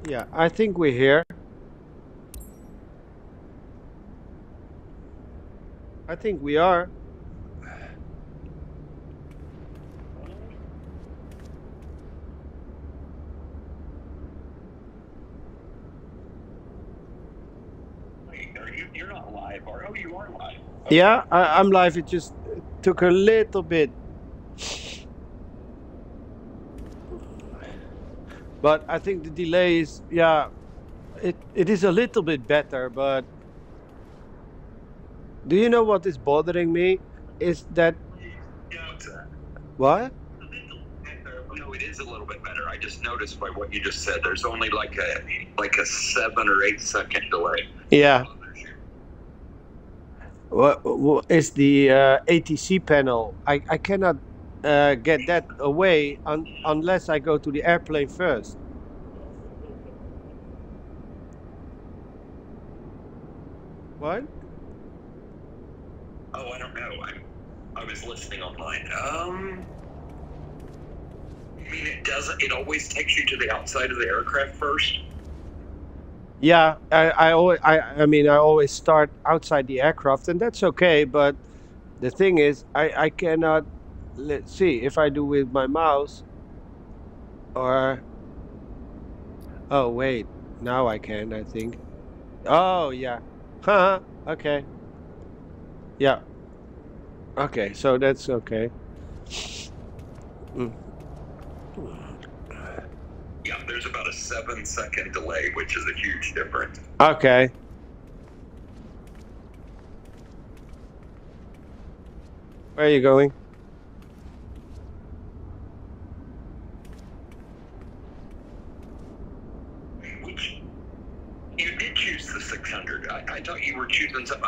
Yeah, I think we're here. I think we are. Wait, you're not live, are you? Oh, you are live. Yeah, I'm live. It just took a little bit, but I think the delay is, yeah, it is a little bit better. But do you know what is bothering me? Is that Yeah, what's that? what? No, it is a little bit better. I just noticed by what you just said. There's only like a 7 or 8 second delay. Yeah. What is the ATC panel? I cannot get that away unless I go to the airplane first. What? Oh, I don't know. I was listening online. I mean, it doesn't. It always takes you to the outside of the aircraft first. Yeah, I mean, I always start outside the aircraft, and that's okay. But the thing is, I cannot. Let's see if I do with my mouse or. Oh wait, now I can. I think. Oh yeah. Huh. Okay. Yeah. Okay. So that's okay. Mm. Yeah, there's about a 7 second delay, which is a huge difference. Okay. Where are you going? Which you did choose the 600. I thought you were choosing some.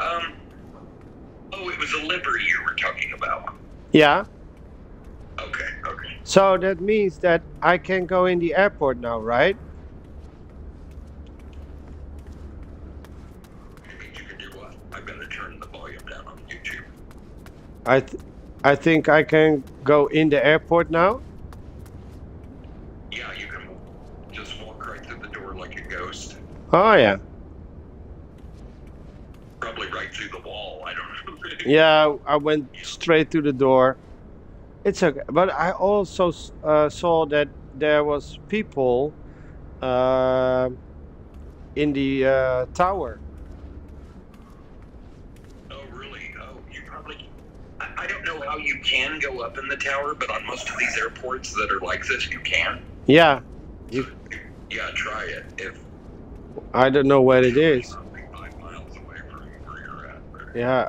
Oh, it was a livery you were talking about. Yeah. Okay, okay. So that means that I can go in the airport now, right? It means you can do what? I better turn the volume down on YouTube. I th- I think I can go in the airport now. Yeah, you can just walk right through the door like a ghost. Oh yeah. Probably right through the wall. I don't know. Yeah, I went straight to the door. It's okay, but I also saw that there was people uh, in the tower. Oh, really? Oh, you probably. I don't know how you can go up in the tower, but on most of these airports that are like this, you can. Yeah, So, yeah, try it. If I don't know where it is. 5 miles away from where you're at. Yeah,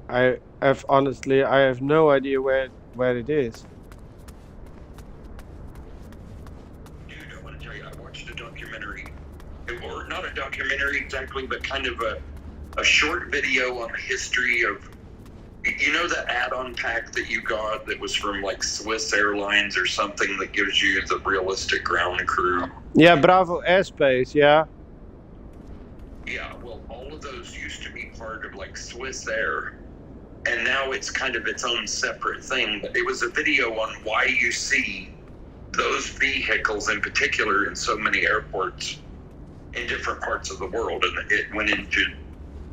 I have no idea where it is. Dude, I want to tell you, I watched a documentary, or not a documentary exactly, but kind of a short video on the history of, you know, the add-on pack that you got that was from like Swiss Airlines or something that gives you the realistic ground crew. Yeah, Bravo Airspace. Yeah. Yeah, well, all of those used to be part of like Swiss Air, and now it's kind of its own separate thing. But it was a video on why you see those vehicles in particular in so many airports in different parts of the world, and it went into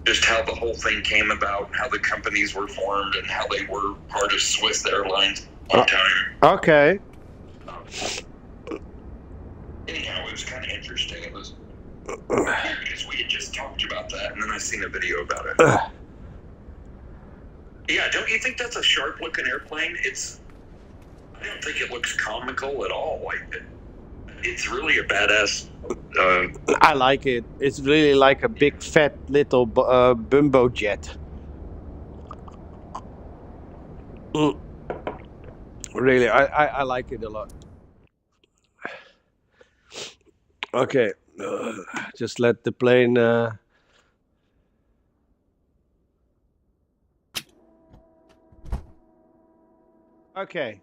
just how the whole thing came about, how the companies were formed, and how they were part of Swiss Airlines one time. Okay. Anyhow, it was kind of interesting. It was because we had just talked about that, and then I seen a video about it. Yeah, don't you think that's a sharp-looking airplane? I don't think it looks comical at all. It's really a badass. I like it. It's really like a big fat little bumbo jet. Mm. Really, I like it a lot. Okay, just let the plane. Okay.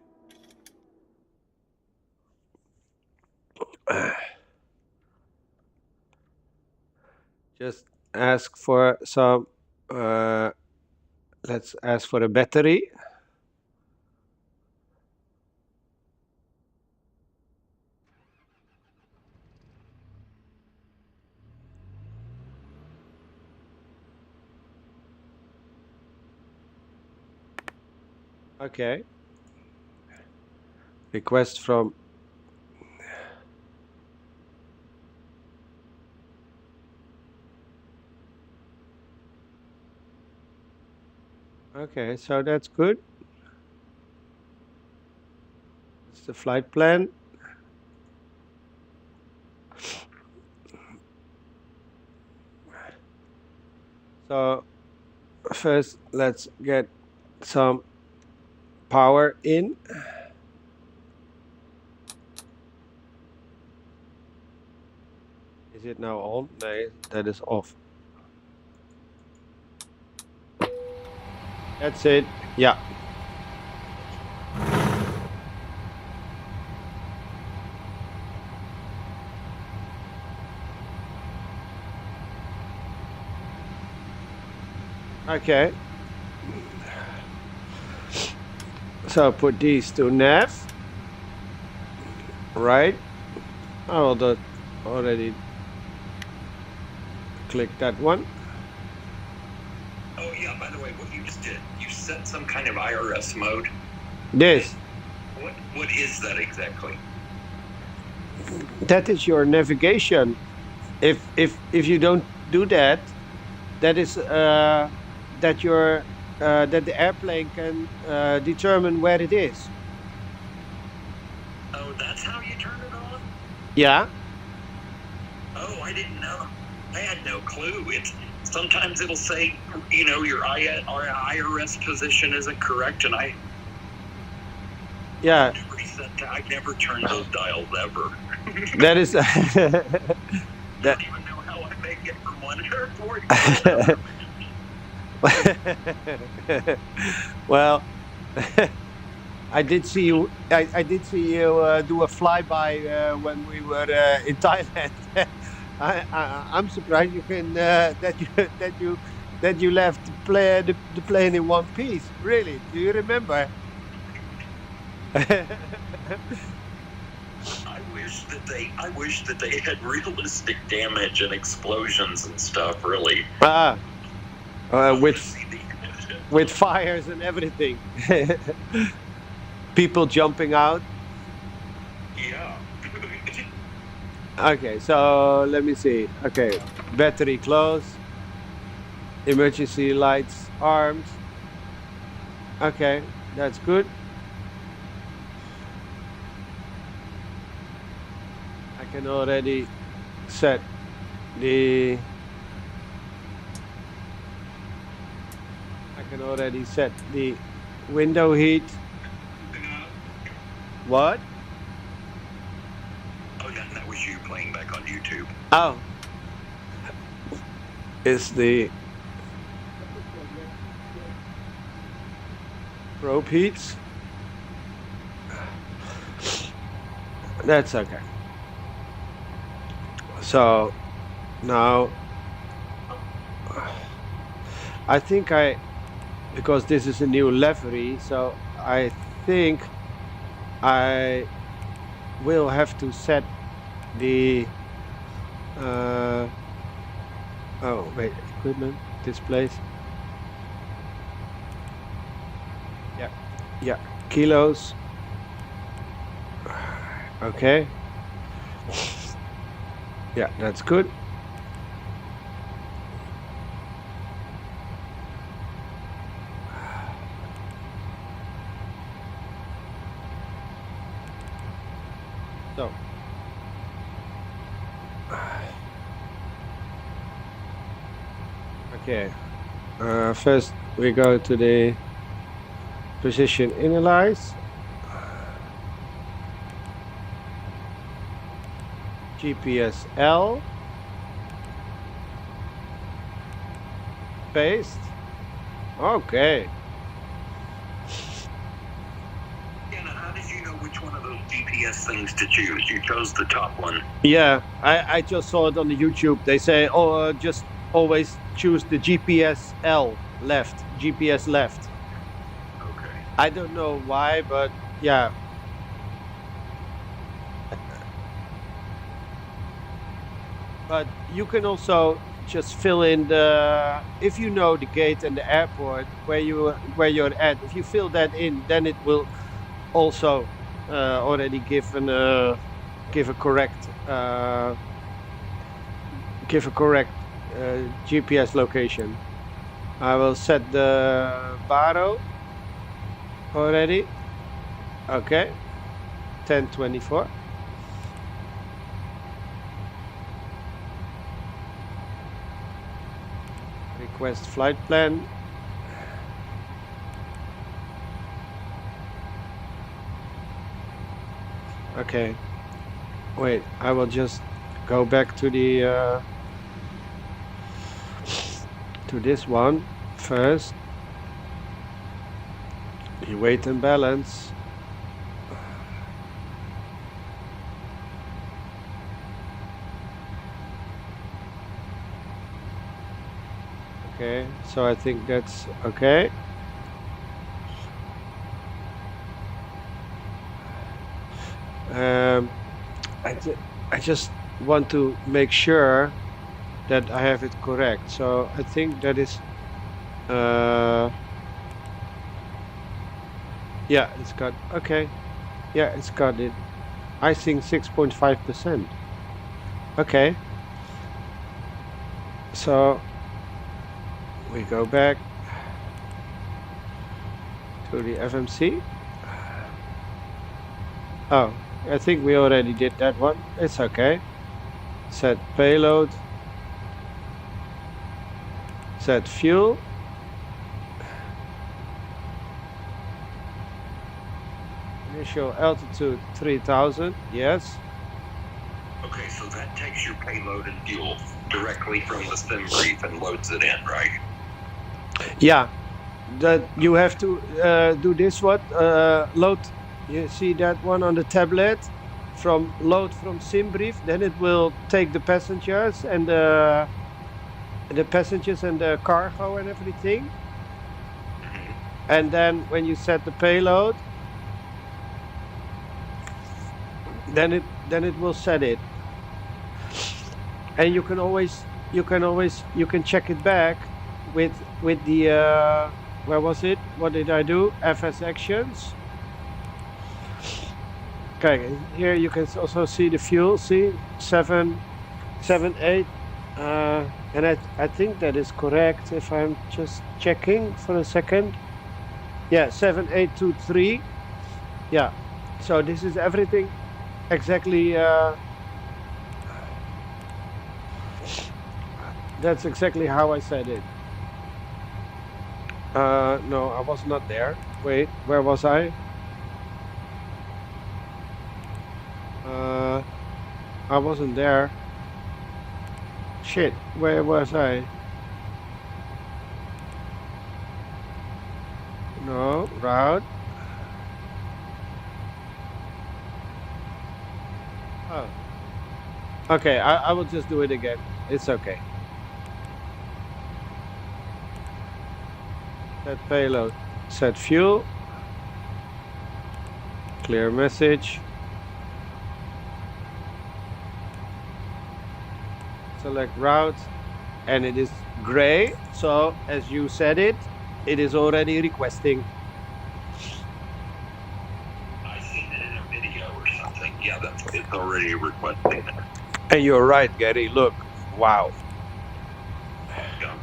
Just ask for some. Let's ask for a battery. Okay. Request from. Okay, so that's good. It's the flight plan. So first, let's get some power in. Is it now on? No, that is off. That's it. Yeah. Okay. So put these to nav. Right. I will already click that one. Oh yeah, by the way, what you just did, you set some kind of IRS mode. This. What is that exactly? That is your navigation. If you don't do that, that is that your that the airplane can determine where it is. Oh, that's how you turn it on? Yeah. Oh, I didn't know. I had no clue. Sometimes it'll say, you know, your IRS position isn't correct, and Yeah. I've never turned those dials ever. That is. I don't even know how I make it from one airport to another. Well, I did see you. I did see you do a flyby when we were in Thailand. I'm surprised you can that you left the plane in one piece. Really? Do you remember? I wish that they had realistic damage and explosions and stuff. Really. With fires and everything. People jumping out. Yeah. Okay, so let me see. Okay, battery close. Emergency lights armed. Okay, that's good. I can already set the window heat. What? Oh, that was you playing back on YouTube. Oh. Is the probe heats? That's okay. So now I think because this is a new livery, so I think I will have to set the oh wait, equipment displays. Yeah, kilos. Okay. Yeah, that's good. So okay, first we go to the position analyze, GPS L, paste. Okay. How did you know which one of those GPS things to choose? You chose the top one. Yeah, I just saw it on the YouTube. They say, oh, just always choose the GPS L left, GPS left. Okay. I don't know why, but yeah. But you can also just fill in if you know the gate and the airport where you're at. If you fill that in, then it will also already give a correct GPS location. I will set the baro already. Okay, 1024. Request flight plan. Okay, wait, I will just go back to the to this one first. You weight and balance. Okay, so I think that's okay. I just want to make sure that I have it correct. So I think that is, yeah, it's got, okay. Yeah, it's got it. I think 6.5%. Okay. So we go back to the FMC. Oh, I think we already did that one. It's okay. Set payload. Set fuel. Initial altitude 3000. Yes. Okay, so that takes your payload and fuel directly from the sim brief and loads it in, right? Yeah. That you have to do this one. Load. You see that one on the tablet? From load from SimBrief, then it will take the passengers and the cargo and everything. And then when you set the payload, then it will set it. And you can check it back with the where was it? What did I do? FS actions. Okay, here you can also see the fuel. See 778, and I think that is correct. If I'm just checking for a second, yeah, 7823. Yeah, so this is everything exactly. That's exactly how I said it. No, I was not there. Wait, where was I? I wasn't there. Shit, where was I? No, route. Oh. Okay, I will just do it again. It's okay. Set payload. Set fuel. Clear message. Select route, and it is gray. So as you said it is already requesting. I seen it in a video or something. Yeah, it's already requesting that. And you're right, Gary. Look, wow. Yeah.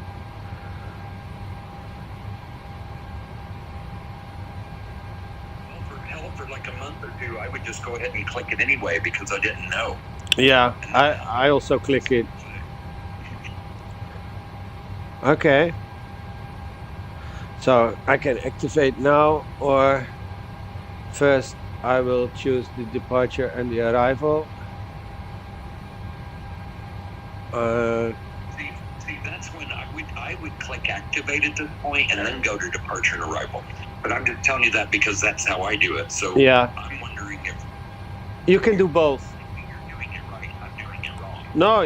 Well, for like a month or two, I would just go ahead and click it anyway because I didn't know. Yeah, I also click it. Okay. So I can activate now, or first I will choose the departure and the arrival. See, that's when I would click activate at this point and then go to departure and arrival. But I'm just telling you that because that's how I do it. So yeah, I'm wondering if you can do both. You're doing it right. I'm doing it wrong. No,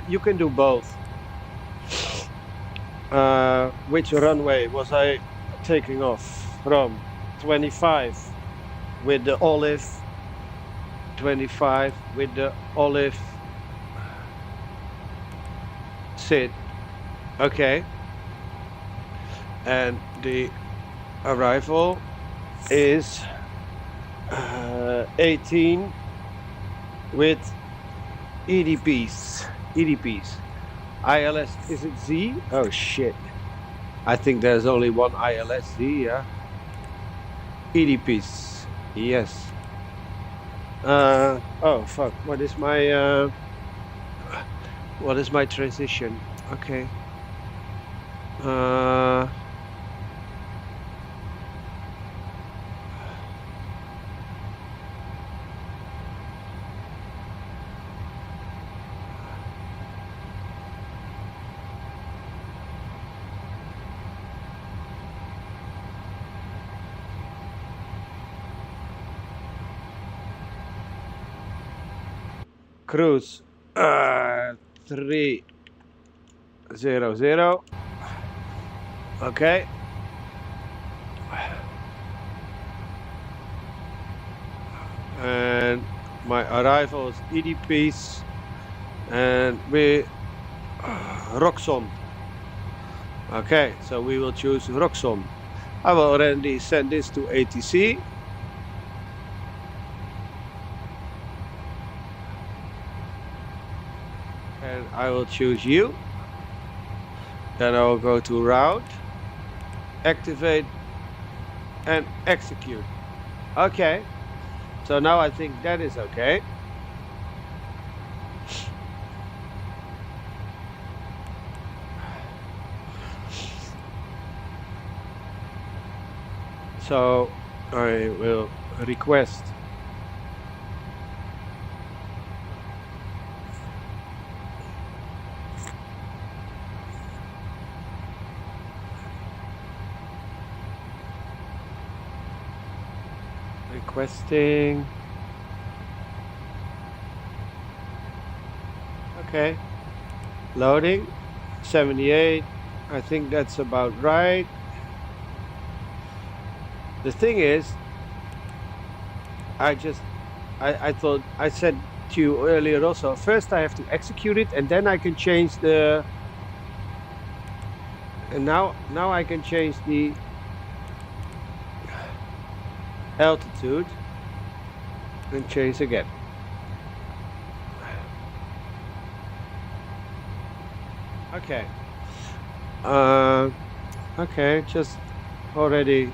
you can do both. Which runway was I taking off from? 25 with the olive. 25 with the olive. Sit Okay. And the arrival is 18 with EDPs. EDPs. ILS, is it Z? Oh shit. I think there's only one ILS Z, yeah. EDPs. Yes. Oh fuck. What is my transition? Okay. Cruise 300. Okay. And my arrival is EDPs, and we Roxon. Okay, so we will choose Roxon. I will already send this to ATC. And I will choose you. Then I will go to route, activate, and execute. Okay. So now I think that is okay. So I will request requesting. Okay. Loading 78. I think that's about right. The thing is, I thought I said to you earlier also, first I have to execute it and then I can change the, and now I can change the altitude and change again. Okay. Okay, just already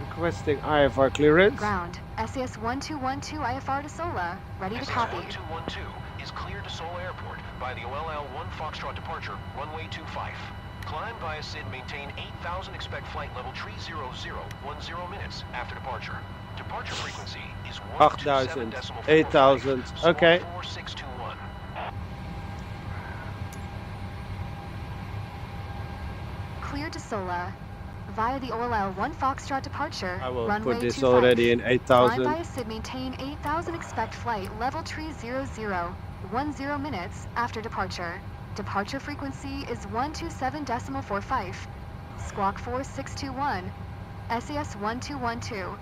requesting IFR clearance. Ground, SAS-1212 IFR to SOLA, ready to copy. SAS-1212 is cleared to SOLA Airport by the OLL 1 Foxtrot departure, runway 25. Climb via SID, maintain 8,000, expect flight level 300, 10 minutes after departure. Departure frequency is 8,000, 8,000, okay. 4621. Cleared to SOLA. Via the OLL 1 Foxtrot departure, I will runway put this 25. already in 8,000. Climb via SID, maintain 8,000, expect flight level 300, 10 minutes after departure. Departure frequency is 127.45. Squawk 4621. SAS-1212.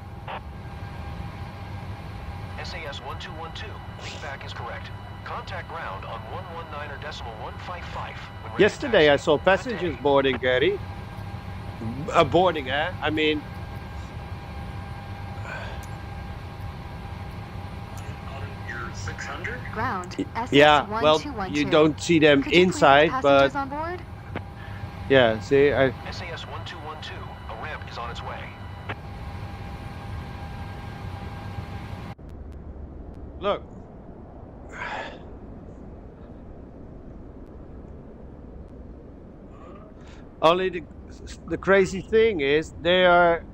SAS-1212, feedback is correct. Contact ground on 119.155. Yesterday I saw passengers boarding, Gary. Boarding, eh? I mean... You're 600? Ground, yeah, well, you don't see them inside, but... On board? Yeah, see, SAS-1212, a ramp is on its way. Look. Only the crazy thing is they are,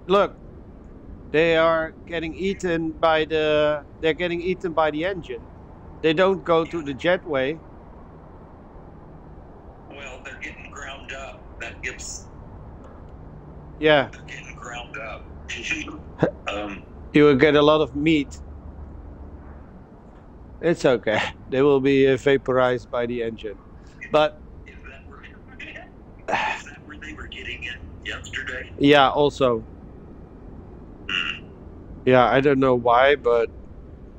look, they are getting eaten by the, they're getting eaten by the engine. They don't go to the jetway. Well, they're getting ground up. That gives... Yeah. They're getting ground up. You will get a lot of meat. It's okay. They will be vaporized by the engine. But... Is that where they were getting it yesterday? Yeah, also. Yeah, I don't know why, but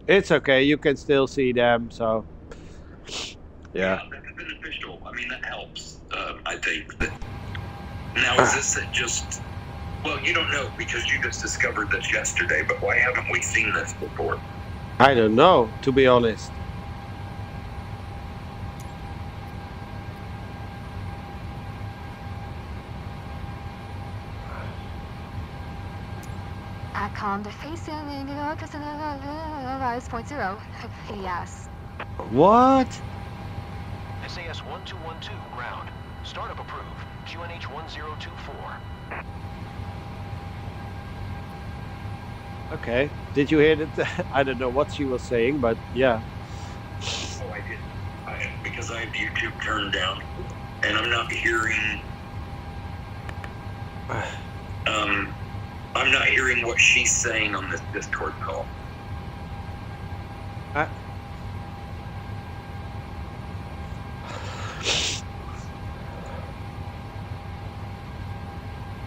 it's okay. You can still see them, so Yeah. That's beneficial. I mean, that helps. I think. Now, is this just? Well, you don't know because you just discovered this yesterday. But why haven't we seen this before? I don't know, to be honest. Atcom to face rise 0.0. Yes. What? SAS 1212 ground. Startup approved. QNH 1024. Okay. Did you hear that? I don't know what she was saying, but yeah. Oh, I did. Because I have YouTube turned down, and I'm not hearing. I'm not hearing what she's saying on this Discord call.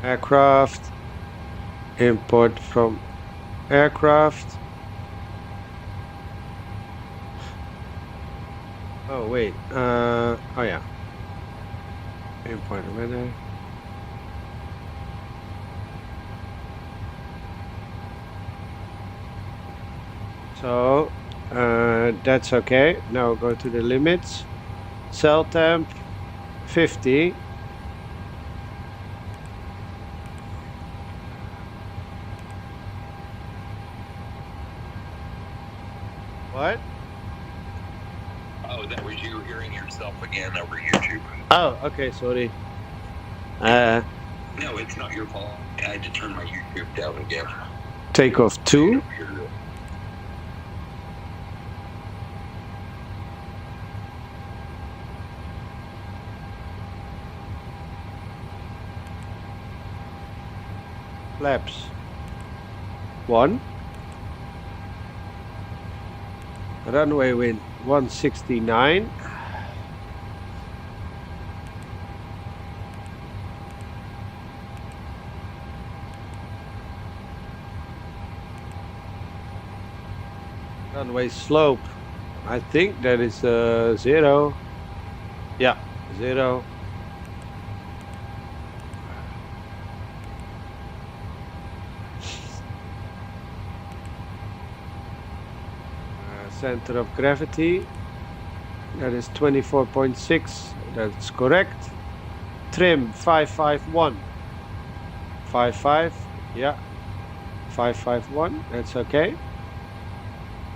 Aircraft. Import from aircraft. Oh wait. Oh yeah. Import a minute. So that's okay. Now go to the limits. Cell temp 50. What? Oh, that was you hearing yourself again over YouTube. Oh, okay, sorry. No, it's not your fault. I had to turn my YouTube down again. Takeoff 2. Flaps 1. Runway wind 169. Runway slope, I think that is 0. Yeah, 0. Center of gravity, that is 24.6. That's correct. Trim 551. 55, yeah. 551, that's okay.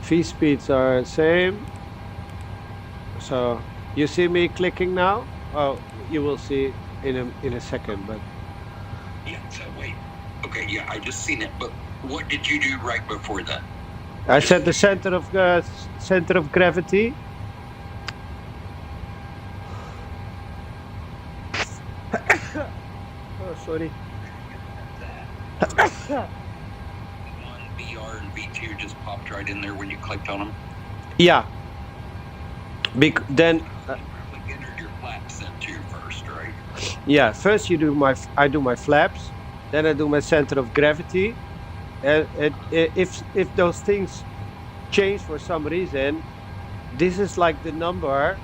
V speeds are same. So you see me clicking now? Oh, you will see in a second, but yeah. So wait. Okay, yeah, I just seen it. But what did you do right before that? I said the center of gravity. Oh, sorry. One VR and V2 just popped right in there when you clicked on them. Yeah. Then. You probably entered your flaps in too first, right? Yeah. First, I do my flaps. Then I do my center of gravity. If those things change for some reason, this is like the number.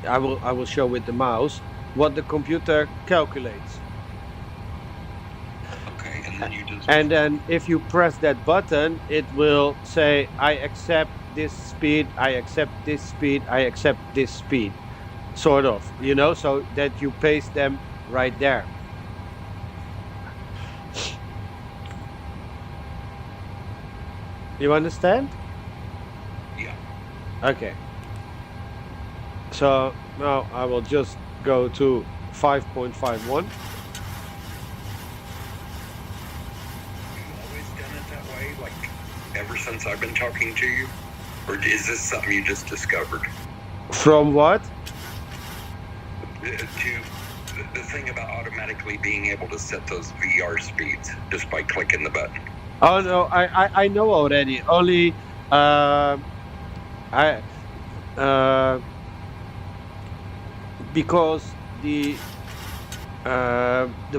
I will show with the mouse what the computer calculates. Okay, and then you just. And then if you press that button, it will say, I accept this speed, I accept this speed, I accept this speed. Sort of, so that you paste them right there. You understand? Yeah. Okay. So now I will just go to 5.51. Have you always done it that way, like ever since I've been talking to you? Or is this something you just discovered? From what? The thing about automatically being able to set those VR speeds just by clicking the button. Oh no, I know already. Only because the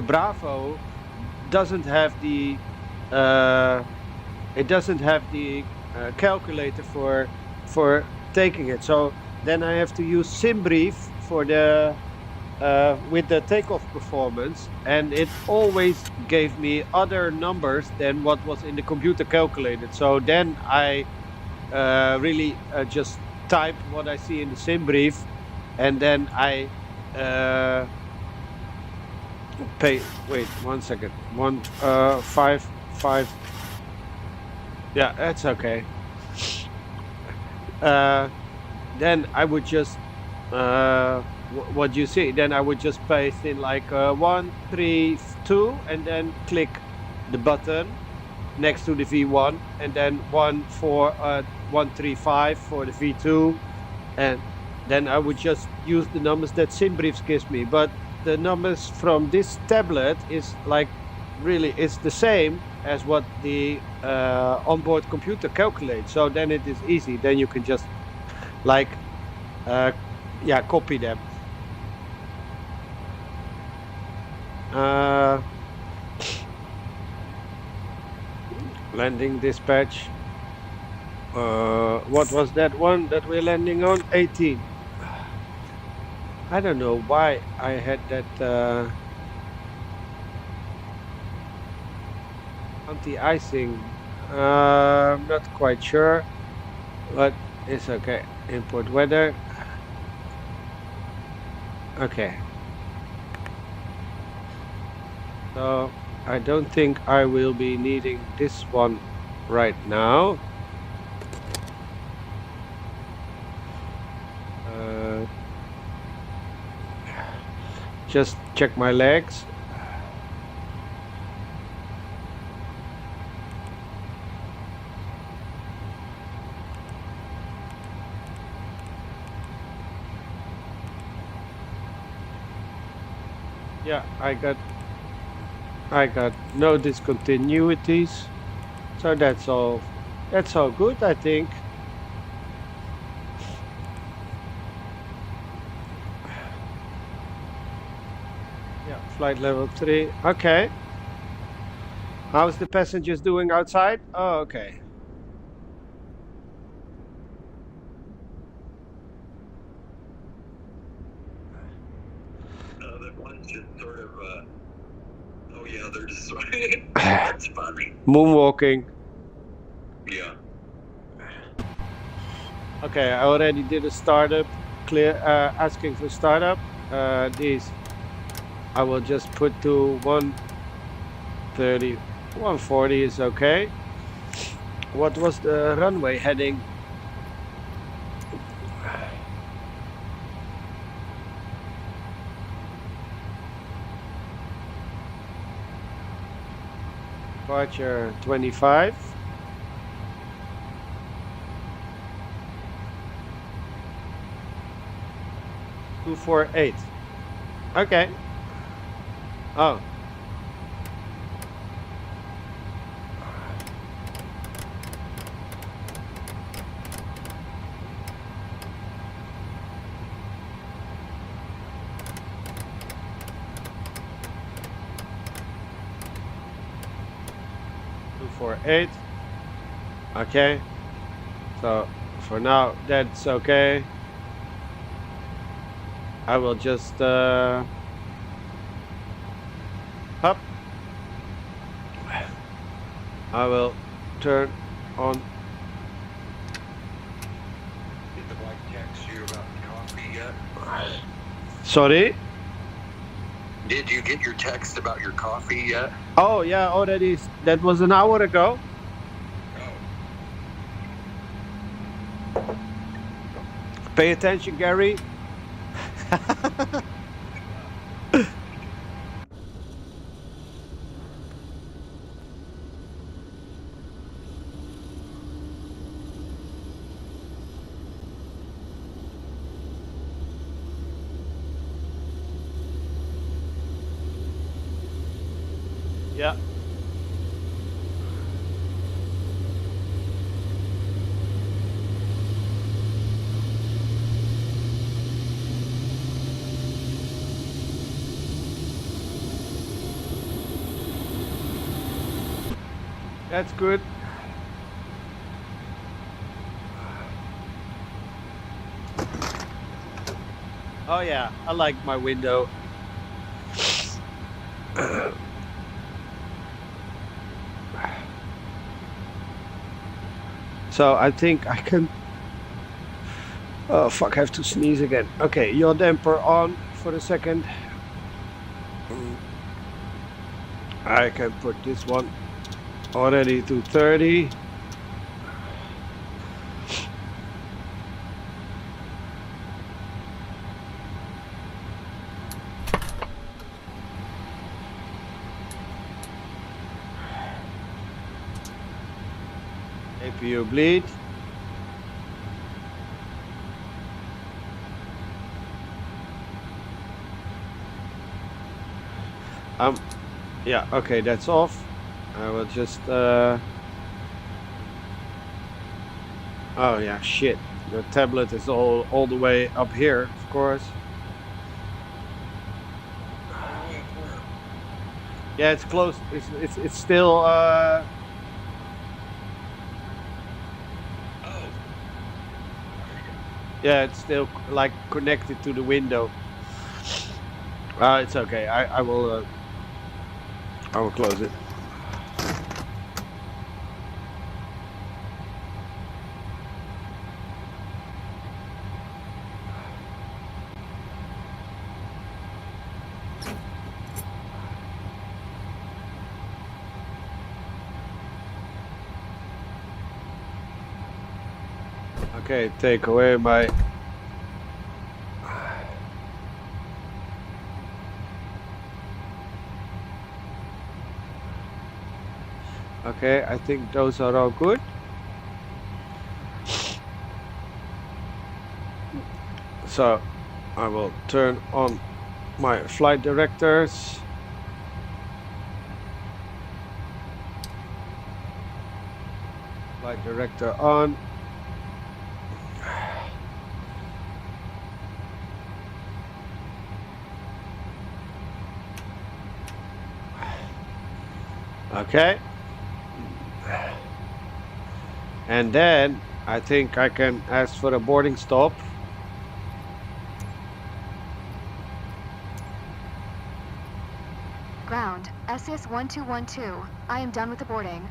Bravo doesn't have the calculator for taking it. So then I have to use SimBrief for the with the takeoff performance, and it always gave me other numbers than what was in the computer calculated. So then I really just type what I see in the SimBrief, and then I wait 1 second. 5. Yeah, that's okay. Then I would just what you see. Then I would just paste in like 1, 3, 2, and then click the button next to the V1, and then 1, 4, 1, 3, 5 for the V2, and then I would just use the numbers that SimBriefs gives me. But the numbers from this tablet is like really it's the same as what the onboard computer calculates. So then it is easy. Then you can just like copy them. Landing dispatch. What was that one that we're landing on? 18. I don't know why I had that anti-icing. I'm not quite sure, but it's okay. Import weather. Okay. So I don't think I will be needing this one right now. Just check my legs. Yeah, I got no discontinuities, so that's all good, I think. Yeah, flight level 3. Okay. How's the passengers doing outside? Oh, okay. That one's just sort of, oh yeah, they're just, that's funny. Moonwalking. Yeah. Okay, I already did a startup, asking for startup. These I will just put to 130, 140 is okay. What was the runway heading? Departure 25. Two, 4, 8. Okay. Oh. Two, 4, 8. Okay. So for now that's okay. I will just up. I will turn on. Did the wife text you about the coffee yet? Sorry? Did you get your text about your coffee yet? Oh yeah, already. That was an hour ago. Oh. Pay attention, Gary. Yeah. That's good. Oh yeah, I like my window. So I think I can. Oh fuck! I have to sneeze again. Okay, your damper on for a second. I can put this one already to 30. APU bleed. Yeah, okay, that's off. I will just oh yeah, shit. The tablet is all the way up here, of course. Yeah, it's close. It's still Oh. yeah, it's still like connected to the window. It's okay. I will close it. Okay, take away my okay, I think those are all good. So I will turn on my flight directors. Flight director on. Okay. And then I think I can ask for a boarding stop. Ground, SAS-1212. I am done with the boarding.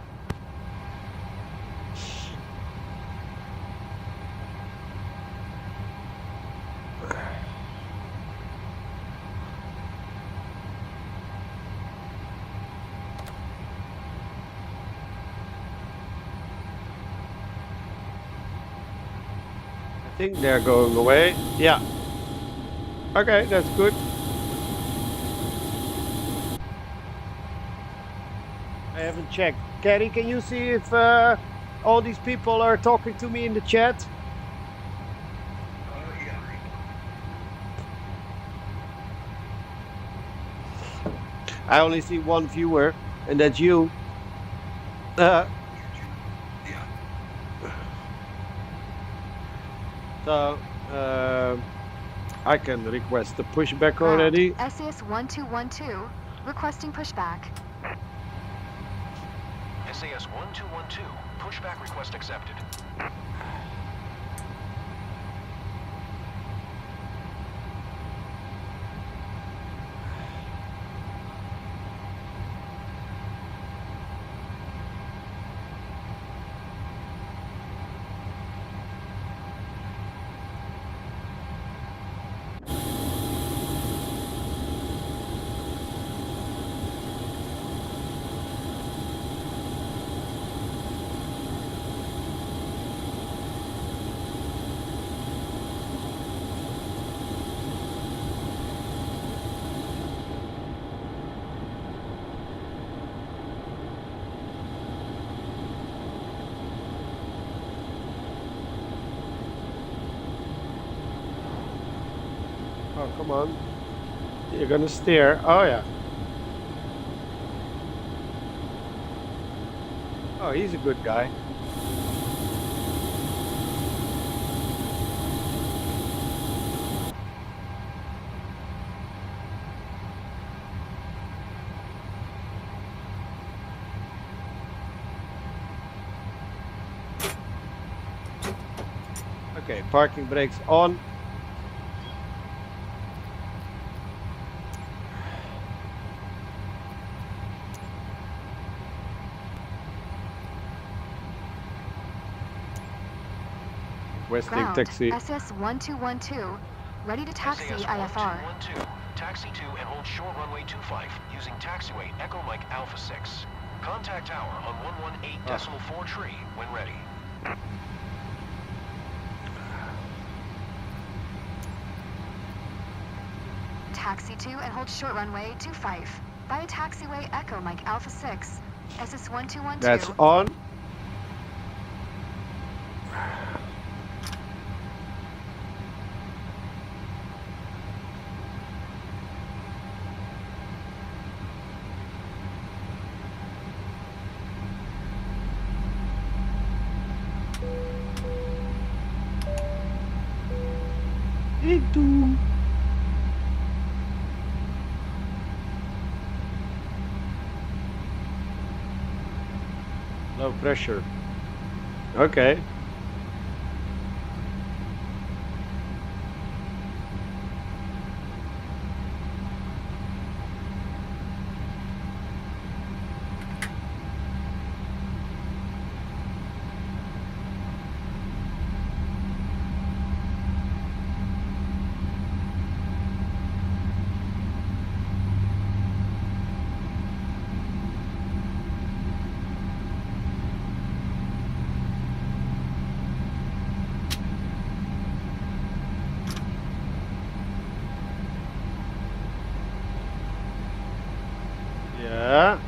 I think they're going away. Yeah. Okay, that's good. I haven't checked. Carrie, can you see if all these people are talking to me in the chat? Yeah. I only see one viewer, and that's you. Yeah. So I can request the pushback Ground, already. SAS-1212. Requesting pushback. SAS-1212. Pushback request accepted. Oh, come on. You're gonna steer. Oh, yeah. Oh, he's a good guy. Okay, parking brakes on. Westing Ground, taxi. SS1212. Ready to taxi IFR. SS1212. Taxi to and hold short runway 25 using taxiway Echo Mike Alpha 6. Contact tower on 118.4 tree when ready. Taxi to and hold short runway 25. Via taxiway Echo Mike Alpha 6. SS1212. That's on. Itu. Low pressure. Okay. Yeah.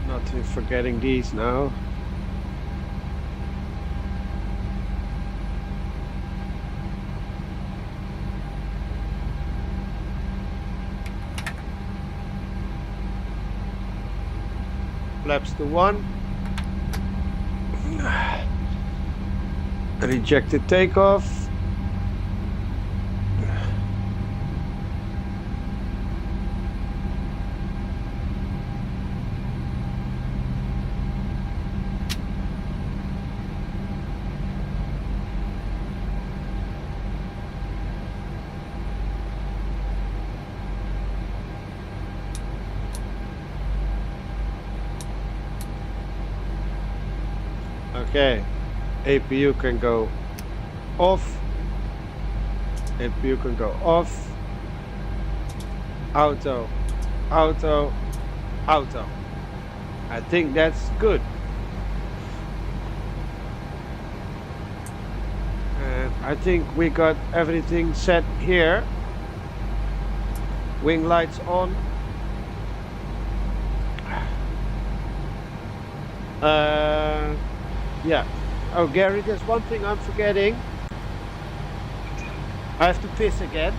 Not forgetting these now. Flaps to 1. Rejected takeoff. Okay, APU can go off. APU can go off. Auto, auto, auto. I think that's good. And I think we got everything set here. Wing lights on. Yeah. Oh, Gary, there's one thing I'm forgetting. I have to piss again.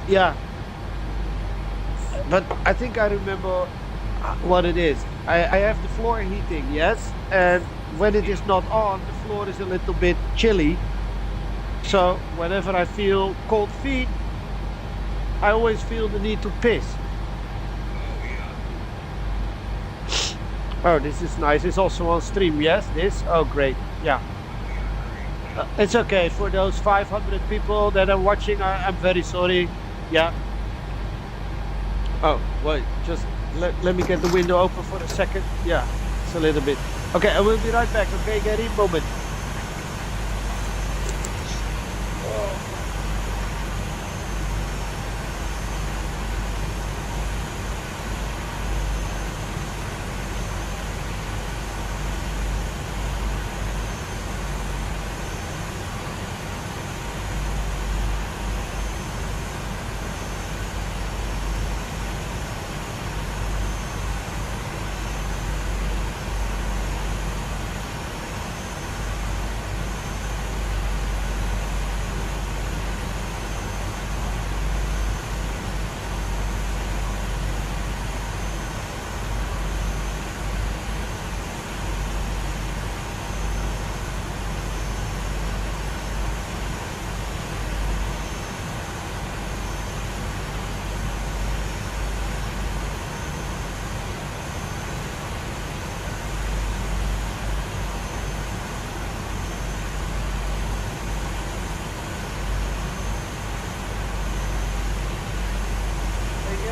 Yeah. But I think I remember what it is. I have the floor heating, yes, and when it is not on, the floor is a little bit chilly. So whenever I feel cold feet, I always feel the need to piss. Oh, this is nice. It's also on stream, yes? This? Oh, great. Yeah. It's okay. For those 500 people that are watching, I'm very sorry. Yeah. Oh, wait. Just let me get the window open for a second. Yeah, it's a little bit. Okay, I will be right back. Okay, Gary? Moment.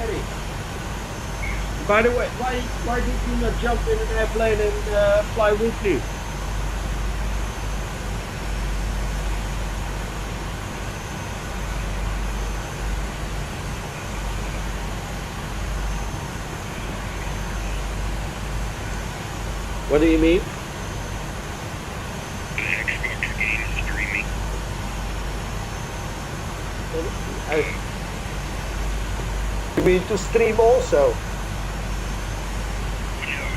already. By the way, why did you not jump in an airplane and fly with me? What do you mean? The Xbox game streaming. You mean to stream also? No,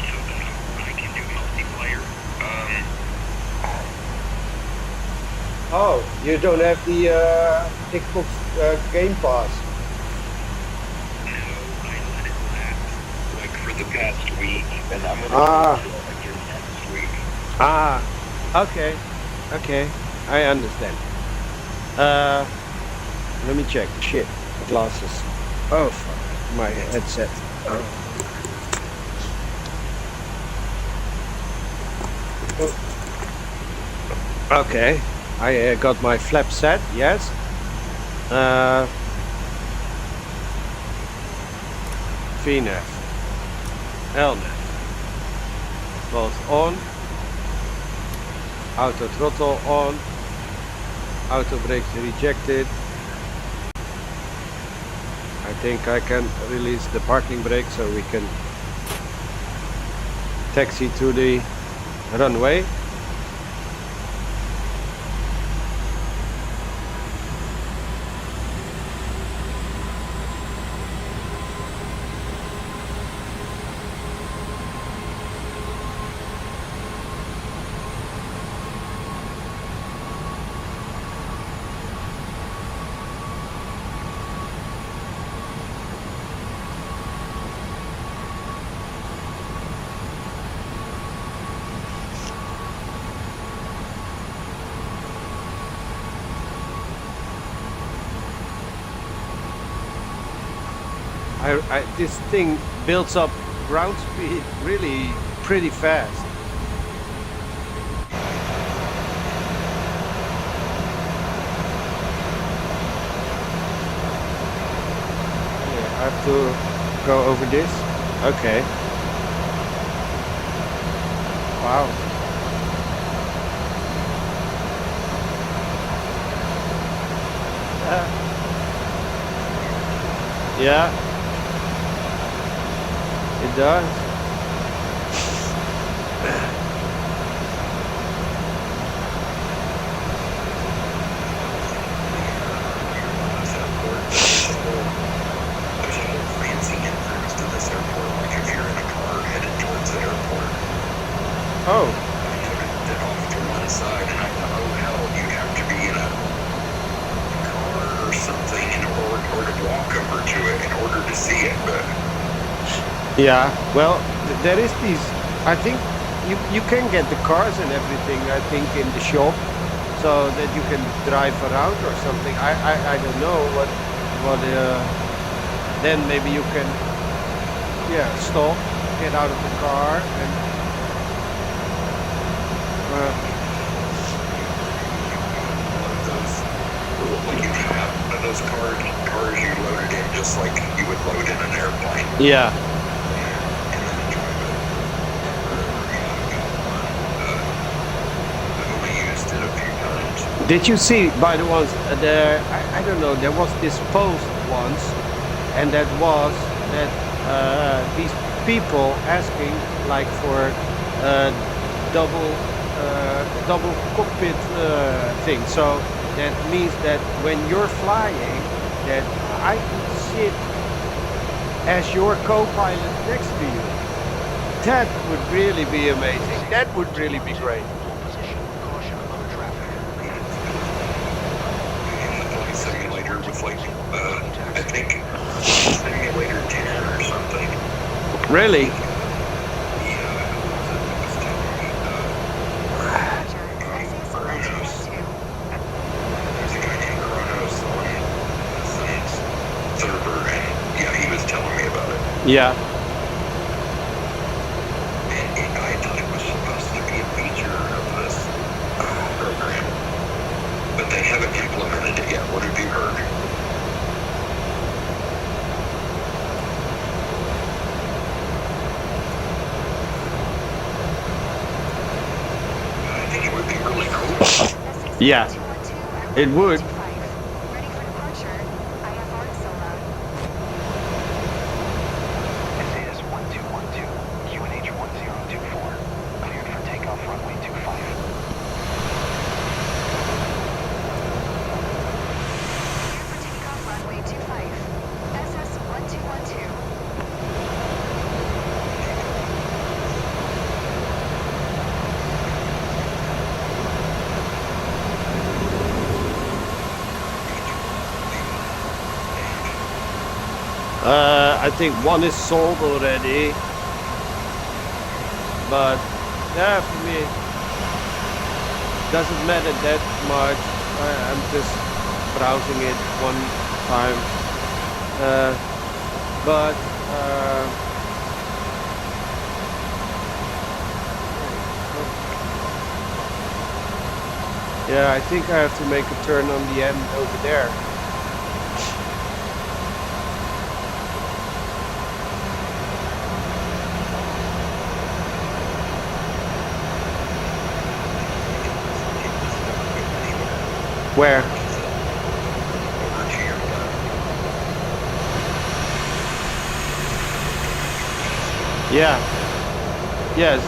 so that I can do multiplayer. Oh, you don't have the Xbox Game Pass. No, I let it lapse like for the past week, and I'm gonna do it again next week. Okay, I understand. Let me check. Shit, glasses. Oh, fuck, my headset. Okay, I got my flap set. Yes. VNAV, LNAV, both on. Auto throttle on. Auto brakes rejected. I think I can release the parking brake so we can taxi to the runway. This thing builds up ground speed really pretty fast. Yeah, I have to go over this. Okay. Wow. Yeah. It does. There's a whole fancy entrance to this airport, like if you're in a car headed towards the airport. Oh. I noticed it off to one side, and I thought, oh hell, you have to be in a car or something or to walk over to it in order to see it, but Yeah, well, there is these. I think you can get the cars and everything. I think in the shop, so that you can drive around or something. I don't know what. Then maybe you can, yeah, stop, get out of the car, and. like if you have one of those cars you load it in just like you would load in an airplane. Yeah. And then drive it. I've only used it a few times. Did you see, by the ones there? I don't know. There was this post once, and that was that these people asking like for double cockpit thing. So that means that when you're flying, that I could sit as your co-pilot next to you. That would really be amazing. That would really be great. Position, caution, other traffic. In the flight simulator with like, I think simulator 10 or something. Really? Yeah. And I thought it was supposed to be a feature of this program, but they haven't implemented it yet. What have you heard? Yeah, it would. Ready for departure. IFR Sola. SAS 1212, QNH 1024. Cleared for takeoff runway 25. Clear for takeoff runway 25. SS 1212. I think one is sold already, but yeah, for me, doesn't matter that much. I'm just browsing it one time, but yeah, I think I have to make a turn on the end over there. Where? Yeah. Yes.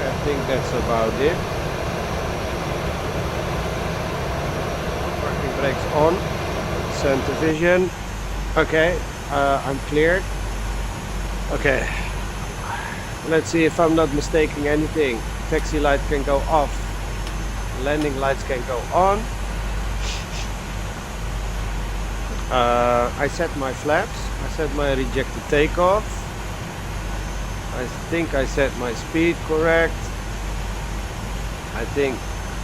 I think that's about it. Parking brakes on. Center vision. Okay, I'm cleared. Okay. Let's see if I'm not mistaking anything. Taxi light can go off. Landing lights can go on. I set my flaps. I set my rejected takeoff. I think I set my speed correct. I think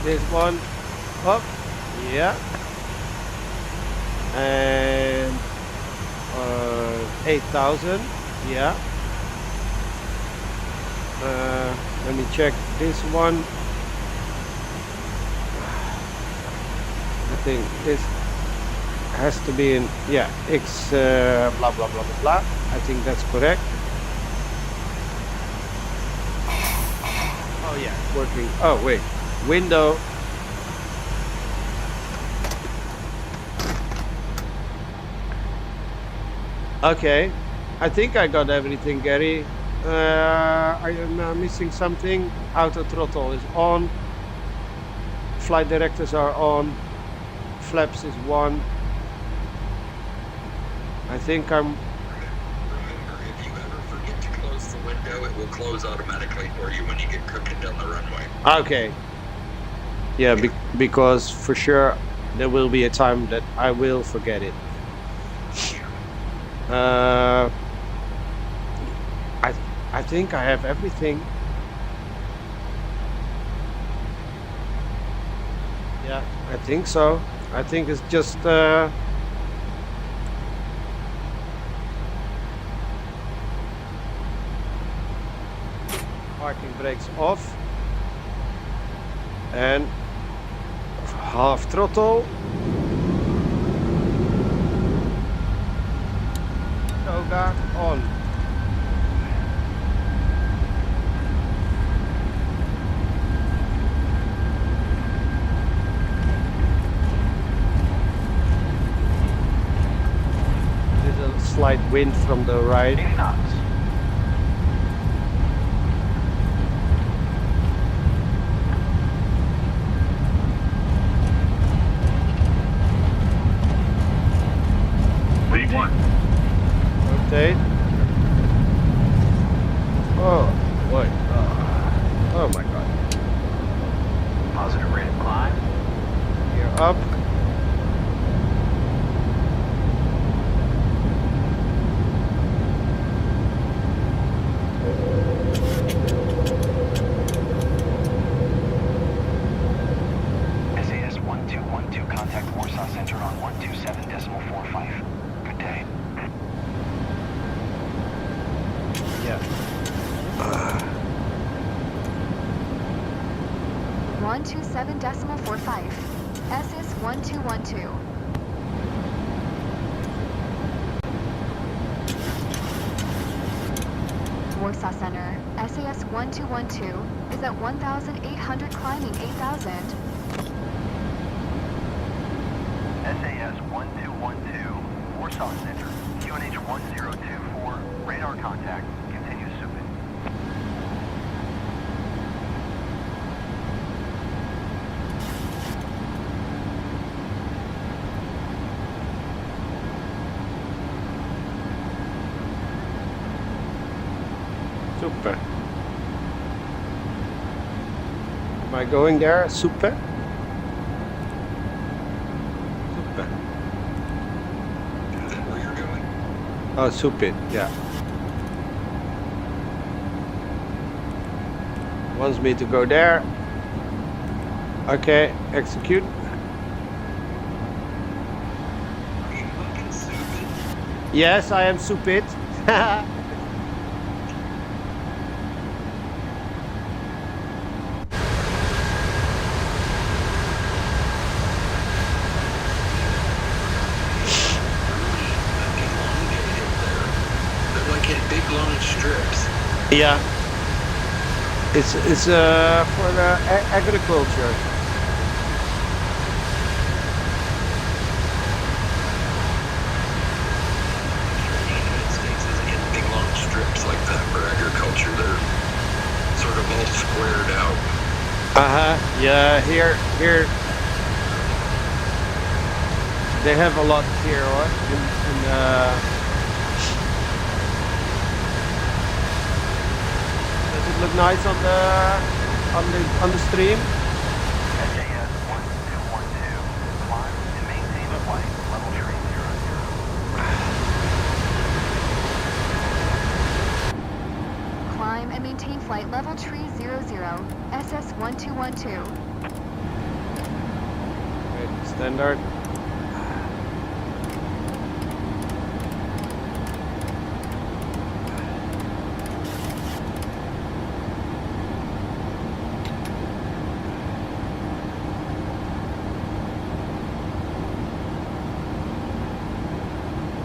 this one up, yeah, and 8,000, yeah. Let me check this one. I think this has to be in, yeah, X blah blah blah blah blah. I think that's correct. Oh yeah, it's working. Oh wait, window. Okay, I think I got everything, Gary. I am missing something. Auto throttle is on. Flight directors are on. Flaps is 1. I think I'm. Remember, if you ever forget to close the window, it will close automatically for you when you get cooking down the runway. Okay. Yeah, because for sure there will be a time that I will forget it. I think I have everything. Yeah, I think so. I think it's just parking brakes off and half throttle. Toga on. There's a slight wind from the right. 80 knots. Rotate. Oh, boy. Oh my god. Positive rate of climb. Gear up. 127.45. SS 1212. Warsaw Center, SAS 1212 is at 1,800 climbing 8,000. SAS 1212, Warsaw Center, QNH 1024, radar contact, continue souping. Super. Am I going there? Super. Super. Is that where you're going? Oh, super. Yeah. Wants me to go there. Okay, execute. Are you fucking stupid? Yes, I am stupid. They're like in big long strips. Yeah. It's for the agriculture. The United States is in big long strips like that for agriculture. They're sort of all squared out. Yeah, here they have a lot here, or does it look nice on the stream? SAS 1212, climb and maintain flight, level tree 00. Climb and maintain flight level tree 00, SS 1212. Okay, standard.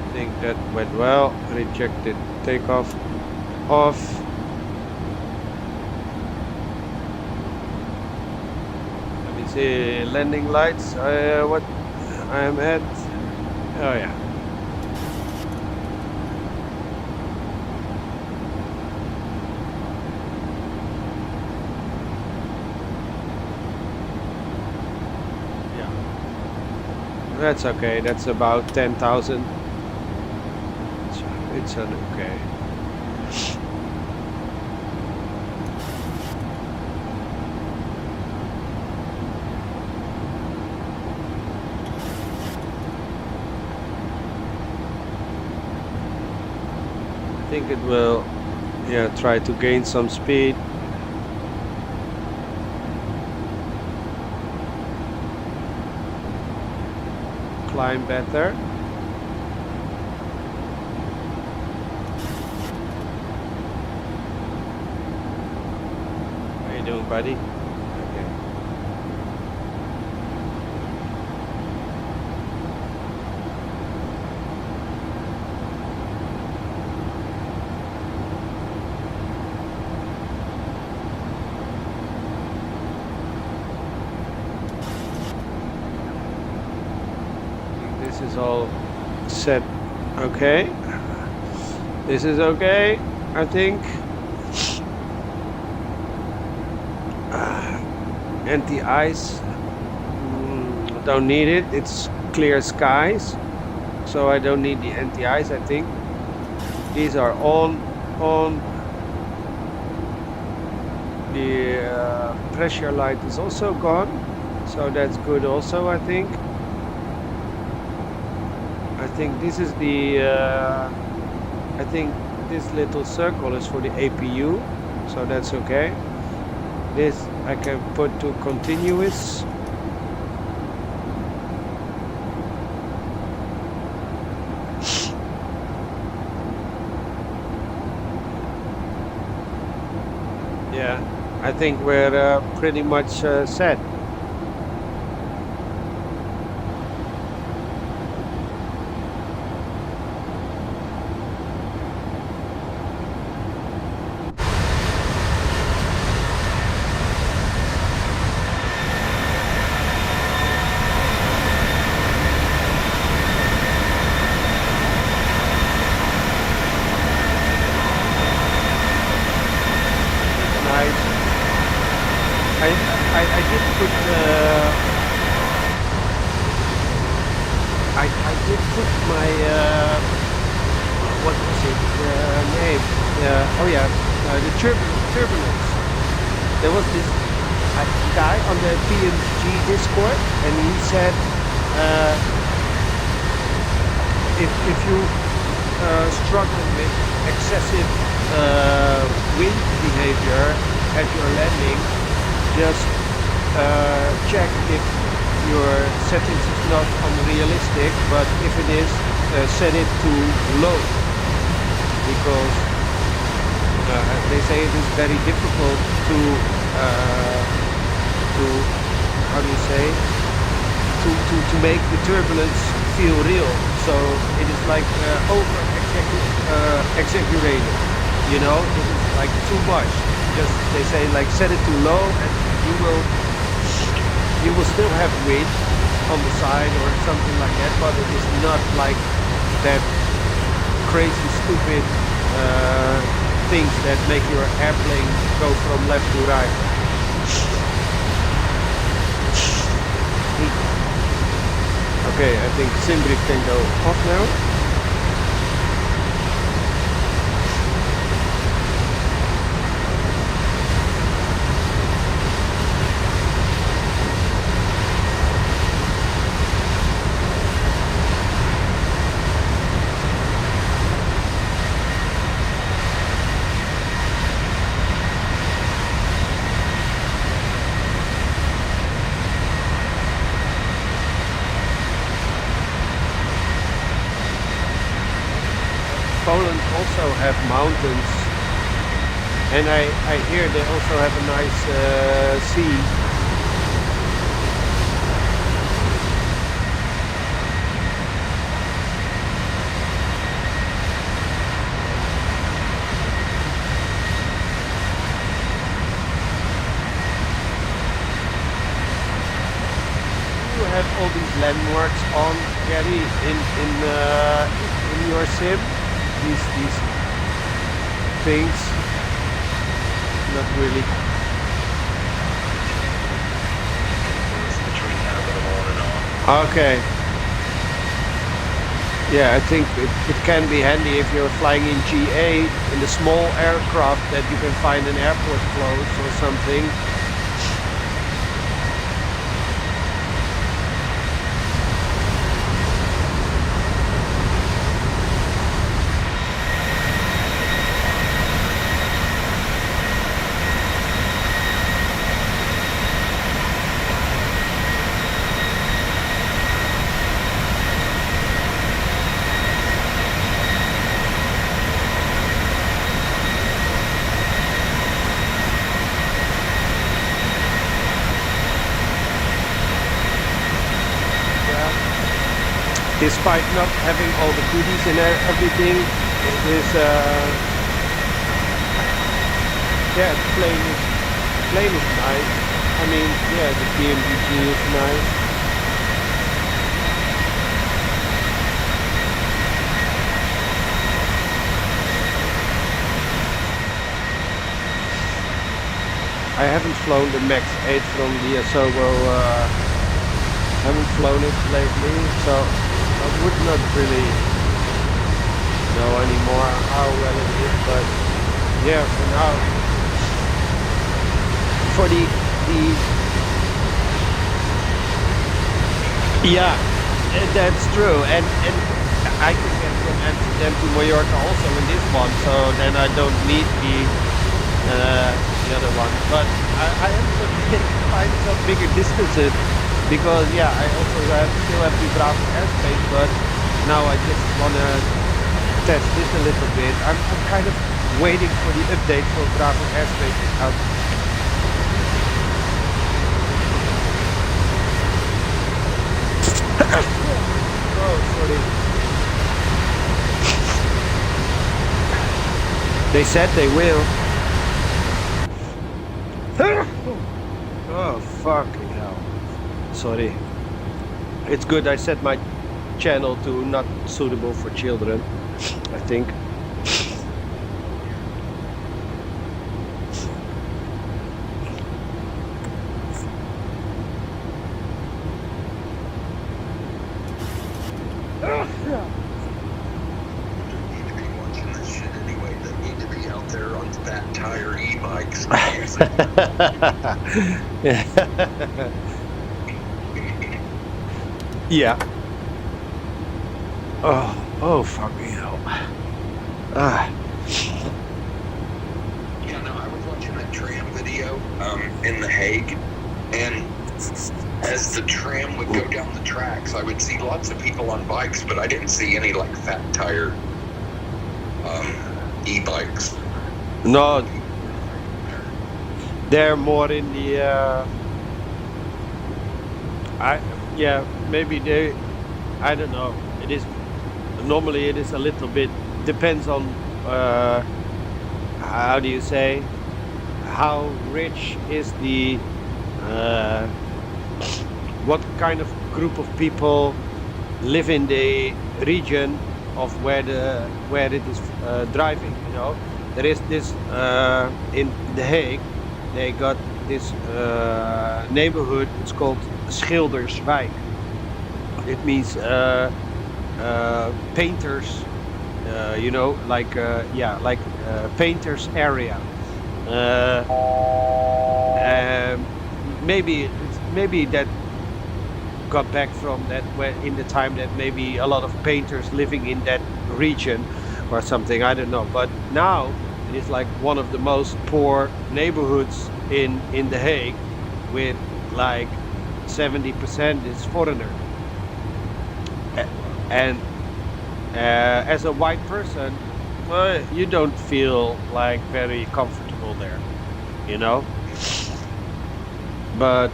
I think that went well. Rejected takeoff. Off. Let me see landing lights. What I am at. Oh yeah. Yeah. That's okay. That's about 10,000. It's an okay. I think it will, yeah, try to gain some speed. Climb better. How you doing, buddy? Okay. This is all set. Okay. This is okay, I think. Anti-ice. Don't need it. It's clear skies, so I don't need the anti-ice. I think these are on. The pressure light is also gone, so that's good. Also, I think this is the. I think this little circle is for the APU, so that's okay. This I can put to continuous. Yeah, I I think we're pretty much set. I did put I did put my what was it name? Oh yeah, the turbulence. There was this guy on the PMDG Discord, and he said if you struggle with excessive wind behavior at your landing, just check if your settings is not unrealistic, but if it is, set it to low, because they say it is very difficult to how do you say, to make the turbulence feel real. So it is like over exaggerated, you know, it is like too much. Just they say like set it to low, and you will still have wind on the side or something like that, but it is not like that crazy stupid things that make your airplane go from left to right. Okay, I think Simbrief can go off now. Poland also have mountains, and I hear they also have a nice sea. You have all these landmarks on, Gary, in your sim. These things, not really. Okay. Yeah, I think it can be handy if you're flying in GA in the small aircraft that you can find an airport close or something. Despite not having all the goodies and everything, it is yeah, the plane is nice. I mean, yeah, the PMDG is nice. I haven't flown the Max 8 from the Asobo. Haven't flown it lately, so I would not really know anymore how well it is, but yeah, for now, for the yeah, that's true, and I can get from Amsterdam to Mallorca also in this one, so then I don't need the other one, but I am to find some bigger distances. Because yeah, I also still have the Bravo airspace, but now I just want to test this a little bit. I'm kind of waiting for the update for Bravo airspace out. sorry. They said they will. Oh, fucking hell. Sorry. It's good I set my channel to not suitable for children, I think. Need to be watching this shit anyway. They need to be out there on fat tire e-bikes. Yeah. Oh, fucking hell. Ah. Yeah, no, I was watching that tram video in The Hague, and as the tram would go down the tracks, I would see lots of people on bikes, but I didn't see any like fat tire e-bikes. No, they're more in the. Maybe they. I don't know. It is normally it is a little bit depends on how do you say how rich is the what kind of group of people live in the region of where it is driving. You know, there is this in The Hague. They got this neighborhood. It's called Schilderswijk. It means painters. You know, like painters area. Maybe that got back from that where in the time that maybe a lot of painters living in that region or something, I don't know, but now it is like one of the most poor neighborhoods in The Hague, with like 70% is foreigner. And as a white person, you don't feel like very comfortable there, you know. But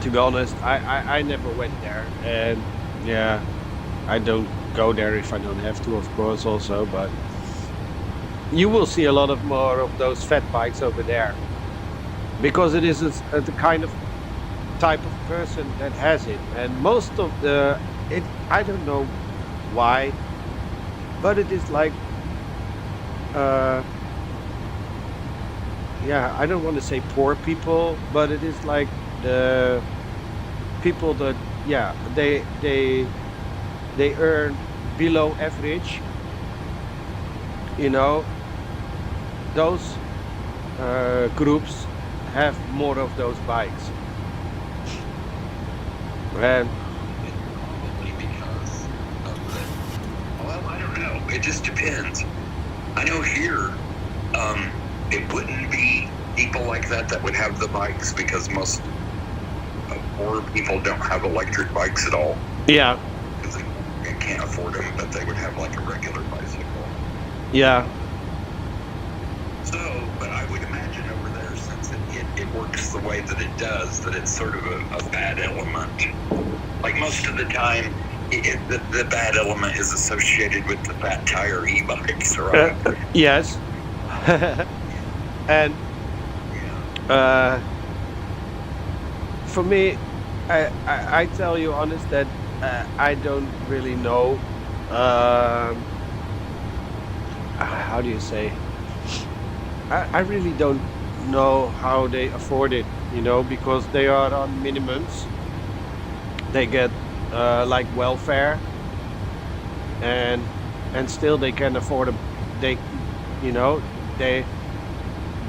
to be honest, I never went there, and yeah, I don't go there if I don't have to, of course, also. But you will see a lot of more of those fat bikes over there, because it is the kind of type of person that has it, and most of it, I don't know why, but it is like I don't want to say poor people, but it is like the people that they earn below average, you know. Those groups have more of those bikes, and Probably because of the. Well, I don't know. It just depends. I know here, it wouldn't be people like that would have the bikes, because most poor people don't have electric bikes at all, yeah, because they can't afford them, but they would have like a regular bicycle. yeah, So, but I would imagine over there, since it works the way that it does, that it's sort of a bad element. Like most of the time, the bad element is associated with the fat tire e-bikes, right? yes. And for me, I tell you honest that I don't really know. How do you say? I really don't know how they afford it, you know, because they are on minimums. They get like welfare, and still they can afford they, you know, they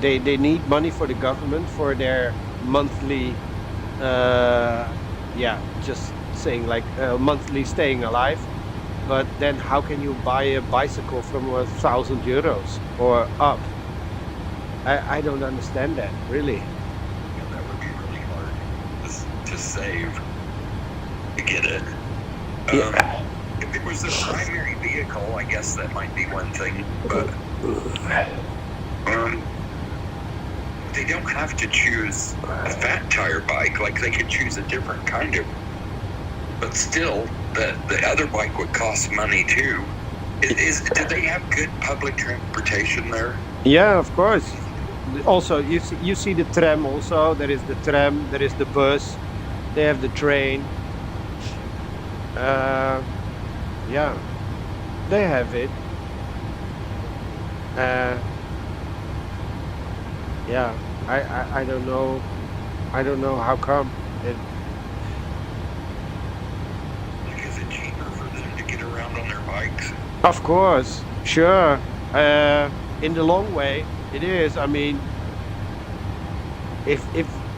need money for the government for their monthly, just saying like monthly staying alive. But then how can you buy a bicycle from €1,000 or up? I don't understand that, really. Yeah, that would be really hard to save to get it. Yeah. If it was a primary vehicle, I guess that might be one thing, but they don't have to choose a fat tire bike. Like, they could choose a different kind of But still, the other bike would cost money too. Do they have good public transportation there? Yeah, of course. Also, you see the tram. Also, there is the tram. There is the bus. They have the train. Yeah, they have it. Uh, yeah, I don't know. I don't know how come. Like, is it cheaper for them to get around on their bikes? Of course, sure. In the long way, it is. I mean, if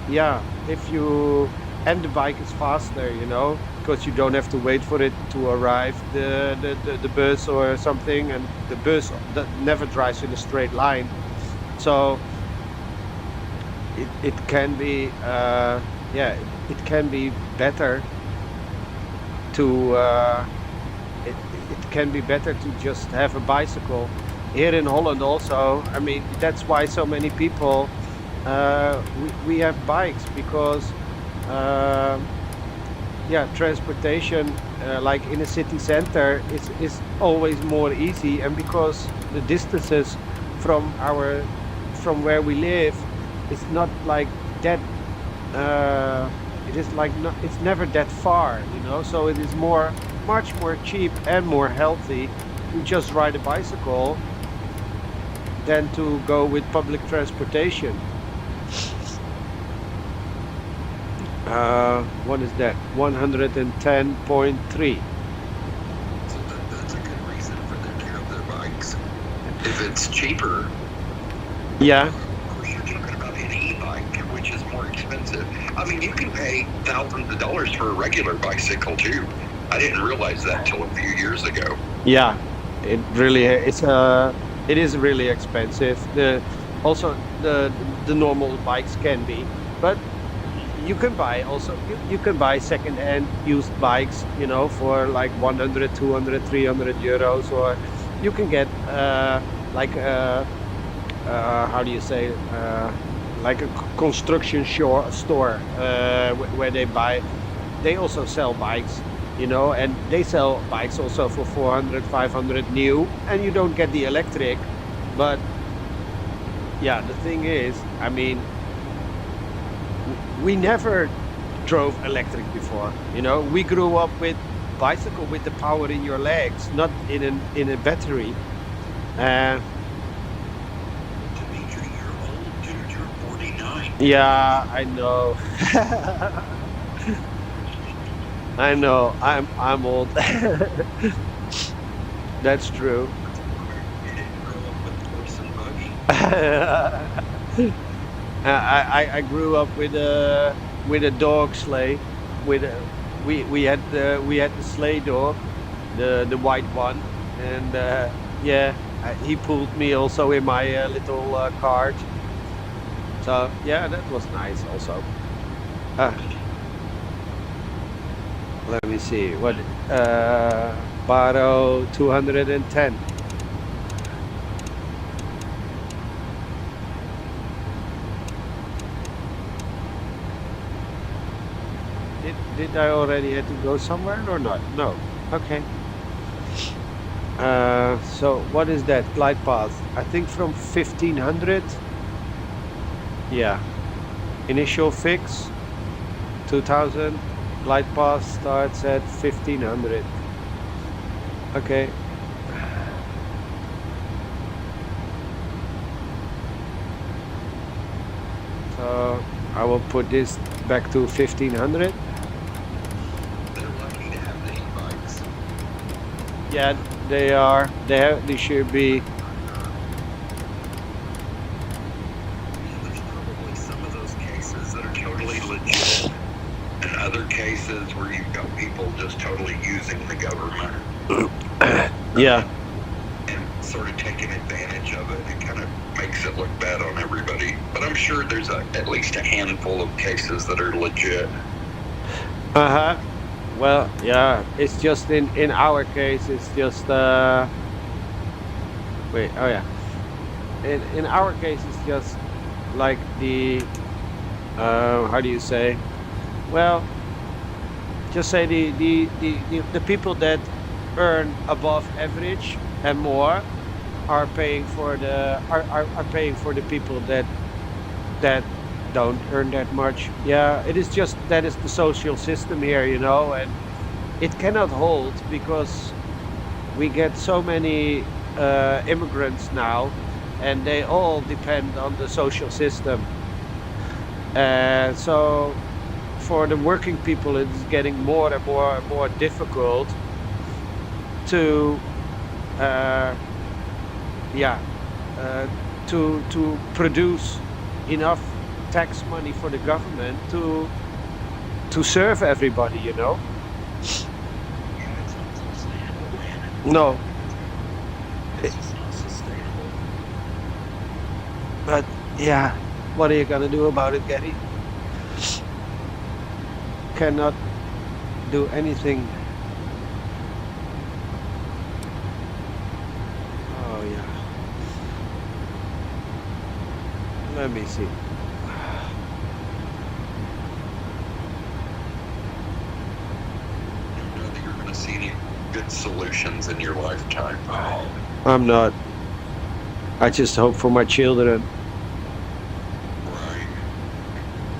yeah, if you and the bike is faster, you know, because you don't have to wait for it to arrive, the bus or something, and the bus that never drives in a straight line, so it can be yeah, it can be better to it can be better to just have a bicycle. Here in Holland also, I mean, that's why so many people we have bikes, because yeah, transportation like in a city center is always more easy, and because the distances from where we live is not like that it is like not, it's never that far, you know, so it is much more cheap and more healthy to just ride a bicycle than to go with public transportation. What is that? 110.3. So that's a good reason for them to have their bikes. If it's cheaper, Yeah, of course you're talking about an e-bike, which is more expensive. I mean, you can pay thousands of dollars for a regular bicycle too. I didn't realize that till a few years ago. yeah. It is really expensive. Also the normal bikes can be, but you can buy also you can buy second-hand used bikes, you know, for like 100, 200, 300 euros, or you can get like how do you say, like a construction store where they also sell bikes, you know, and they sell bikes also for 400, 500 new, and you don't get the electric. But yeah, the thing is, I mean, we never drove electric before, you know. We grew up with bicycle with the power in your legs, not in a battery. Dimitri, you're old, dude. You're 49. Yeah, I know. I know. I'm old. That's true. You didn't grow up with horse and buggy. I grew up with a dog sleigh. With a, we had the sleigh dog, the white one, and yeah, he pulled me also in my little cart. So yeah, that was nice also. Uh, Let me see what Baro 210. Did I already had to go somewhere or not? No. Okay. So what is that glide path? I think from 1500. Yeah. Initial fix 2000. Glide path starts at 1500. Okay. So I will put this back to 1500. They're lucky to have the e-bikes. Yeah, they are. They should be. There's probably some of those cases that are totally legit, and other cases where you've got people just totally using the government Yeah. and sort of taking advantage of it. It kind of makes it look bad on everybody. But I'm sure there's at least a handful of cases that are legit. Uh-huh. Well, yeah, it's just in our case, it's just wait, oh yeah. In our case, it's just like the how do you say? Well, just say the people that earn above average and more are paying for are paying for the people that don't earn that much. Yeah, it is just that is the social system here, you know, and it cannot hold because we get so many immigrants now, and they all depend on the social system. So for the working people, it's getting more and more difficult to, uh, yeah, to produce enough tax money for the government to serve everybody, you know. Yeah, it's not sustainable, man. No, It's just not sustainable. but yeah, what are you gonna do about it, Gary? Cannot do anything. Oh yeah. Let me see. You know that you're going to see any good solutions in your lifetime. I'm not. I just hope for my children. Right.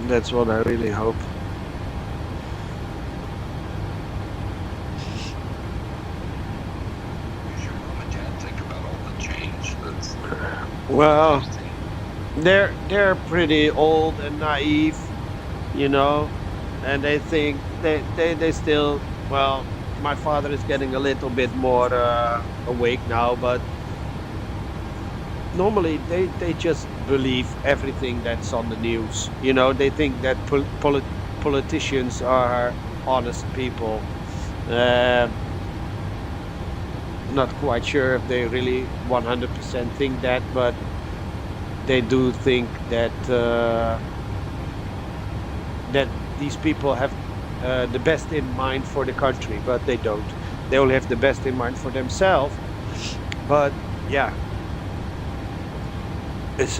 That's what I really hope. Does your mom and dad think about all the change that's Well, they've seen? they're pretty old and naive, you know, and they think they still, well, my father is getting a little bit more awake now, but normally they just believe everything that's on the news, you know. They think that politicians are honest people. um, Not quite sure if they really 100% think that, but they do think that that these people have the best in mind for the country, but they don't. They only have the best in mind for themselves. But yeah, it's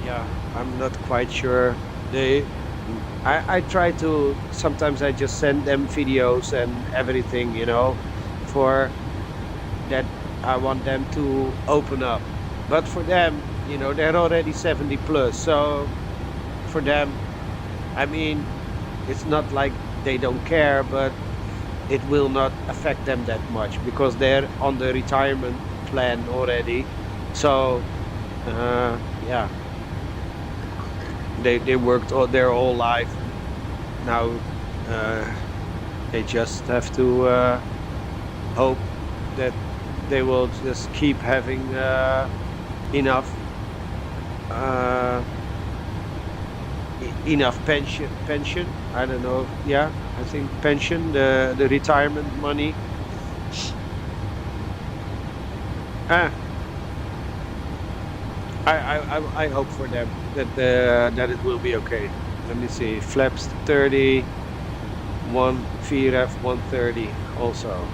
yeah, I'm not quite sure. They, I try to, sometimes I just send them videos and everything, you know, for that I want them to open up. But for them, you know, they're already 70 plus. So for them, I mean, it's not like they don't care, but it will not affect them that much because they're on the retirement plan already. So yeah, they worked all their whole life. Now they just have to hope that they will just keep having enough enough pension. I don't know. Yeah, I think pension, the retirement money. Ah, I hope for them that that it will be okay. Let me see. Flaps 30, one VREF 130 also.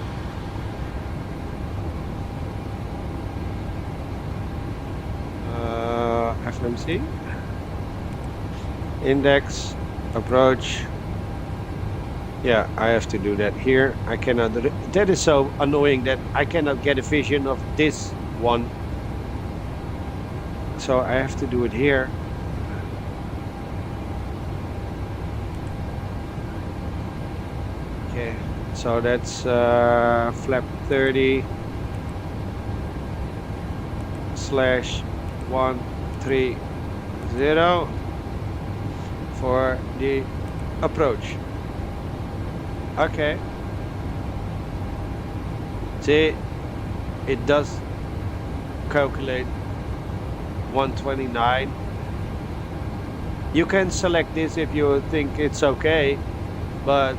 FMC index approach. Yeah, I have to do that here. I cannot. That is so annoying that I cannot get a vision of this one. So I have to do it here. Okay, so that's flap 30 slash 130 for the approach. Okay. See, it does calculate 129. You can select this if you think it's okay, but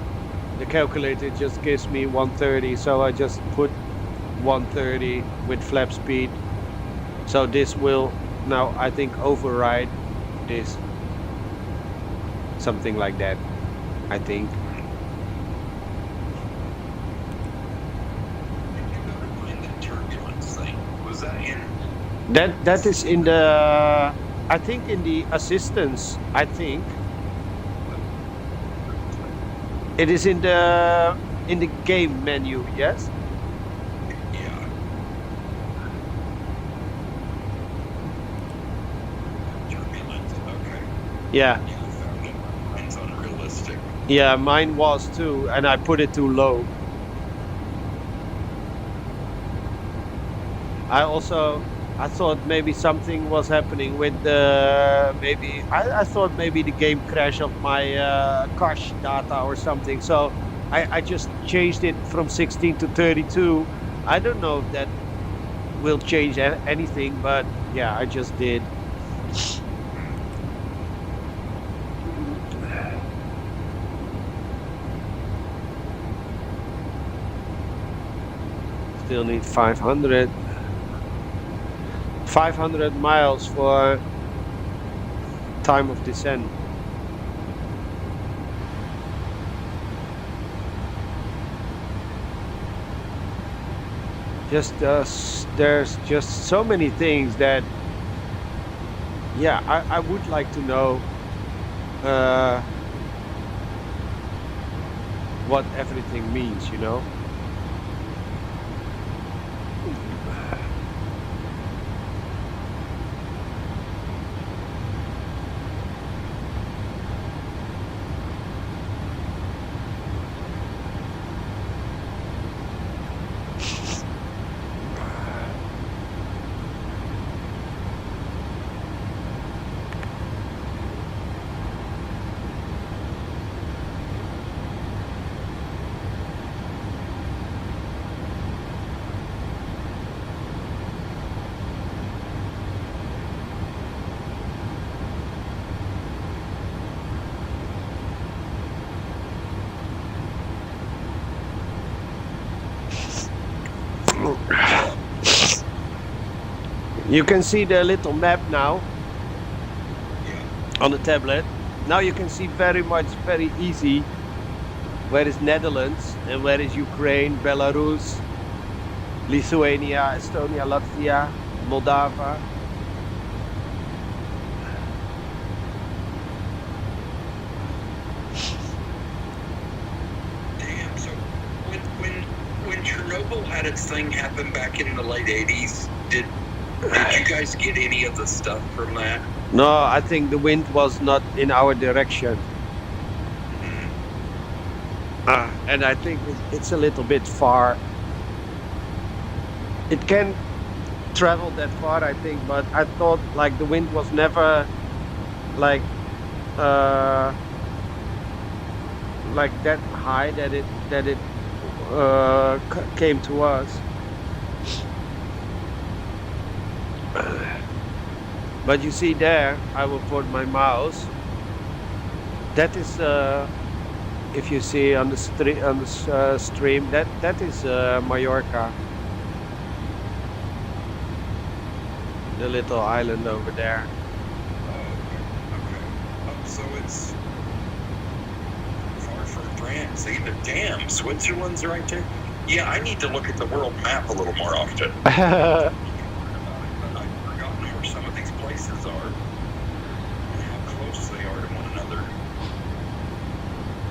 the calculator just gives me 130, so I just put 130 with flap speed. So this will now, I think, override this. Something like that, I think. You gotta find that turbulence thing. Was that in? That is in the I think in the assistance, I think it is in the game menu. Yes. Yeah. Turbulent. Okay. Yeah. Yeah, I found it. Mine's unrealistic. Yeah. Mine was too, and I put it too low. I thought maybe something was happening with I thought maybe the game crash of my cache data or something. So I just changed it from 16 to 32. I don't know if that will change anything, but yeah, I just did. Still need 500. 500 miles for time of descent. Just there's just so many things that yeah, I would like to know what everything means, you know. You can see the little map now on the tablet. Now you can see very easy where is Netherlands and where is Ukraine, Belarus, Lithuania, Estonia, Latvia, Moldova. Damn. So when Chernobyl had its thing happen back in the late 80s, did you guys get any of the stuff from that? No, I think the wind was not in our direction. And I think it's a little bit far. It can travel that far, I think, but I thought like the wind was never like that high that it came to us. But you see there, I will put my mouse. That is, if you see on the stream, that is Mallorca, the little island over there. Okay. So it's far from France either. Damn, Switzerland's right there. Yeah, I need to look at the world map a little more often. I've forgotten where some of these places are and how close they are to one another.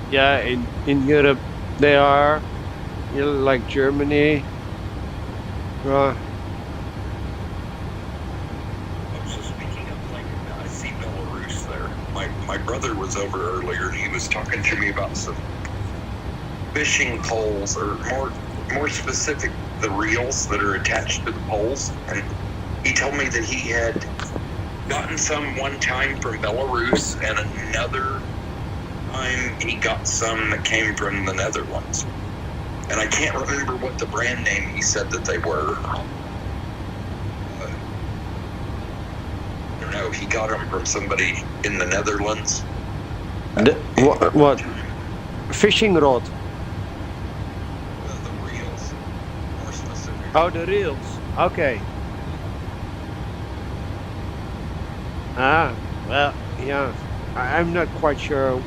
Yeah, in Europe they are, you know, like Germany. Oh, so speaking of, like, I see Belarus there. My brother was over earlier and he was talking to me about some fishing poles, or more specific, the reels that are attached to the poles. And he told me that he had gotten some one time from Belarus, and another time he got some that came from the Netherlands. And I can't remember what the brand name he said that they were. I don't know. He got them from somebody in the Netherlands. What? Fishing rod. The reels, more specific. Oh, the reels. Okay. Well, yeah. I'm not quite sure.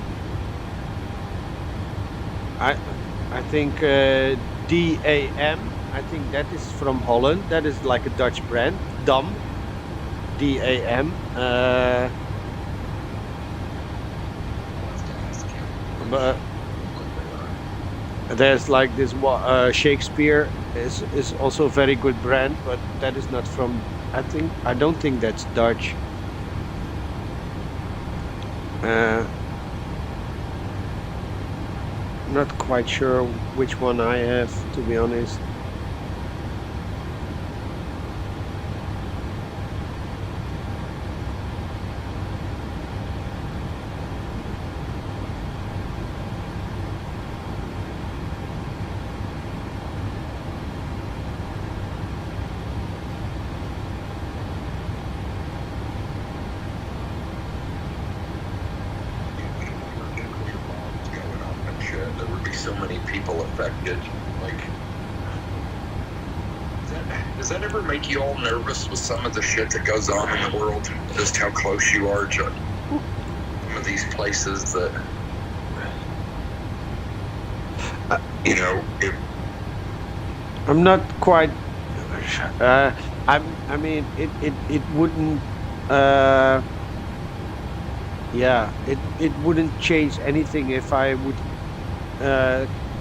I think DAM. I think that is from Holland. That is like a Dutch brand. Dam. DAM. I'll have to ask him But what they are. there's like this Shakespeare is also a very good brand, but that is not from. I don't think that's Dutch. Uh, Not quite sure which one I have, to be honest. Nuclear bombs going off and shit, there would be so many people affected. Like, does that ever make you all nervous with some of the shit that goes on in the world? Just how close you are to some of these places that, you know, if I'm not quite. I mean, it wouldn't. Yeah, it wouldn't change anything if I would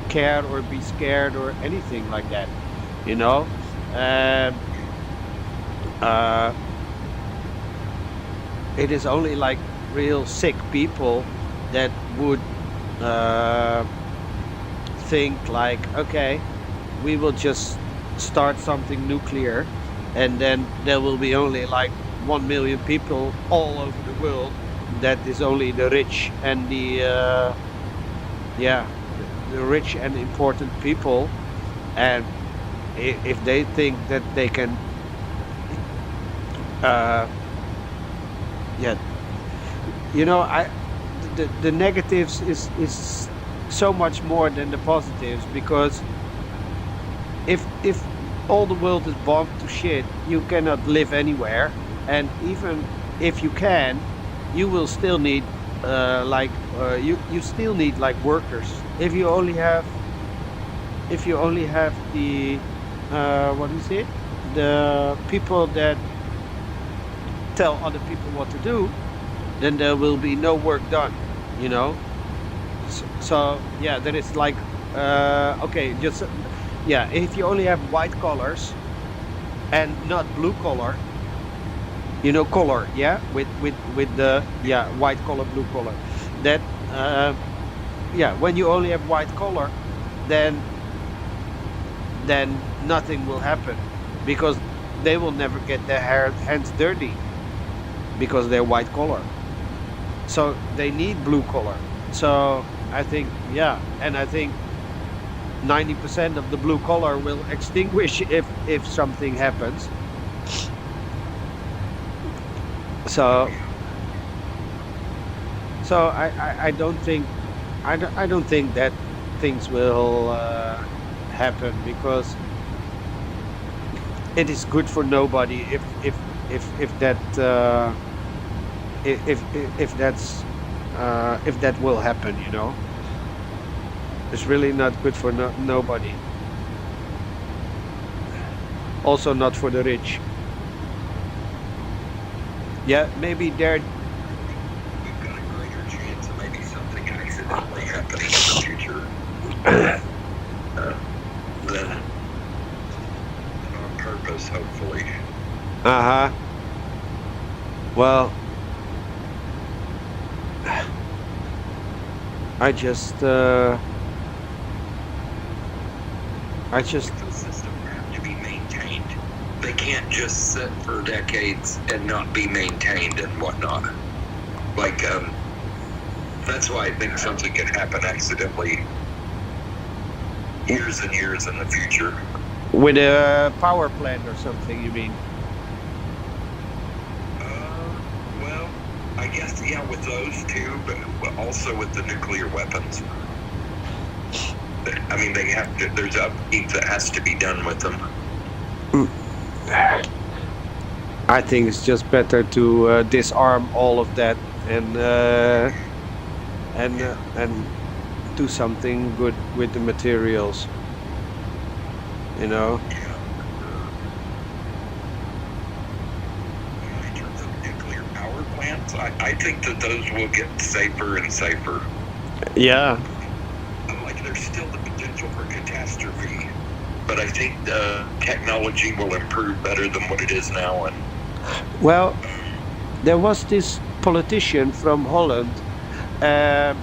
care or be scared or anything like that. You know. Um, uh, it is only like real sick people that would uh, think like, okay, we will just start something nuclear, and then there will be only like 1 million people all over the world. That is only the rich and yeah, the rich and important people, and if they think that they can, uh, yeah, you know, the negatives is so much more than the positives, because if all the world is bombed to shit, you cannot live anywhere, and even if you can, you will still need you still need like workers. If you only have the what is it, the people that tell other people what to do, then there will be no work done, you know. So yeah, there is like okay, just yeah, if you only have white collars and not blue collar, you know, collar, yeah, with the, yeah, white collar, blue collar, that yeah, when you only have white collar, then nothing will happen, because they will never get their hands dirty because they're white collar. So they need blue collar. So I think, yeah, and I think 90% of the blue collar will extinguish if something happens. So I don't think I don't think that things will happen, because it is good for nobody if that if that's if that will happen, you know. It's really not good for nobody. Also not for the rich. Yeah, maybe they're we've got a greater chance of maybe something accidentally happening in the future than on purpose, hopefully. uh-huh. Well, I just The system have to be maintained. They can't just sit for decades and not be maintained and whatnot. Like, that's why I think something could happen accidentally years and years in the future. with a power plant or something, you mean? Well, I guess, yeah, with those two, but also with the nuclear weapons. I mean, they have to, there's upkeep that has to be done with them. I think it's just better to disarm all of that and do something good with the materials, you know. Yeah. In terms I think that those will get safer and safer. Yeah. Like there's still the potential for catastrophe, but I think the technology will improve better than what it is now. And Well, there was this politician from Holland, that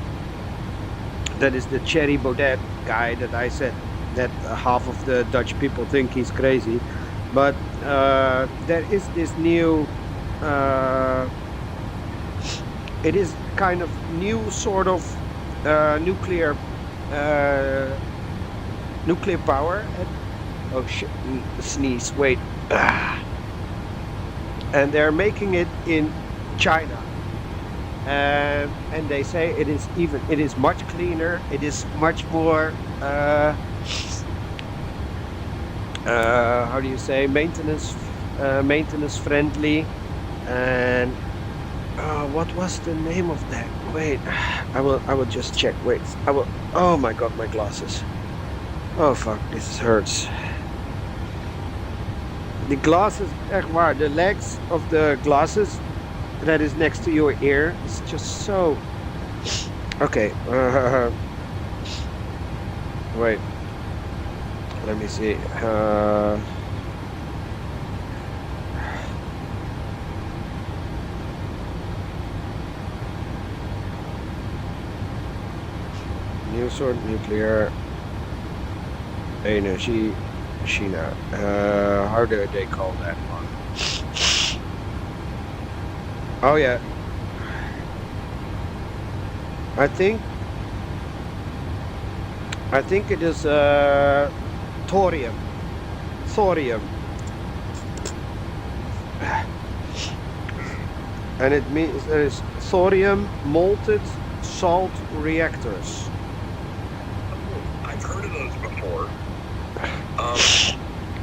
is the Thierry Baudet guy that I said that half of the Dutch people think he's crazy, but there is this new, it is kind of new sort of nuclear power. Oh shit! Sneeze. Wait. And they're making it in China, and they say it is much cleaner. It is much more how do you say, maintenance friendly. And what was the name of that? Wait, I will just check. Wait, I will. Oh my god, my glasses. Oh fuck, this hurts. The glasses, echt waar, the legs of the glasses that is next to your ear is just so. Okay. Wait. Let me see. New sort nuclear energy. China. How do they call that one? Oh yeah. I think it is thorium. And it means there is thorium molten salt reactors. I've heard of those before.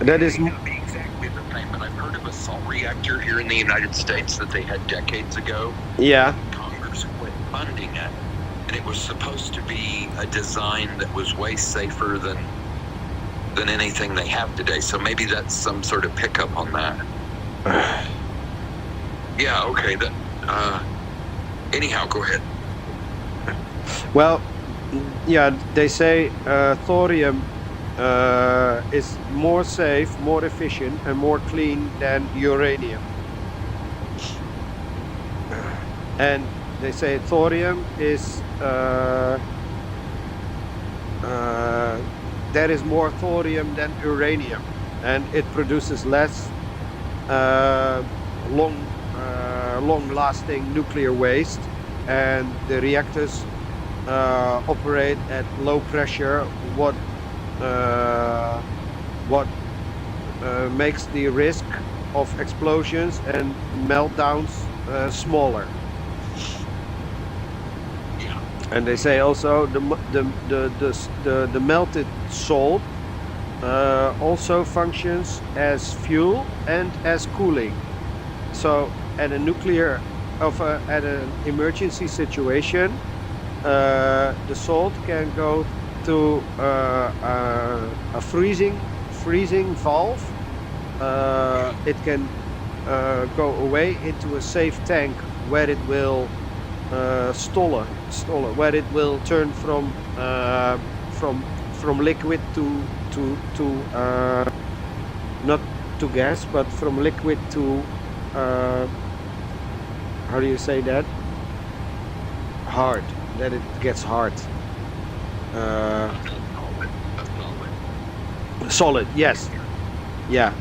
That is may not be exactly the same, but I've heard of a salt reactor here in the United States that they had decades ago. Yeah. Congress quit funding it, and it was supposed to be a design that was way safer than anything they have today. So maybe that's some sort of pickup on that. Yeah. Okay. Anyhow, go ahead. Well, yeah, they say thorium is more safe, more efficient, and more clean than uranium. And they say thorium is there is more thorium than uranium, and it produces less long-lasting nuclear waste, and the reactors operate at low pressure. What makes the risk of explosions and meltdowns smaller. And they say also the melted salt also functions as fuel and as cooling. So at an emergency situation, the salt can go to a freezing valve. It can go away into a safe tank where it will stolen, where it will turn from liquid to not to gas, but from liquid to how do you say that? Hard. That it gets hard. Solid. Yes. Yeah.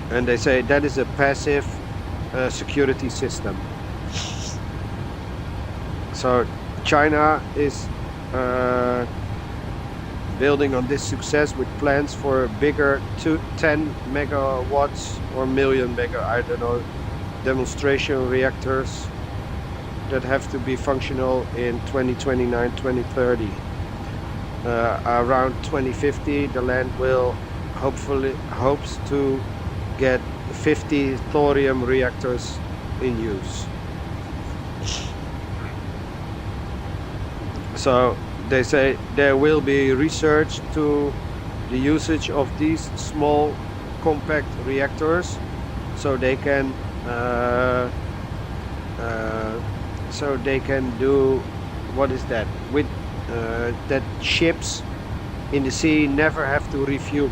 And they say that is a passive security system. So China is building on this success with plans for bigger 10 megawatts or million mega, I don't know, demonstration reactors that have to be functional in 2029, 2030. Around 2050, the land will hopes to get 50 thorium reactors in use. So they say there will be research to the usage of these small compact reactors, so they can so they can do, what is that, with that ships in the sea never have to refuel.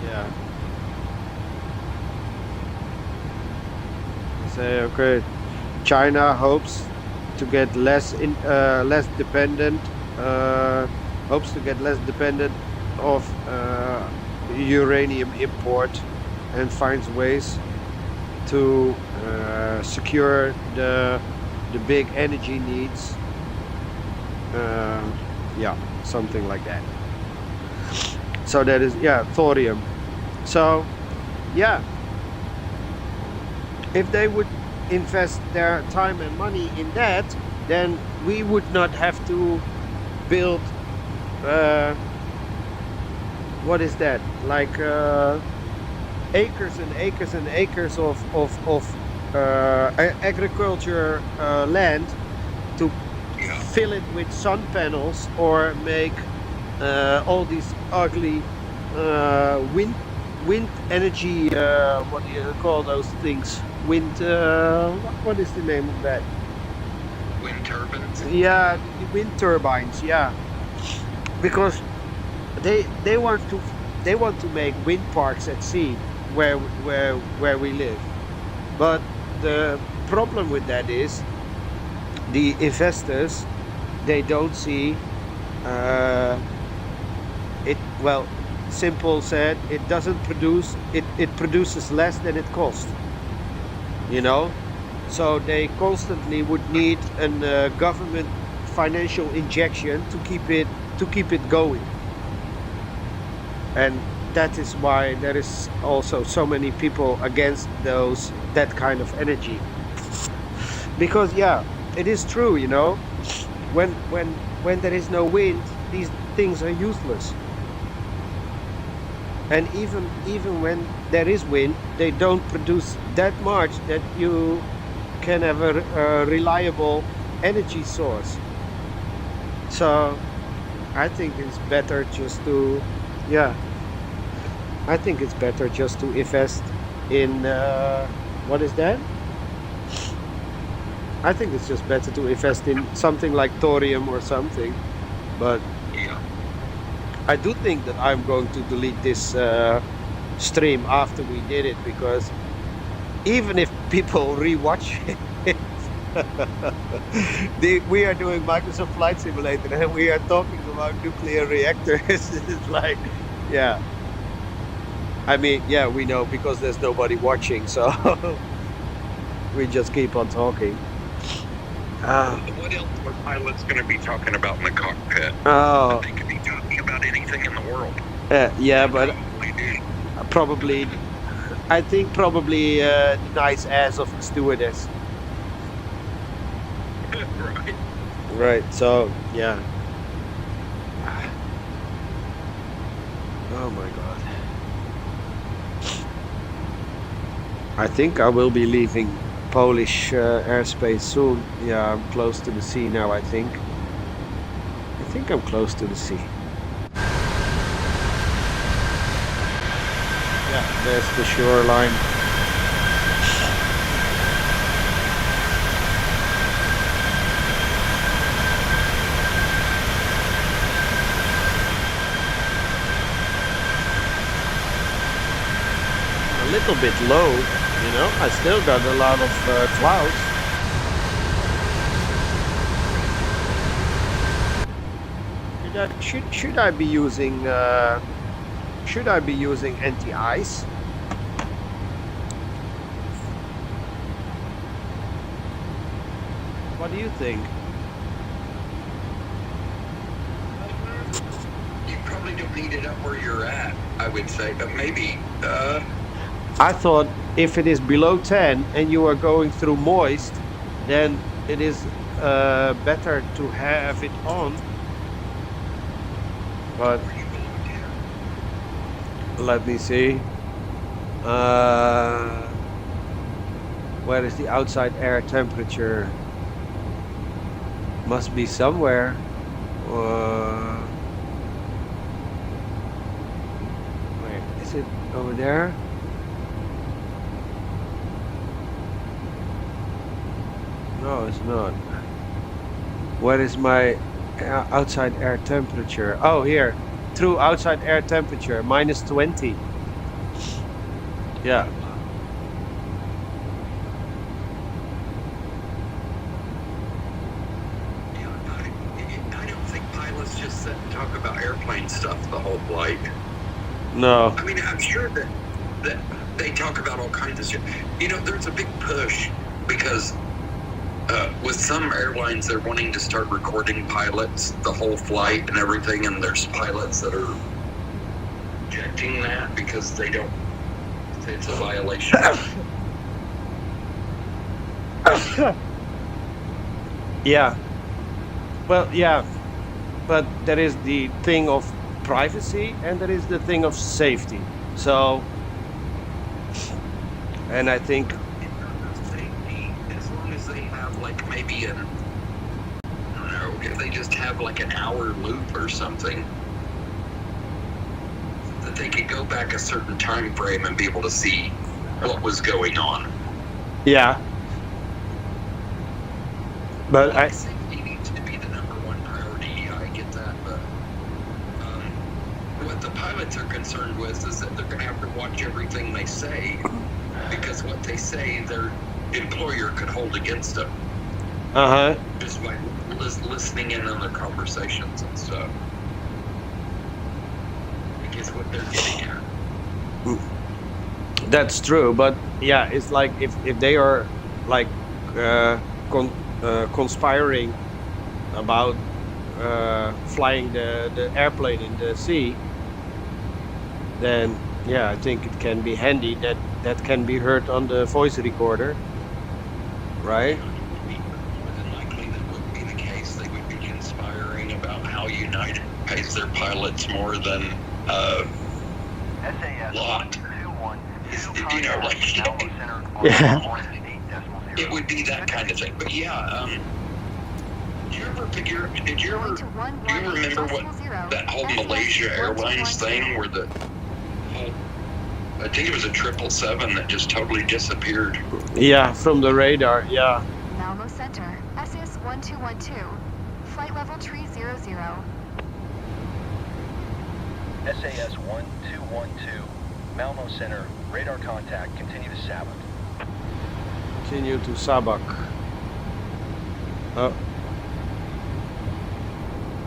Yeah. Say, okay, China hopes to get less dependent, hopes to get less dependent of uranium import, and finds ways to secure the big energy needs. Yeah, something like that. So that is, yeah, thorium. So yeah, if they would invest their time and money in that, then we would not have to build what is that, like acres and acres and acres of agriculture land to fill it with sun panels, or make all these ugly wind energy, what do you call those things, wind, what is the name of that? Wind turbines. Yeah, the wind turbines. Yeah, because they want to make wind parks at sea where we live. But the problem with that is the investors, they don't see it. Well, simple said, it doesn't produce, it produces less than it costs, you know. So they constantly would need a government financial injection to keep it going. And that is why there is also so many people against that kind of energy. Because yeah, it is true, you know, when there is no wind, these things are useless. And even when there is wind, they don't produce that much that you can have a reliable energy source. So I think it's better just to, yeah, I think it's better just to invest in, what is that? I think it's just better to invest in something like thorium or something. But Yeah. I do think that I'm going to delete this stream after we did it, because even if people rewatch it, we are doing Microsoft Flight Simulator and we are talking about nuclear reactors. It's like, yeah. I mean, yeah, we know because there's nobody watching, so we just keep on talking. What else are pilots going to be talking about in the cockpit? Oh, They could be talking about anything in the world. yeah, but They do. probably, I think probably the nice ass of the stewardess. Right. Right, so, yeah. Oh my god. I think I will be leaving Polish airspace soon. Yeah, I'm close to the sea now, I think. I think I'm close to the sea. Yeah, there's the shoreline. A little bit low, you know. I still got a lot of clouds. Should I be using anti-ice? What do you think? You probably don't need it up where you're at, I would say, but maybe. I thought if it is below 10 and you are going through moist, then it is better to have it on. But let me see. Where is the outside air temperature? Must be somewhere. Wait, is it over there? No, it's not. What is my outside air temperature? Oh, here. True outside air temperature, -20. Yeah. I don't think pilots just sit and talk about airplane stuff the whole flight. No. I mean, I'm sure that they talk about all kinds of shit. You know, there's a big push because with some airlines, they're wanting to start recording pilots the whole flight and everything, and there's pilots that are rejecting that because they don't. It's a violation. Yeah. Well, yeah. But there is the thing of privacy and there is the thing of safety. So, and I think Safety, as long as they have like maybe I don't know, if they just have like an hour loop or something, that they could go back a certain time frame and be able to see what was going on. yeah. But I Safety needs to be the number one priority. I get that, but what the pilots are concerned with is that they're going to have to watch everything they say, because what they say their employer could hold against them just by listening in on their conversations and stuff. I guess what they're getting at. That's true, but yeah, it's like if they are like conspiring about flying the airplane in the sea, then yeah, I think it can be handy that can be heard on the voice recorder, right? More than likely, that would be the case. They would be conspiring about how United pays their pilots more than SAS Lot. 212, You know, like Alpha Center, Yeah. 1.8.0. it would be that kind of thing. But yeah, did you ever Going to do you remember what 11.0, that whole Malaysia Airlines thing where the whole, I think it was a 777 that just totally disappeared. Yeah, from the radar. Yeah. Malmo Center, SS 1212, flight level tree 00. SAS 1212, Malmo Center, radar contact, continue to Sabak. Continue to Sabak.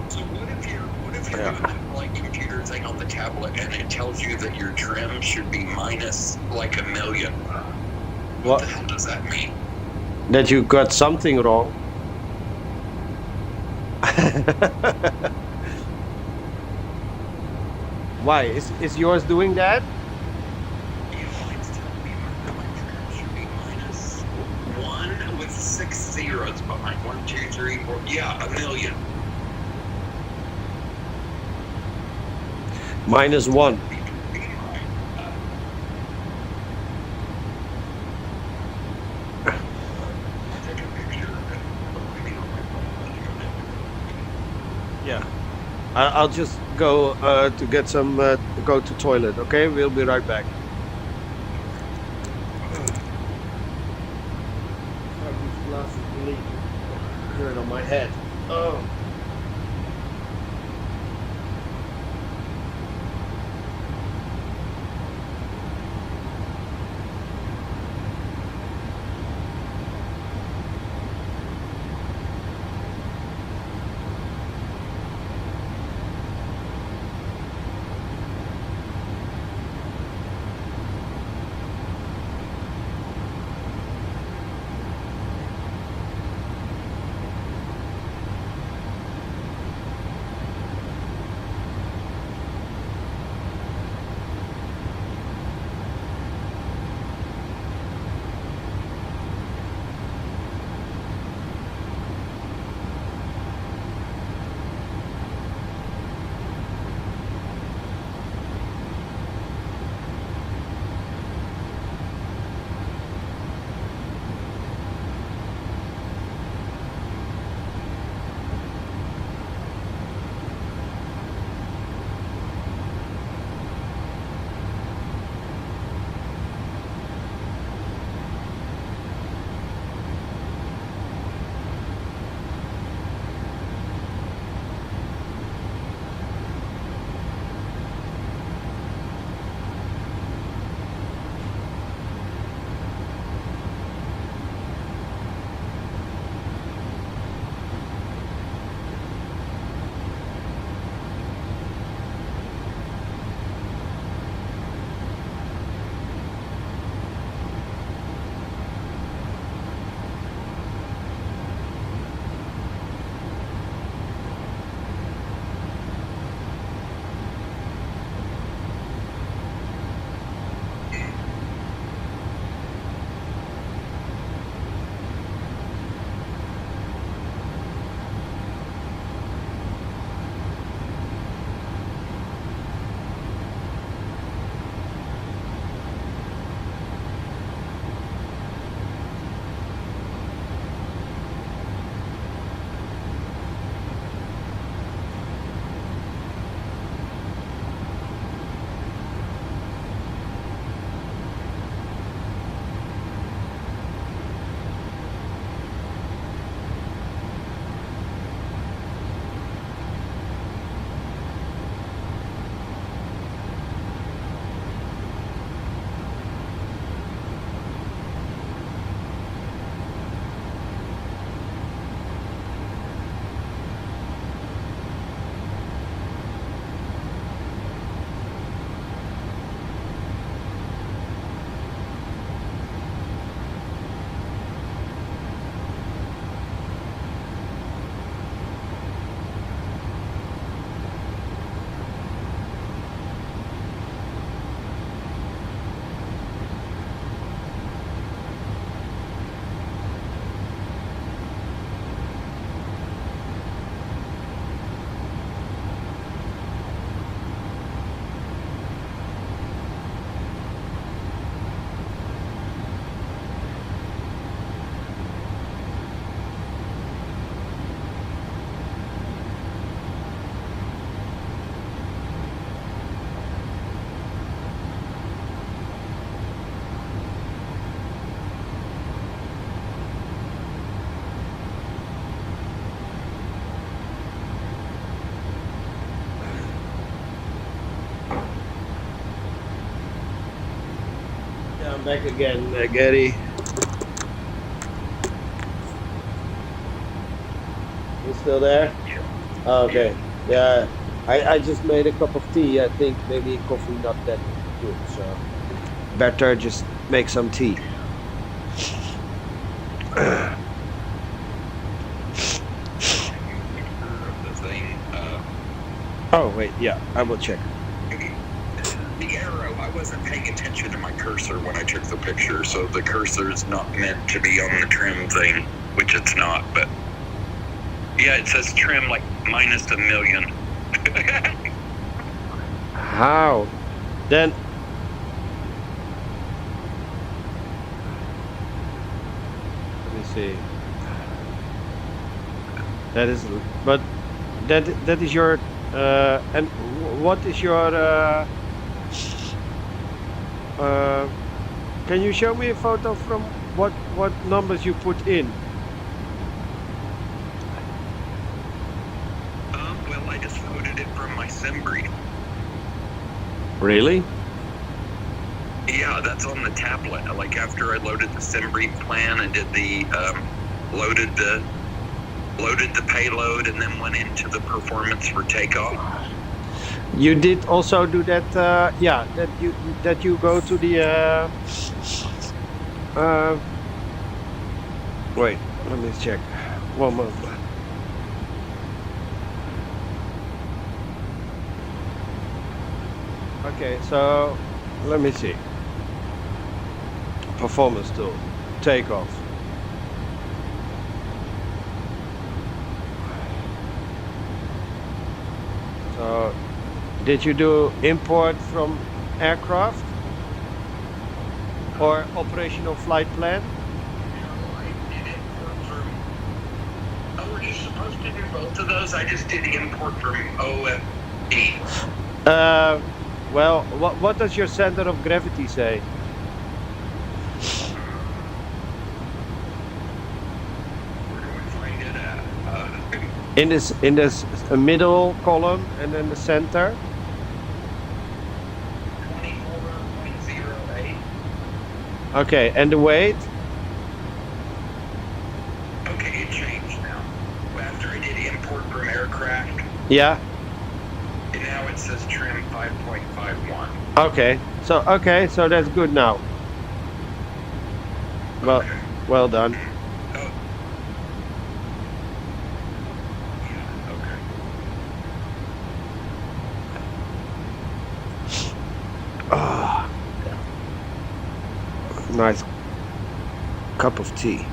So what if you're Yeah. doing that like computer thing on the tablet and it tells you that your trim should be minus like 1 million? What the hell does that mean? That you got something wrong. Why? Is yours doing that? Mine's telling me my trim should be -1 with 6 zeros behind 1, 2, 3, 4. Yeah, 1 million. -1. Take a picture of it. Yeah. I'll just go to get some go to toilet. Okay, we'll be right back. Dirt on my head. Oh. I'm back again, Gary. You still there? Oh, okay. Yeah. I just made a cup of tea. I think maybe coffee not that good, so better just make some tea. Oh wait, yeah, I will check. The arrow, I wasn't paying attention to my cursor when I took the picture, so the cursor is not meant to be on the trim thing, which it's not, but yeah, it says trim like -1 million. How? Then let me see. That is, but that is your and what is your can you show me a photo from what numbers you put in? Well, I just loaded it from my SimBreed. Really? Yeah, that's on the tablet. Like after I loaded the SimBreed plan and did the loaded the payload and then went into the performance for takeoff. You did also do that, yeah, that you go to the wait, let me check. One moment. Okay, so let me see. Performance tool, takeoff. So, did you do import from aircraft or operational flight plan? I did import from. Oh, were you supposed to do both of those? I just did import from OFD. Well, what does your center of gravity say? Where do we find it at? In this middle column and then the center. 24.08. Okay, and the weight? Okay, it changed now. After I did import from aircraft, Yeah. and now it says trim 5.51. Okay, so that's good now. Well, Okay. well done. Oh. Yeah, okay. Ah, nice cup of tea.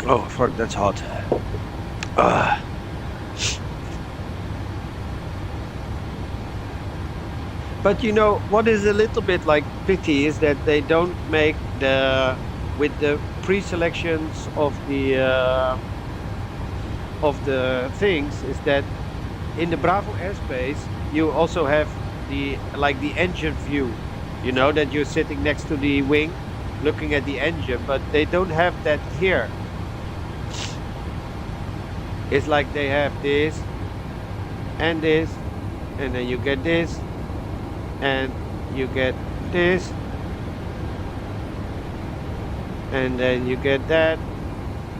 Oh, fuck, that's hot. Ah. But you know what is a little bit like pity is that they don't make with the pre-selections of the things is that in the Bravo airspace you also have the engine view, you know, that you're sitting next to the wing looking at the engine, but they don't have that here. It's like they have this and this, and then you get this and you get this, and then you get that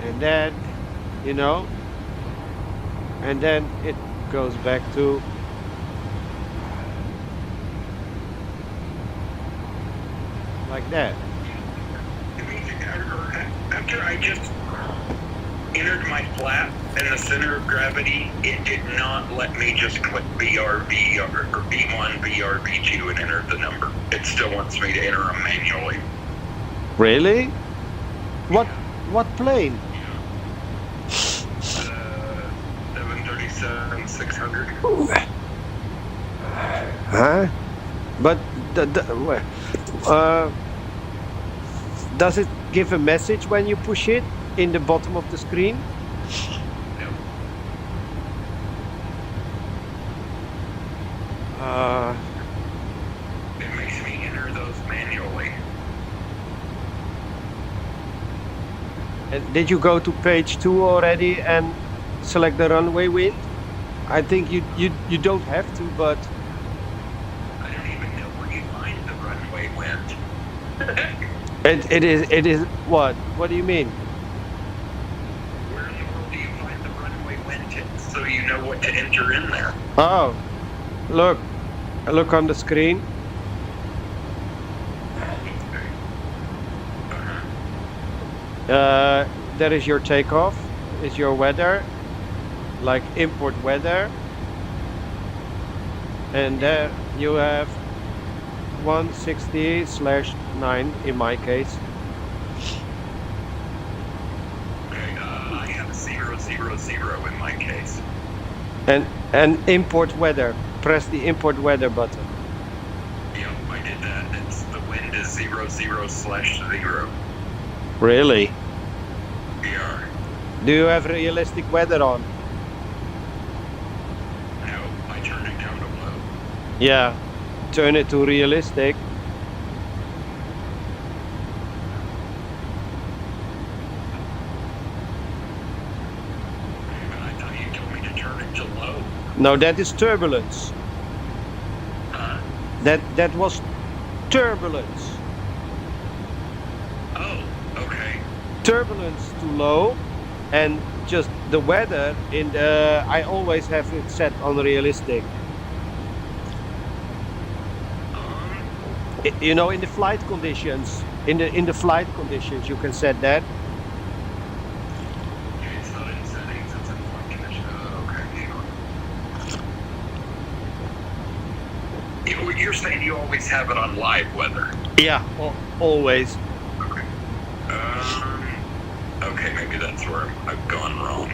and that, you know, and then it goes back to like that. After I just entered my flap and the center of gravity, it did not let me just click BRB or B1, BRB2 and enter the number. It still wants me to enter them manually. Really? What plane? 737-600. Huh? But does it give a message when you push it in the bottom of the screen? No. It makes me enter those manually. And did you go to page 2 already and select the runway wind? I think you don't have to, but I don't even know where you find the runway It is what? What do you mean? Where in the world do you find the runway wind tips so you know what to enter in there? Oh, look on the screen. That is your takeoff. Is your weather, like import weather, and there you have 160/9 in my case. Okay, I have 000 in my case. And import weather. Press the import weather button. Yep, I did that. The wind is 00/0. Really? Yeah. Do you have realistic weather on? No, I turned it down to low. Yeah. Turn it to realistic. But I thought you told me to turn it to low. No, that is turbulence. That was turbulence. Oh, okay. Turbulence to low, and just the weather in the. I always have it set on realistic. You know, in the flight conditions, in the flight conditions, you can set that. It's not in settings, it's in flight condition. Okay, sure. You're saying you always have it on live weather? Yeah, always. Okay. Okay, maybe that's where I've gone wrong.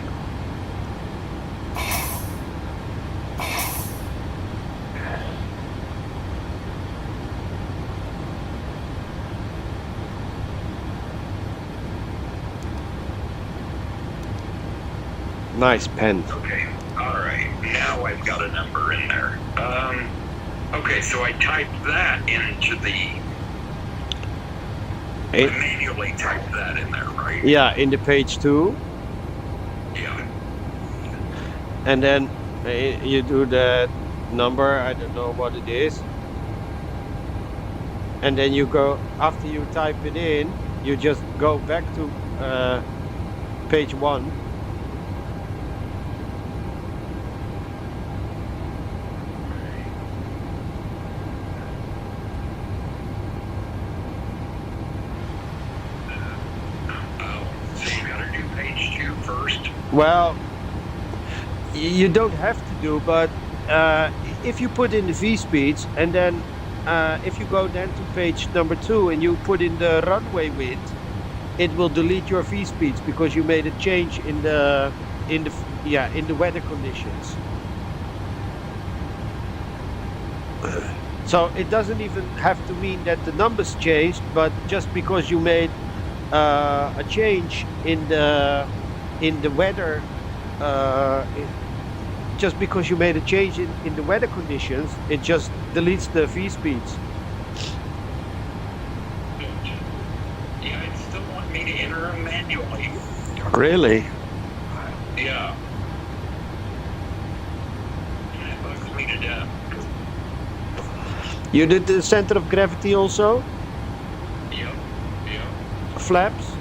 Nice pen. Okay, all right. Now I've got a number in there. Okay, so I typed that into the. I manually typed that in there, right? Yeah, in the page 2. Yeah. And then you do that number, I don't know what it is. And then you go, after you type it in, you just go back to page 1. Well, you don't have to do, but if you put in the V speeds and then if you go then to page number 2 and you put in the runway wind, it will delete your V speeds because you made a change in the weather conditions. So it doesn't even have to mean that the numbers changed, but just because you made a change in the weather, just because you made a change in the weather conditions, it just deletes the V speeds. Yeah, it still want me to enter them manually. Really? Yeah. It bugs me to death. You did the center of gravity also? Yep. Yep. Flaps?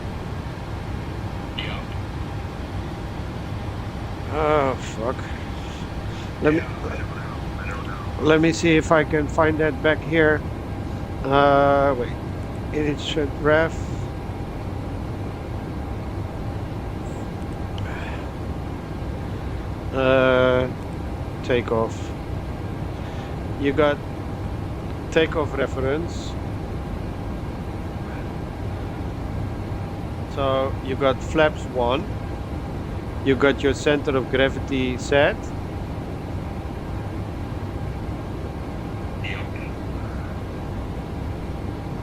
Yep. Oh fuck. I don't know. Let me see if I can find that back here. Wait. It should ref. Takeoff. You got takeoff reference. So you got flaps 1. You got your center of gravity set.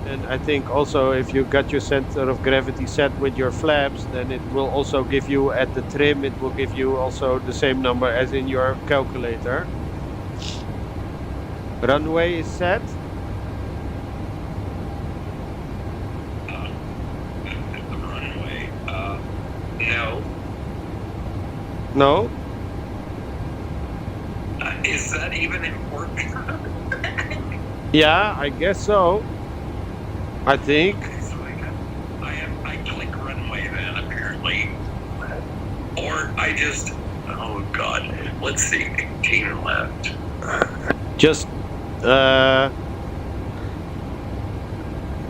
And I think also if you got your center of gravity set with your flaps, then it will also give you at the trim, it will give you also the same number as in your calculator. Runway is set. The runway. No. No? Is that even important? Yeah, I guess so. I think. Okay, so I click runway then apparently, or I just. Oh God, let's see. 18 left. Just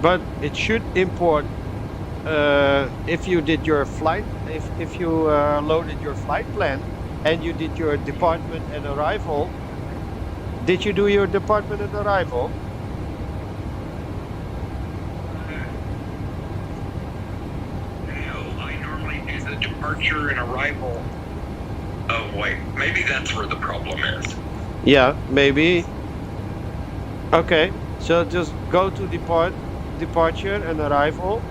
but it should import if you did your flight, if you loaded your flight plan and you did your department and arrival. Did you do your department and arrival? No, I normally do the departure and arrival. Oh wait, maybe that's where the problem is. Yeah, maybe. Okay, so just go to departure and arrival.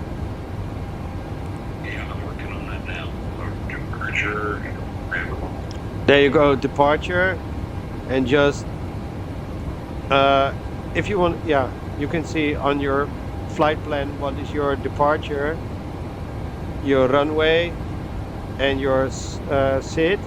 Yeah, I'm working on that now. Departure and arrival. There you go, departure, and just if you want, yeah, you can see on your flight plan what is your departure, your runway, and your SID.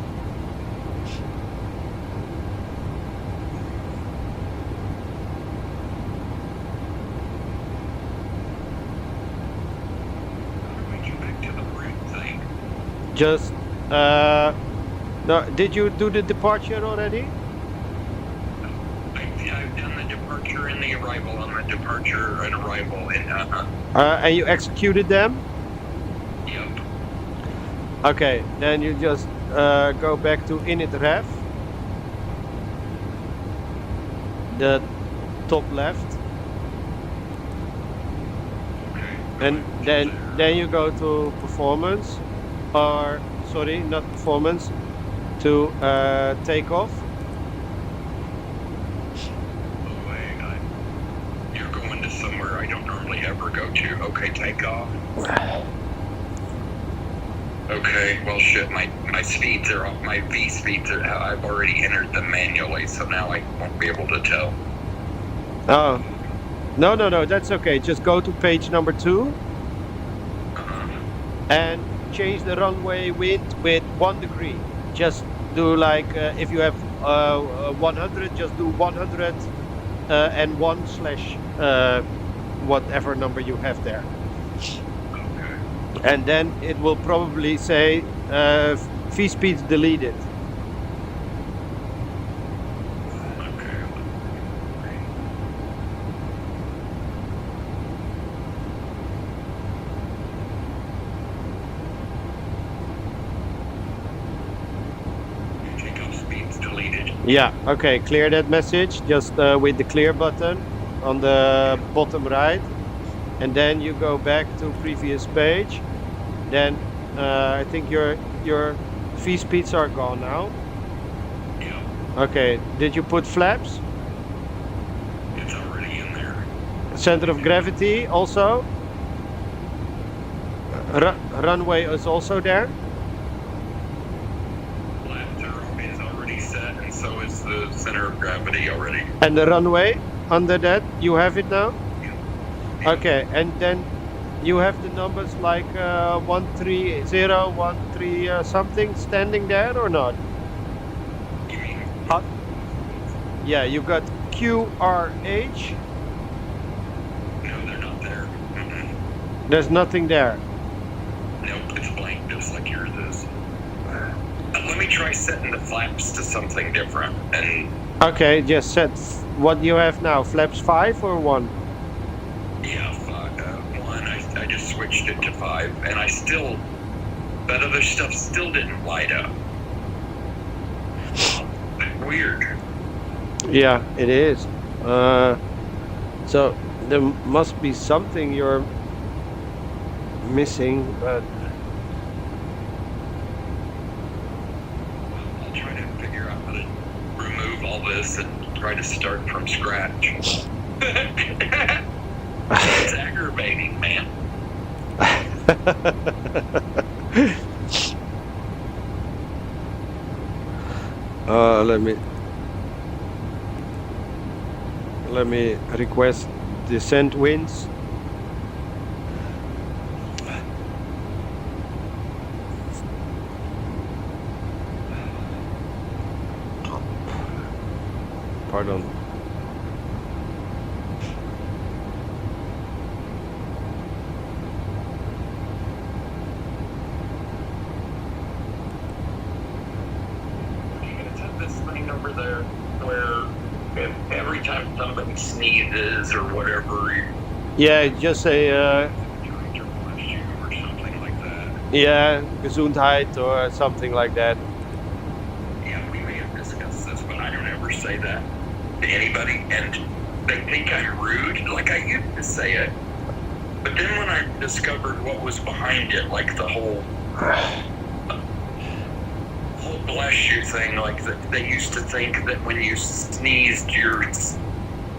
Just no, did you do the departure already? I've done the departure and the arrival on the departure and arrival and And you executed them? Yep. Okay, then you just go back to init ref, the top left, Okay. and then you go to performance, or sorry, not performance, to takeoff. Oh wait, you're going to somewhere I don't normally ever go to. Okay, take off. Okay, well shit, my speeds are off, my V speeds are, I've already entered them manually, so now I won't be able to tell. Oh, no, that's okay. Just go to page number 2 and change the runway wind with 1 degree. Just do like, if you have 100, just do 100 and 1 slash whatever number you have there. Okay. And then it will probably say V speeds deleted. Yeah, okay, clear that message just with the clear button on the bottom right, and then you go back to previous page. Then I think your V speeds are gone now. Yeah. Okay, did you put flaps? It's already in there. Center of gravity also? Runway is also there? So is the center of gravity already. And the runway under that, you have it now? Yeah. Okay, and then you have the numbers like 130, 13 something standing there or not? You mean? Yeah, you got QRH. No, they're not there. There's nothing there. Nope, it's blank, just like yours is. Let me try setting the flaps to something different. And okay, just set what you have now. Flaps 5 or 1? Yeah, 1. I just switched it to 5, and I still, that other stuff still didn't light up. Weird. Yeah, it is. So there must be something you're missing, but all this and try to start from scratch. It's aggravating, man. Let me request descent winds. Pardon. every time somebody sneezes or whatever, Yeah, just say trying to bless you or something like that. yeah, Gesundheit or something like that. Yeah, we may have discussed this, but I don't ever say that to anybody, and they think I'm rude. Like I used to say it, but then when I discovered what was behind it, like the whole bless you thing, like that they used to think that when you sneezed,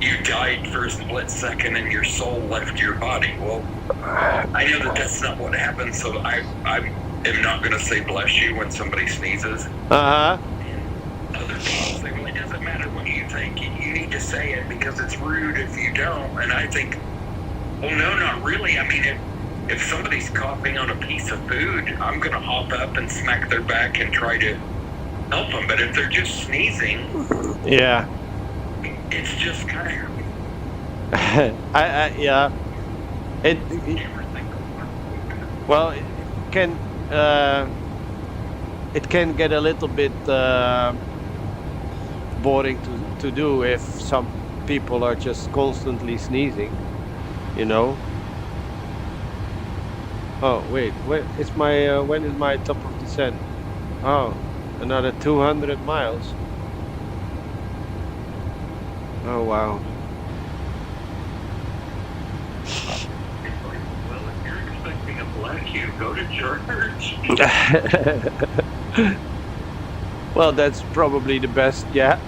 you died for a split second and your soul left your body. Well, I know that that's not what happened, so I am not going to say bless you when somebody sneezes. Uh-huh. Other people say, well, it doesn't matter what you think. You need to say it because it's rude if you don't. And I think, well, no, not really. I mean, if somebody's coughing on a piece of food, I'm going to hop up and smack their back and try to help them. But if they're just sneezing, Yeah. it's just kind of Yeah. It everything. well, it can get a little bit boring to do if some people are just constantly sneezing, you know. Oh wait, it's my when is my top of descent? Oh, another 200 miles. Oh wow. Well, if you're expecting a bless you, go to church. Well, that's probably the best. Yeah.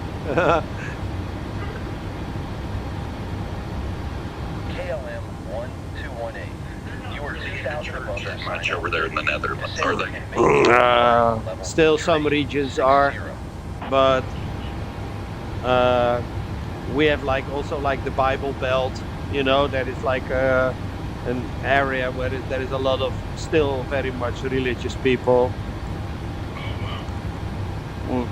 KLM 1218. You are 2,000 above That the much sign. over there in the Netherlands, are they? Still, some regions are, but uh, we have like also like the Bible Belt. You know, that is like an area where there is a lot of still very much religious people. Mm.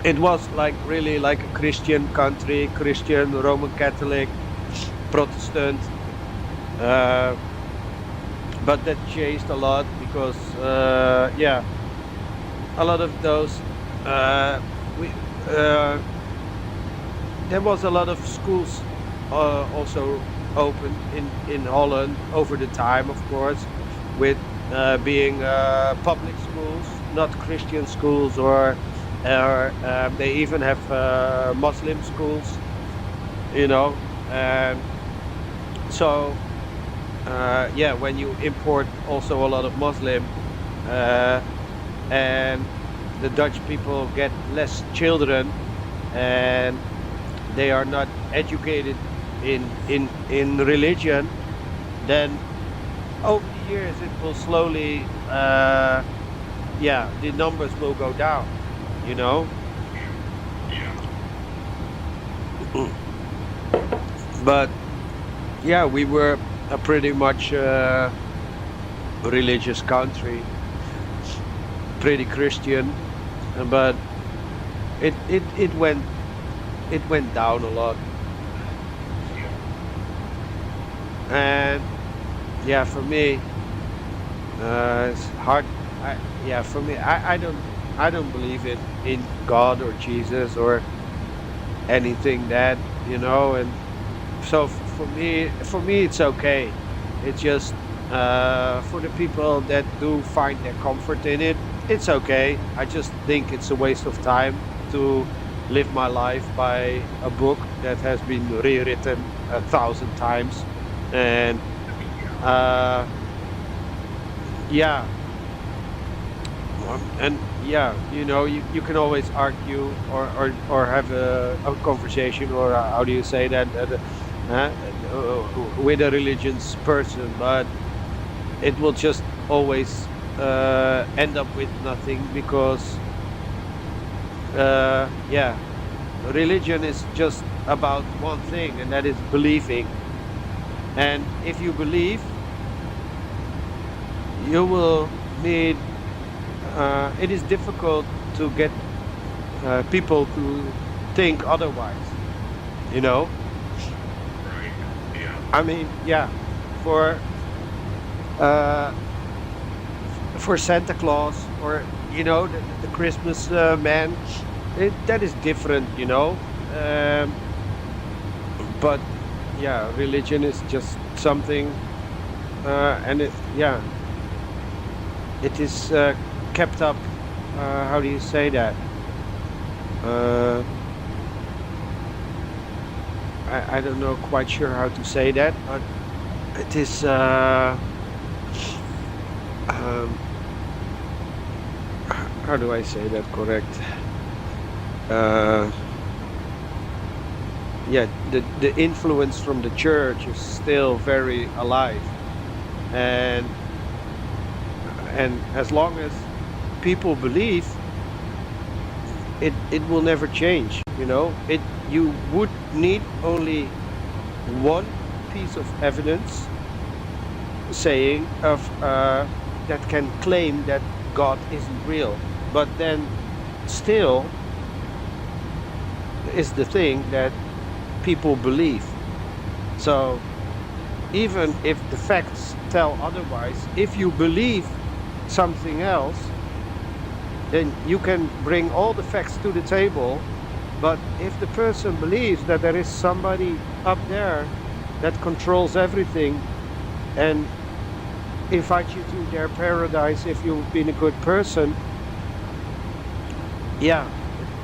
It was like really like a Christian country, Christian, Roman Catholic, Protestant. Uh, but that changed a lot because yeah, a lot of those we there was a lot of schools also open in Holland over the time, of course, with being public schools, not Christian schools, or they even have Muslim schools, you know. So yeah, when you import also a lot of Muslim and the Dutch people get less children and they are not educated in religion, then over the years it will slowly yeah, the numbers will go down, you know. But yeah, we were a pretty much religious country, pretty Christian, but it went down a lot. And yeah, for me, it's hard. Yeah, for me, I don't believe in God or Jesus or anything that, you know. And so for me it's okay. It's just for the people that do find their comfort in it, it's okay. I just think it's a waste of time to live my life by a book that has been rewritten 1,000 times. And yeah, and yeah, you know, you can always argue or have a conversation, or how do you say that, with a religious person, but it will just always end up with nothing because yeah, religion is just about one thing, and that is believing. And if you believe, you will need. It is difficult to get people to think otherwise. You know. Right. Yeah. I mean, yeah, for uh, for Santa Claus, or you know, the Christmas man, that is different. You know. but yeah, religion is just something, and it is kept up. How do you say that? Uh, I don't know quite sure how to say that, but it is. Um, how do I say that correct? Uh, yeah, the influence from the church is still very alive, and as long as people believe, it will never change. You know, you would need only one piece of evidence saying of that can claim that God isn't real, but then still is the thing that people believe. So even if the facts tell otherwise, if you believe something else, then you can bring all the facts to the table. But if the person believes that there is somebody up there that controls everything and invite you to their paradise if you've been a good person, yeah,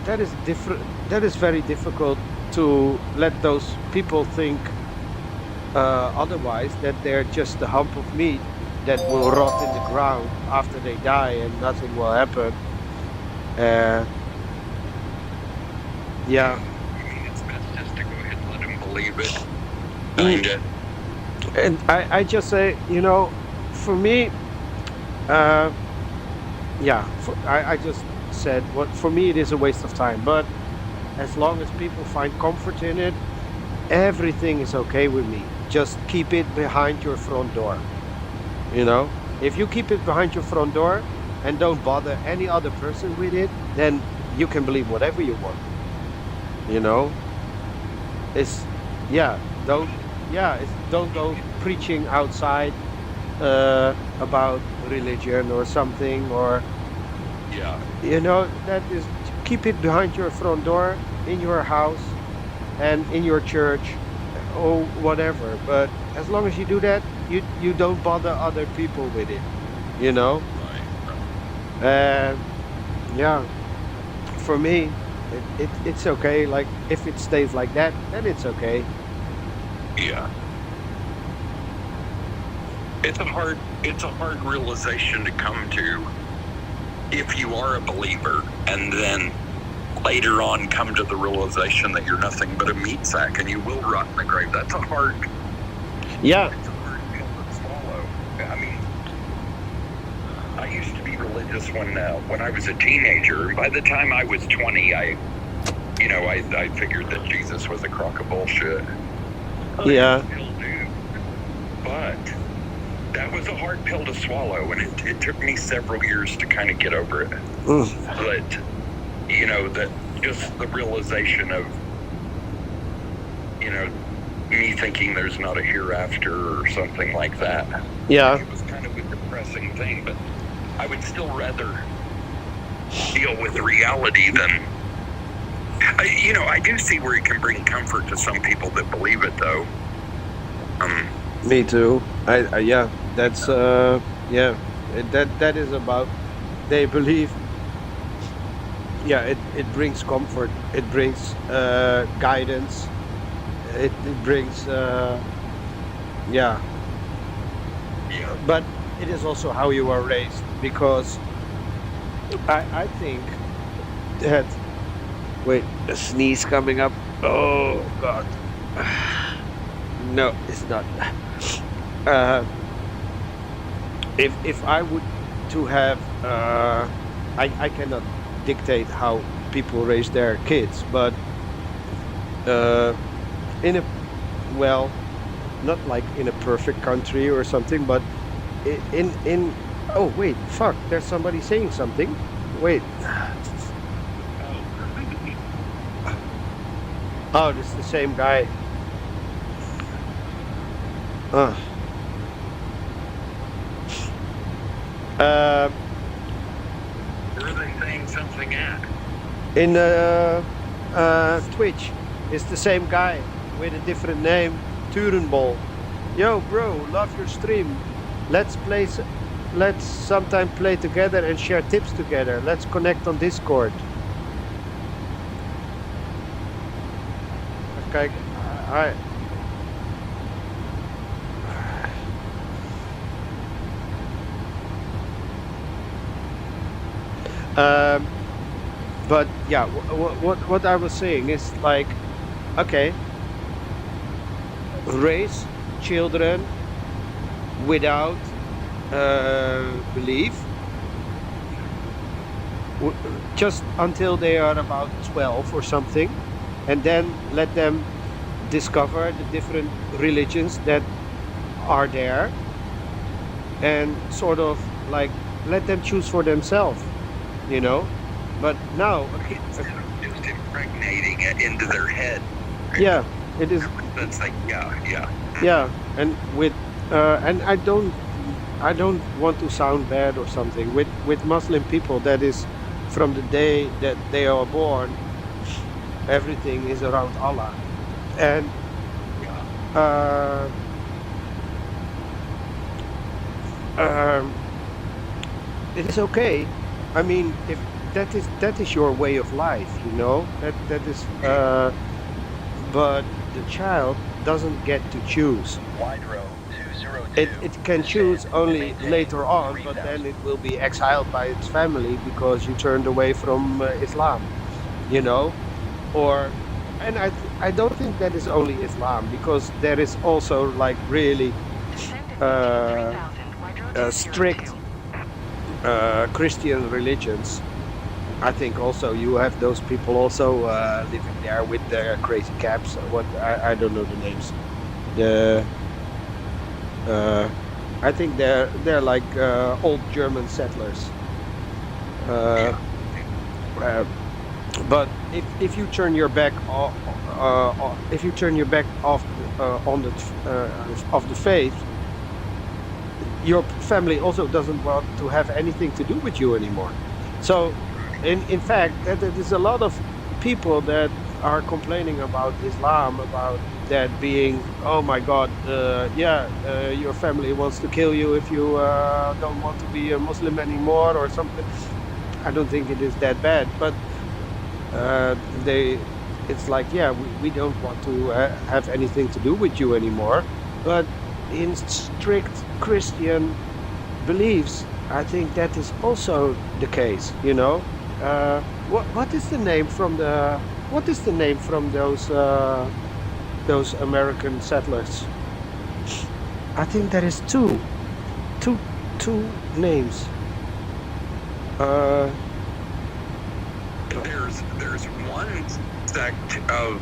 that is different. That is very difficult to let those people think otherwise, that they're just a hump of meat that will rot in the ground after they die and nothing will happen. Yeah. I mean, it's best just to go ahead and let them believe it. Kinda. And I just say, you know, for me, yeah, I just said, what for me it is a waste of time. But as long as people find comfort in it, everything is okay with me. Just keep it behind your front door. You know, if you keep it behind your front door and don't bother any other person with it, then you can believe whatever you want. You know, it's don't go preaching outside about religion or something, or you know, that is, keep it behind your front door, in your house and in your church or whatever. But as long as you do that, you don't bother other people with it, you know. And yeah, for me it's okay. Like, if it stays like that, then it's okay. Yeah. It's a hard realization to come to if you are a believer, and then later on come to the realization that you're nothing but a meat sack and you will rot in the grave. That's a hard pill to swallow. I mean, I used to be religious when I was a teenager, and by the time I was 20, I figured that Jesus was a crock of bullshit. Yeah. I still do. But that was a hard pill to swallow, and it took me several years to kind of get over it. But, you know, that just the realization of, you know, me thinking there's not a hereafter or something like that. Yeah. It was kind of a depressing thing, but I would still rather deal with reality than... I do see where it can bring comfort to some people that believe it, though. Me too. That's that is about, they believe. Yeah, it brings comfort. It brings guidance. It brings but it is also how you are raised, because I think that, wait, a sneeze coming up. Oh God. No, it's not. If I would to have, I cannot dictate how people raise their kids, but in a, well, not like in a perfect country or something, but in oh wait, fuck, there's somebody saying something. Wait. Oh, this is the same guy. Where are they saying something at? In Twitch. It's the same guy. with a different name, Turenbol. Yo, bro, love your stream. Let's play. Let's sometime play together and share tips together. Let's connect on Discord. Even kijken. But yeah, what I was saying is like, okay, raise children without belief, just until they are about 12 or something, and then let them discover the different religions that are there, and sort of like let them choose for themselves, you know. But now, Just impregnating it into their head. yeah, it is. That's like, yeah. Yeah, and with and I don't want to sound bad or something. With Muslim people, that is from the day that they are born, everything is around Allah, and it is okay. I mean, if that is your way of life, you know, that is. But the child doesn't get to choose. It can choose only later on, but then it will be exiled by its family because you turned away from Islam, you know. Or, and I don't think that is only Islam, because there is also like really strict Christian religions. I think also you have those people also living there with their crazy caps. What I don't know the names. I think they're like old German settlers. But if you turn your back off on the faith, your family also doesn't want to have anything to do with you anymore. So. In fact, there is a lot of people that are complaining about Islam, about that being, oh my God, your family wants to kill you if you don't want to be a Muslim anymore or something. I don't think it is that bad, but it's like, yeah, we don't want to have anything to do with you anymore. But in strict Christian beliefs, I think that is also the case, you know. What is the name from those American settlers? I think there is two names. There's one sect of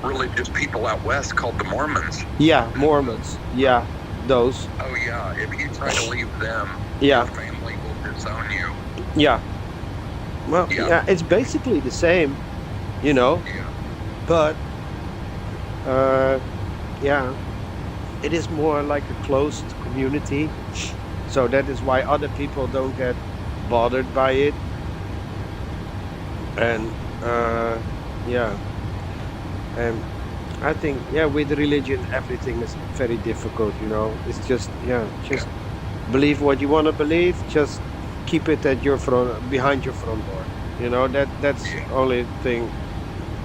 religious people out west called the Mormons. Yeah, Mormons. Yeah, those. Oh yeah, if you try to leave them, yeah, your family will disown you. Yeah. Well, yeah, it's basically the same, you know. Yeah. But yeah, it is more like a closed community, so that is why other people don't get bothered by it. And yeah, and I think with religion everything is very difficult, you know. It's just believe what you want to believe, just keep it at your behind your front door, you know. That's the only thing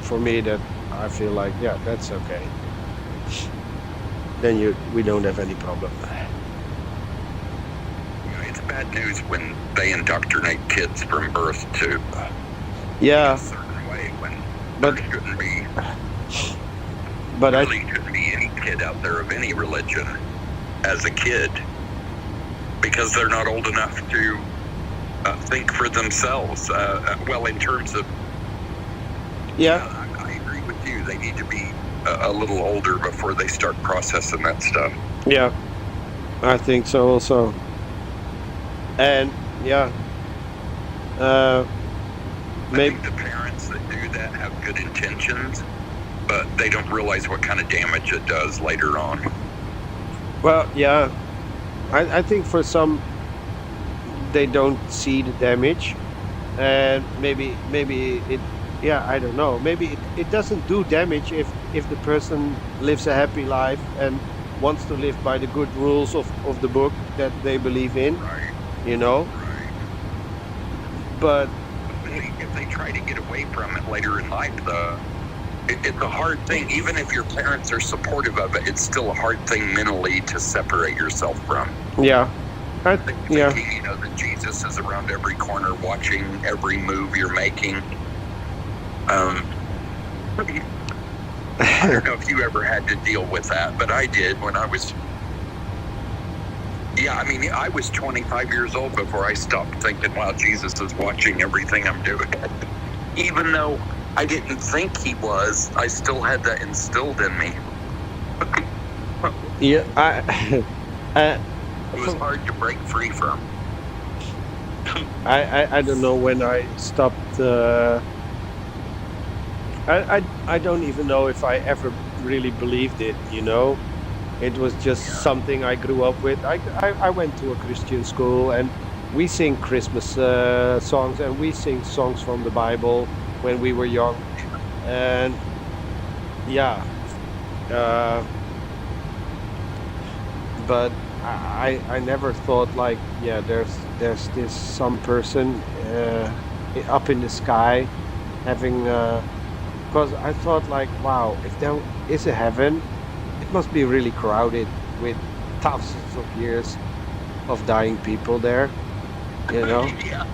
for me that I feel like, that's okay. Then we don't have any problem. It's bad news when they indoctrinate kids from birth to a certain way, when there shouldn't be. But really shouldn't be any kid out there of any religion as a kid, because they're not old enough to think for themselves. Well, in terms of, I agree with you. They need to be a little older before they start processing that stuff. Yeah, I think so also. And maybe I think the parents that do that have good intentions, but they don't realize what kind of damage it does later on. Well, I think for some, they don't see the damage, and maybe yeah, I don't know. Maybe it doesn't do damage if the person lives a happy life and wants to live by the good rules of the book that they believe in, Right. you know. Right. But If they try to get away from it later in life, though, it's a hard thing. Even if your parents are supportive of it, it's still a hard thing mentally to separate yourself from. yeah, yeah, Thinking, you know, that Jesus is around every corner, watching every move you're making. I don't know if you ever had to deal with that, but I did when I was. Yeah, I mean, I was 25 years old before I stopped thinking, wow, Jesus is watching everything I'm doing. Even though I didn't think he was, I still had that instilled in me. yeah. It was hard to break free from. I don't know when I stopped. I don't even know if I ever really believed it. You know, it was just something I grew up with. I went to a Christian school and we sing Christmas songs and we sing songs from the Bible when we were young. And yeah, uh, but I never thought like, yeah, there's this some person up in the sky having because I thought like, wow, if there is a heaven, it must be really crowded with thousands of years of dying people there, you know. Yeah.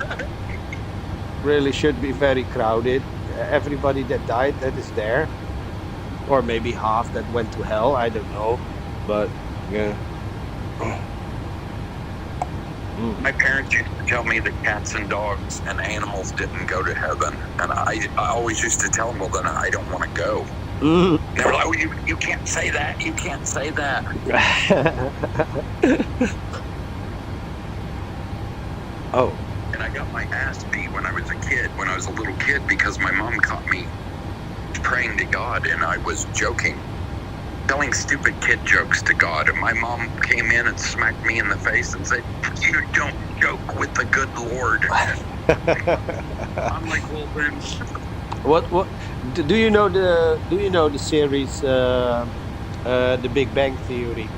Really should be very crowded. Everybody that died that is there, or maybe half that went to hell, I don't know, but yeah. My parents used to tell me that cats and dogs and animals didn't go to heaven. And I always used to tell them, well, then I don't want to go. Mm. They were like, oh, you can't say that. You can't say that. Oh, And I got my ass beat when I was a little kid, because my mom caught me praying to God and I was joking, telling stupid kid jokes to God. And my mom came in and smacked me in the face and said, you don't joke with the good Lord. I'm like, well, then. what do you know the series The Big Bang Theory?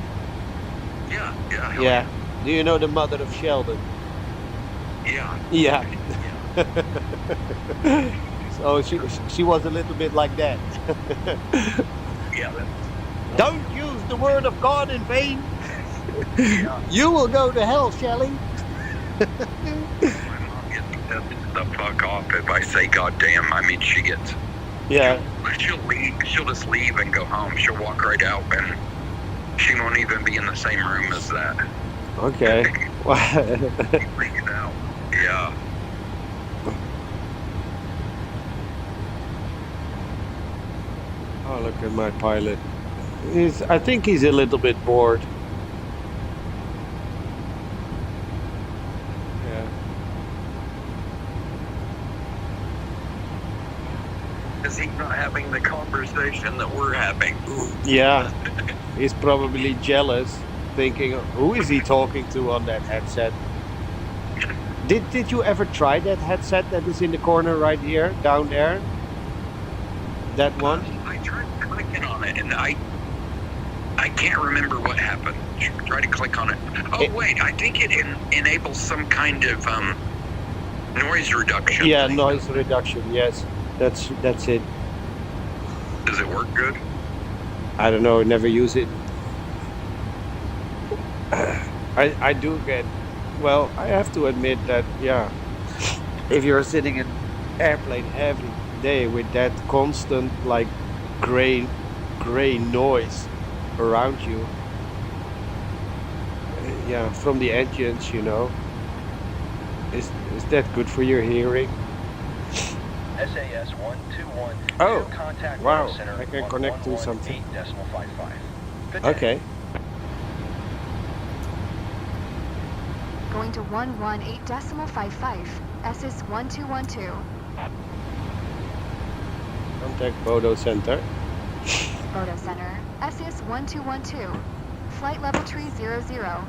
Yeah. Yeah. Do you know the mother of Sheldon? Yeah. Yeah. So she was a little bit like that. Yeah. Don't use the word of God in vain. Yeah. You will go to hell, Shelley. My mom gets the fuck off if I say goddamn. I mean, she gets. Yeah. She'll leave. She'll just leave and go home. She'll walk right out, and she won't even be in the same room as that. Okay. Freaking out. Yeah. Oh, look at my pilot. I think he's a little bit bored. Yeah. Is he not having the conversation that we're having? Yeah. He's probably jealous, thinking, who is he talking to on that headset? Did you ever try that headset that is in the corner right here, down there? That one? I tried clicking on it, and I can't remember what happened. Try to click on it. Oh, wait, I think it enables some kind of noise reduction. Yeah, thing. noise reduction. Yes, that's it. Does it work good? I don't know. I never use it. I do get. Well, I have to admit that, yeah, if you're sitting in airplane every day with that constant like gray noise around you, yeah, from the engines, you know, is that good for your hearing? SAS 121. Oh, Contact wow, Center I can connect to something. 111.8.55. Good day. Okay. Going to 118.55, SS 1212. Contact Bodo Center. Bodo Center, SS 1212. Flight level tree 00.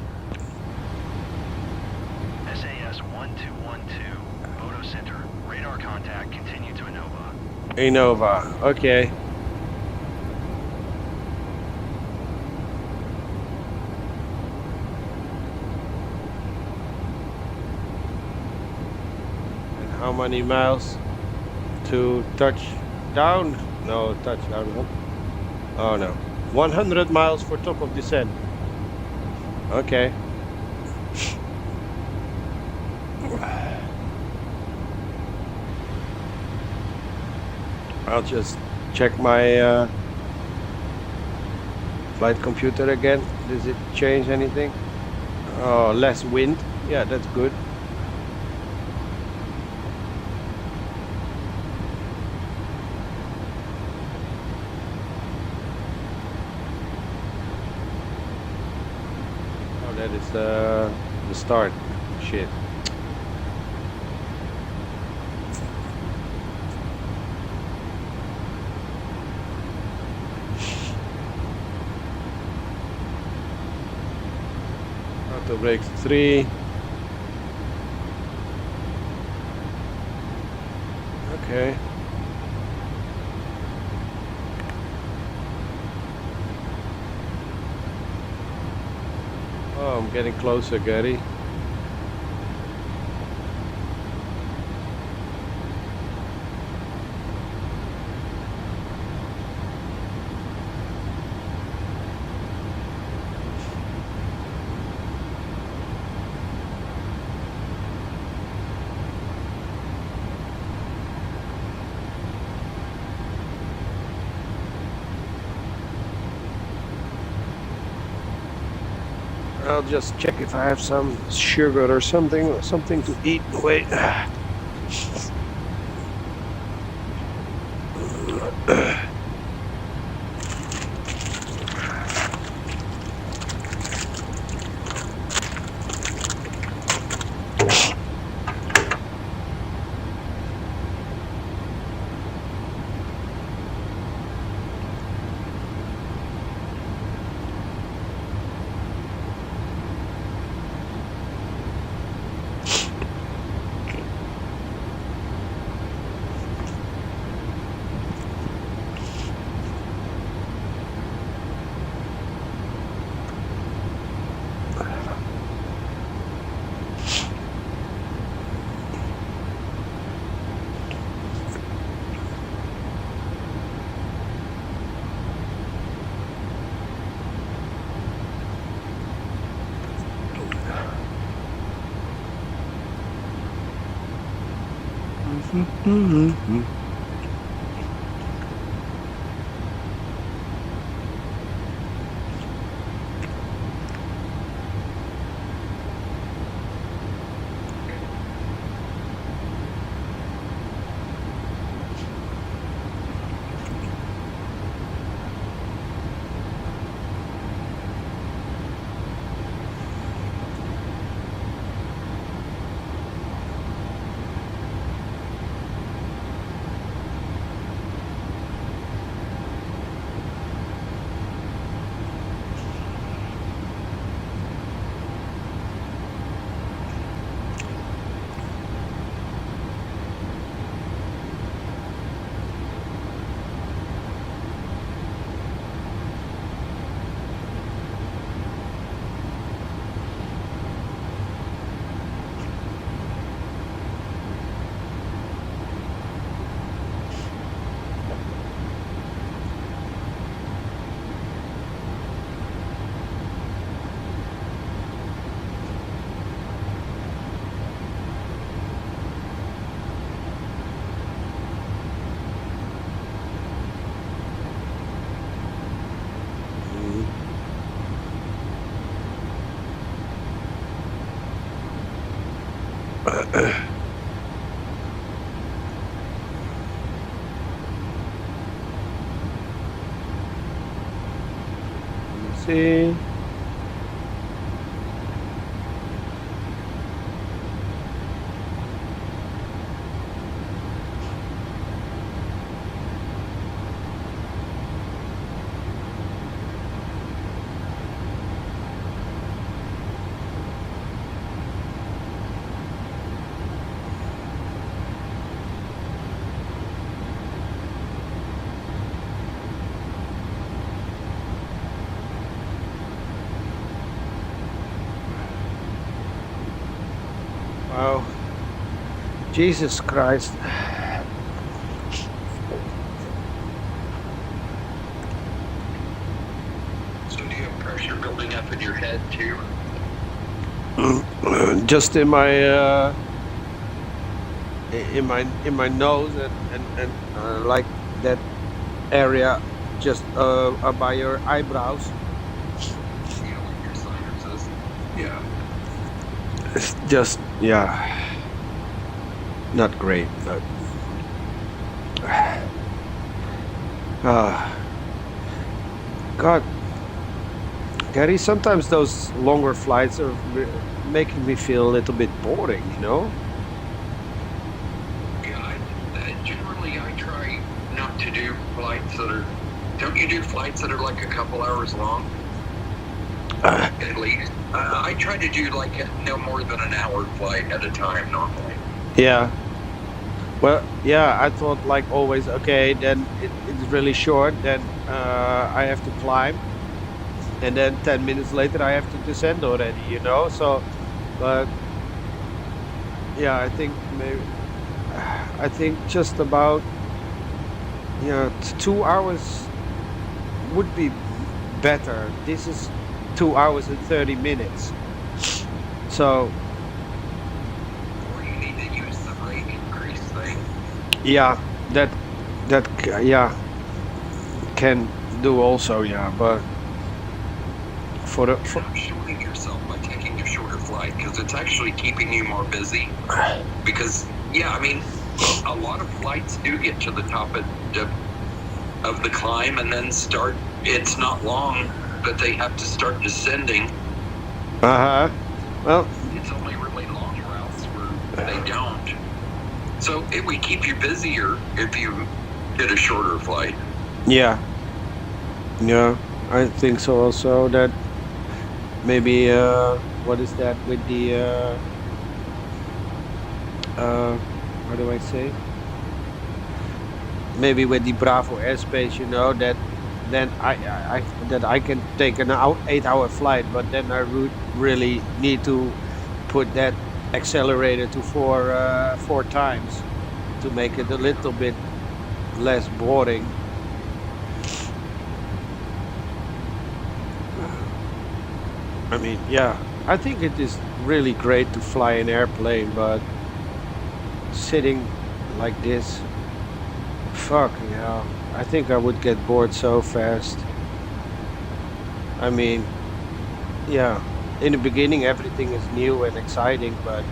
SAS 1212, Bodo Center. Radar contact, continue to ANOVA. Innova. Okay. And how many miles to touch down? No, touchdown. Oh no. 100 miles for top of descent. Okay. I'll just check my flight computer again. Does it change anything? Oh, less wind. Yeah, that's good. Oh, that is the start. Shit. Auto brakes 3. Okay. Oh, I'm getting closer, Gary. I'll just check if I have some sugar or something to eat. Wait. See. Oh, Jesus Christ. So do you have pressure building up in your head too? Just in my nose and like that area just by your eyebrows. You know, like your sinuses. Yeah. It's just, yeah, not great, but uh, God, Gary, sometimes those longer flights are making me feel a little bit boring, you know? Yeah, generally I try not to do flights that are. Don't you do flights that are like a couple hours long? At least. I try to do like no more than an hour flight at a time normally. Yeah. Well, yeah, I thought like always, okay, then it's really short, then I have to climb, and then 10 minutes later I have to descend already, you know? So, but yeah, I think maybe, I think just about, 2 hours would be better. This is 2 hours and 30 minutes. So, Or you need to use the rate increase thing. yeah, yeah, can do also, yeah, but for the, You're not shorting yourself by taking a shorter flight because it's actually keeping you more busy. Because, yeah, I mean, a lot of flights do get to the top of the climb and then start. It's not long that they have to start descending. uh-huh. Well, It's only really long routes where they don't. So it would keep you busier if you did a shorter flight. yeah. Yeah, I think so also that maybe what is that with the how do I say? Maybe with the Bravo airspace, you know, that then I can take an 8-hour flight, but then I would really need to put that accelerator to four times to make it a little bit less boring. I mean, yeah, I think it is really great to fly an airplane, but sitting like this, fuck, yeah, I think I would get bored so fast. I mean, yeah, in the beginning everything is new and exciting, but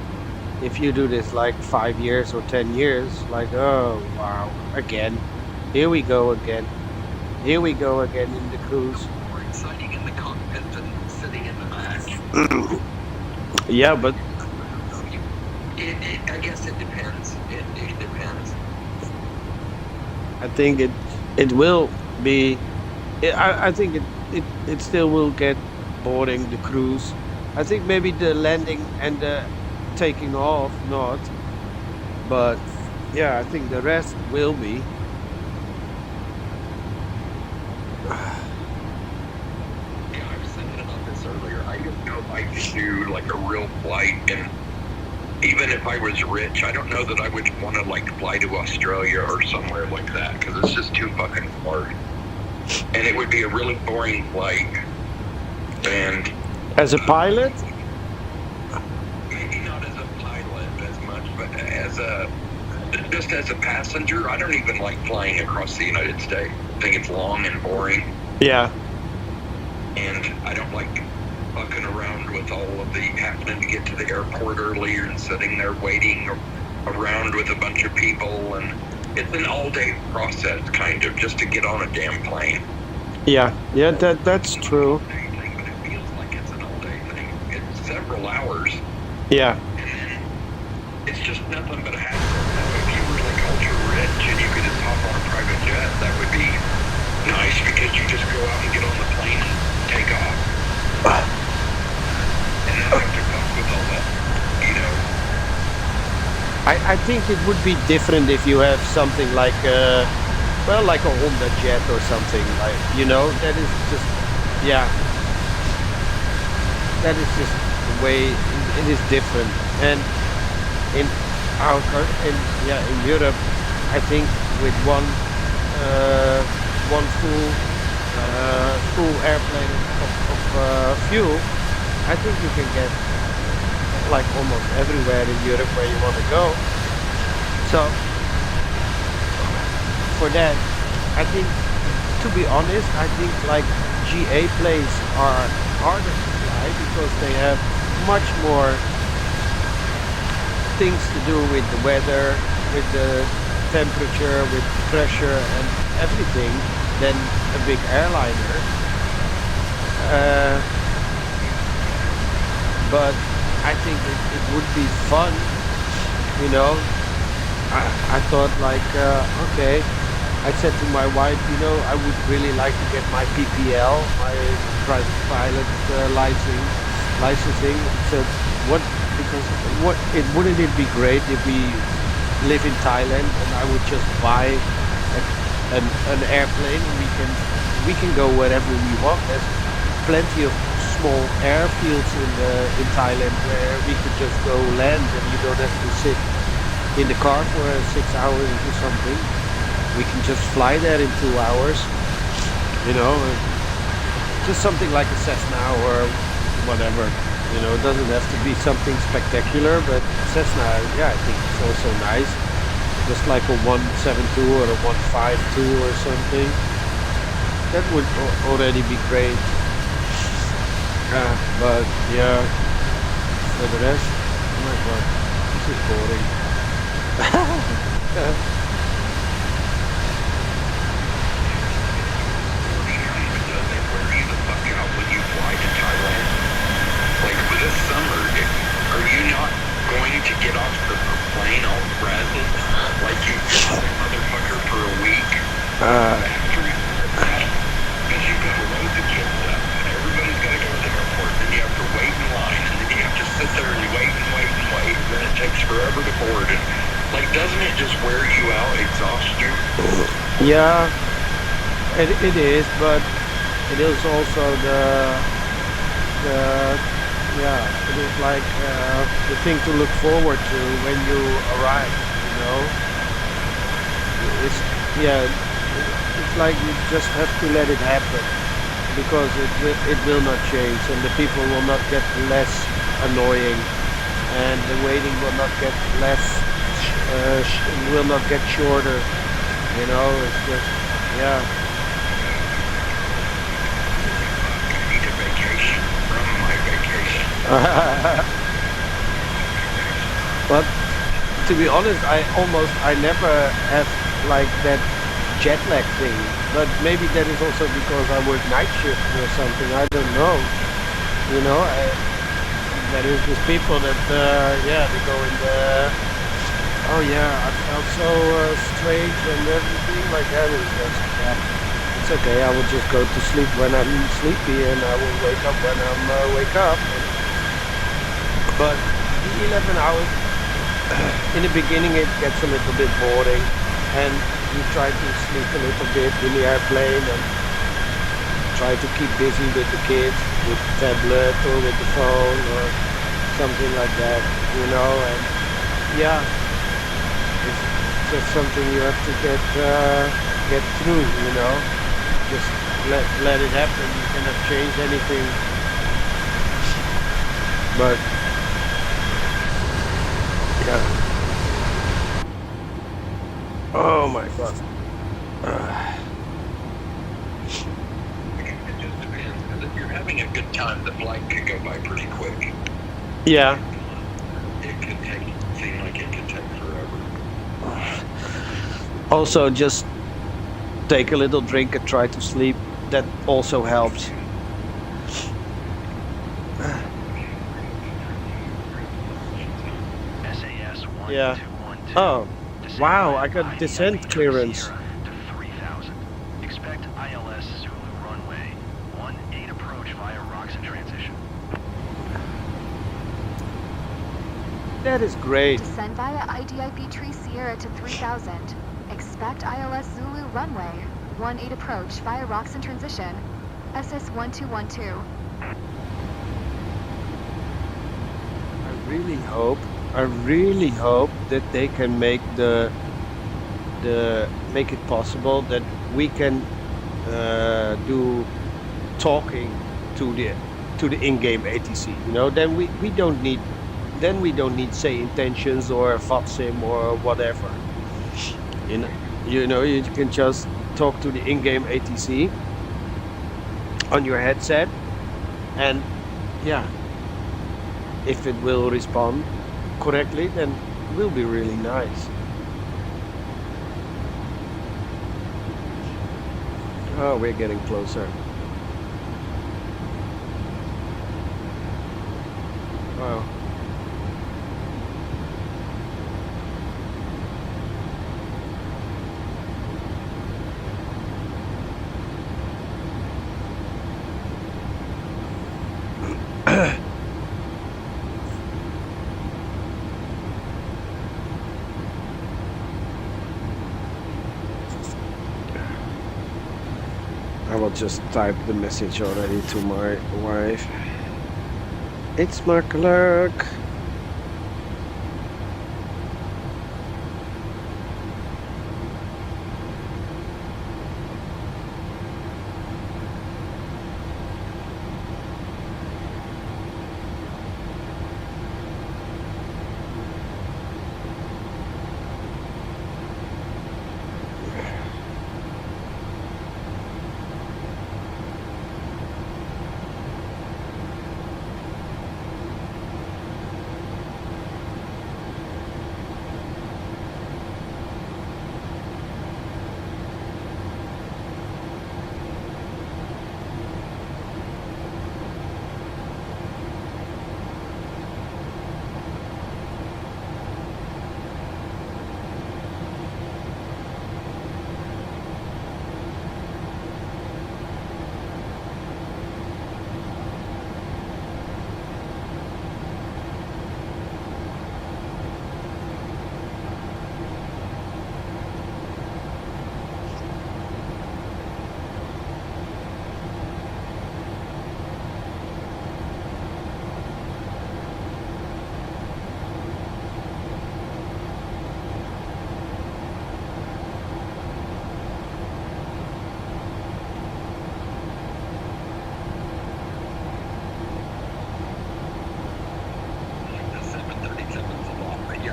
if you do this like 5 years or 10 years, like, oh wow, again, here we go again, here we go again in the cruise. More exciting in the cockpit than sitting in the back. Yeah, but I guess it depends. It depends. I think it will be. I think it still will get boring, the cruise. I think maybe the landing and the taking off not, but yeah, I think the rest will be. Yeah, I was thinking about this earlier. I don't know if I could do like a real flight, and even if I was rich, I don't know that I would want to like fly to Australia or somewhere like that because it's just too fucking far, and it would be a really boring flight. And As a pilot, maybe not as a pilot as much, but just as a passenger, I don't even like flying across the United States. I think it's long and boring. yeah, And I don't like fucking around with all of the having to get to the airport earlier and sitting there waiting around with a bunch of people, and it's an all-day process kind of just to get on a damn plane. yeah, that's true. But it feels like it's an all-day thing. It's several hours, Yeah, and then it's just nothing but a hassle. Now, if you were like ultra rich and you could just hop on a private jet, that would be nice because you just go out and get on the plane and take off. And not have to fuck with all that, you know. I think it would be different if you have something like well, like a Honda Jet or something, like, you know, that is just, yeah, that is just the way it is different. And in our in Europe, I think with one full airplane of fuel, I think you can get like almost everywhere in Europe where you want to go. So for that, I think, to be honest, I think like GA planes are harder to fly because they have much more things to do with the weather, with the temperature, with pressure and everything than a big airliner. But I think it would be fun, you know. I thought like, okay, I said to my wife, you know, I would really like to get my PPL, my private pilot licensing. So wouldn't it be great if we live in Thailand and I would just buy an airplane and we can go wherever we want. There's plenty of small airfields in Thailand where we could just go land and you don't have to sit in the car for 6 hours or something. We can just fly there in 2 hours, you know, just something like a Cessna or whatever, you know. It doesn't have to be something spectacular, but Cessna, yeah, I think it's also nice, just like a 172 or a 152 or something. That would already be great. But yeah, for the rest, oh my god, this is boring. This summer, are you not going to get off the plane all frazzled? Like you got a motherfucker for a week? Because you've got loads of kids stuff. Everybody's got to go to the airport, and you have to wait in line, and then you have to sit there and wait and wait and wait, and then it takes forever to board. And like, doesn't it just wear you out, exhaust you? Yeah, it is, but it is also yeah, it is like the thing to look forward to when you arrive, you know. It's like you just have to let it happen because it will not change, and the people will not get less annoying, and the waiting will not get less, will not get shorter, you know. It's just, yeah. But to be honest, I never have like that jet lag thing. But maybe that is also because I work night shift or something. I don't know. You know, there is these people that they go in the, oh yeah, I felt so strange and everything like that. And just, it's okay. I will just go to sleep when I'm sleepy, and I will wake up when I'm wake up. But the 11 hours, in the beginning it gets a little bit boring, and you try to sleep a little bit in the airplane and try to keep busy with the kids, with the tablet or with the phone or something like that, you know. And yeah, it's just something you have to get through, you know. Just let it happen. You cannot change anything. But yeah. Oh my god. It just depends. Because if you're having a good time, the flight could go by pretty quick. Yeah. It could seem like it could take forever. Also, just take a little drink and try to sleep. That also helps. Yeah. Oh, wow, I got descent clearance. Expect ILS Zulu runway 18 approach via rocks in transition. That is great. Descend via IDIB Tree Sierra to 3000. Expect ILS Zulu runway 18 approach via rocks in transition. SS1212. I really hope I really hope that they can make make it possible that we can do talking to the in-game ATC. You know, then we don't need say intentions or VATSIM or whatever. You know, you can just talk to the in-game ATC on your headset, and yeah, if it will respond correctly, then it will be really nice. Oh, we're getting closer. Wow. I will just type the message already to my wife. It's my clerk.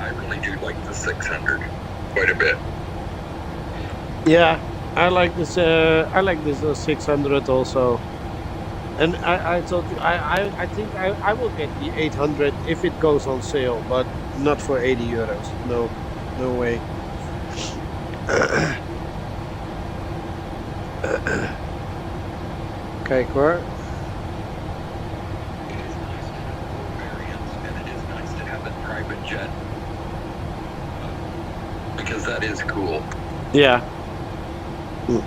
I really do like the 600 quite a bit. Yeah, I like this. I like this 600 also. And I told you, I think I will get the 800 if it goes on sale, but not for 80 euros. No, no way. Okay, Cor. It is nice to have more variants, and it is nice to have that private jet. Because that is cool. Yeah. But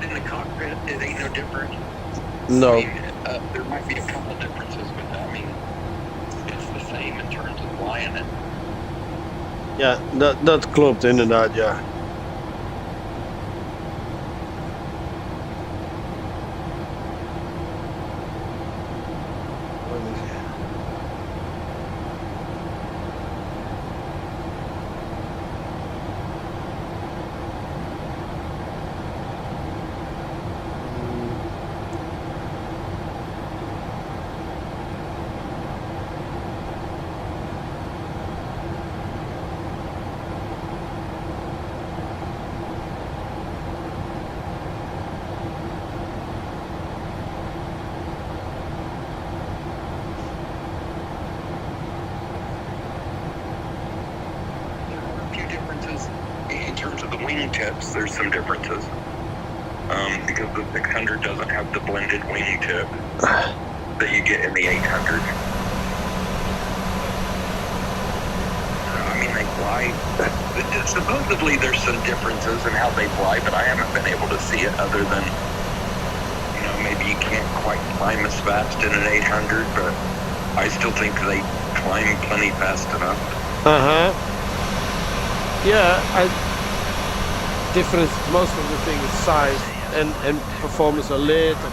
in the cockpit, it ain't no different. No. I mean, there might be a couple differences, but I mean, it's the same in terms of flying it. Ja, dat klopt inderdaad, ja. In terms of the wingtips, there's some differences. Because the 600 doesn't have the blended wingtip that you get in the 800. I mean, they fly. Supposedly there's some differences in how they fly, but I haven't been able to see it other than, you know, maybe you can't quite climb as fast in an 800, but I still think they climb plenty fast enough. Uh-huh. Yeah, difference. Most of the thing is size and performance a little bit. Oh.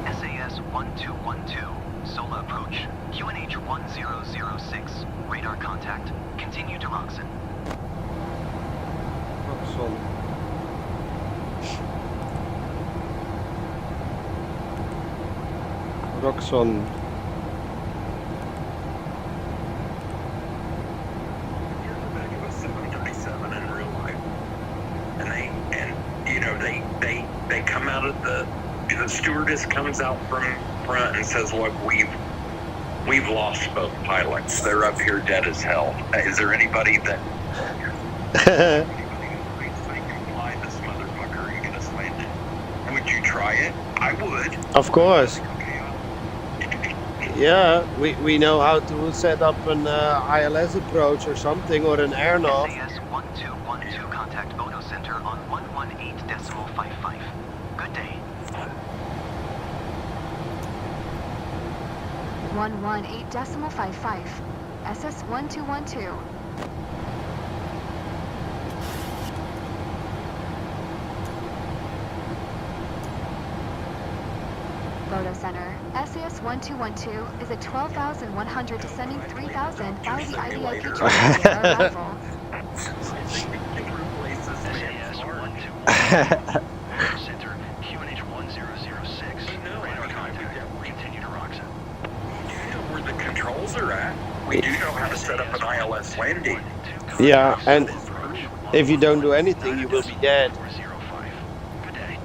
SAS-1212, Sola approach, QNH 1006, radar contact, continue to Roxon. Roxon. Here's the back of a 737 in real life, and you know they come out of the stewardess comes out from front and says, "Look, we've lost both pilots. They're up here dead as hell. Is there anybody that thinks they can fly this motherfucker and get us landed? Would you try it? I would. Of course. Yeah, we know how to set up an ILS approach or something, or an airnav. SAS-1212, contact Bono Center on 118.55. Good day. 118.55. SS-1212. Bono Center. SAS-1212 is at 12,100 descending 3,000 by the IDIP train arrival. Center, QNH 1006, radar contact, continue to Roxon. We do know where the controls are at. We do know how to set up an ILS landing. Yeah, and if you don't do anything, you will be dead. 405. Good day.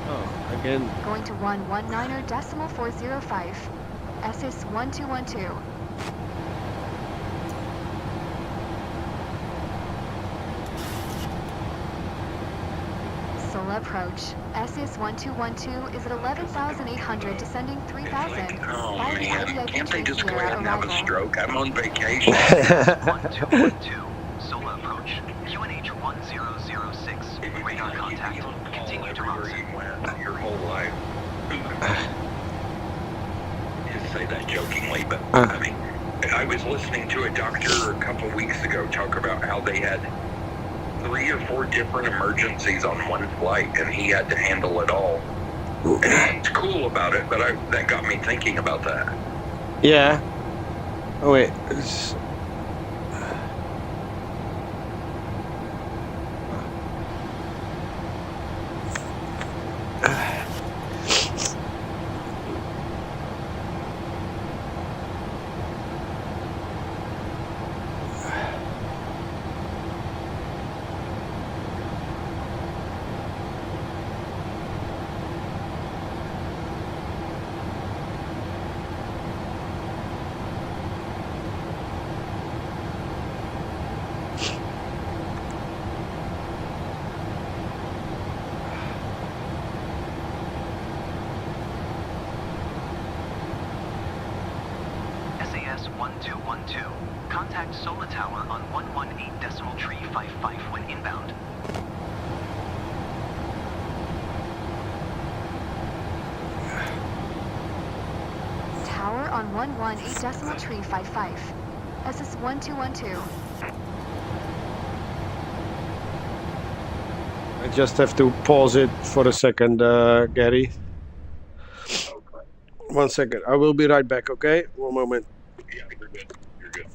Oh, again. Going to 119.405. SS-1212. Sola approach. SS-1212 is at 11,800 descending 3,000. Oh by the man, IDIP can't they train just go ahead and have a arrival. stroke? I'm on vacation. 1212, Sola approach, QNH 1006, radar contact, continue to Everywhere Roxon. you went your whole life. Just say that jokingly, but I mean, I was listening to a doctor a couple weeks ago talk about how they had 3 or 4 different emergencies on one flight, and he had to handle it all. And he's cool about it, but that got me thinking about that. Yeah. Oh wait. SAS-1212, contact Sola Tower on 118.55 when inbound. Tower on 118.55. SS-1212. I just have to pause it for a second, Gary. 1 second. I will be right back, okay? 1 moment. Yeah, you're good. You're good.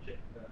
check that.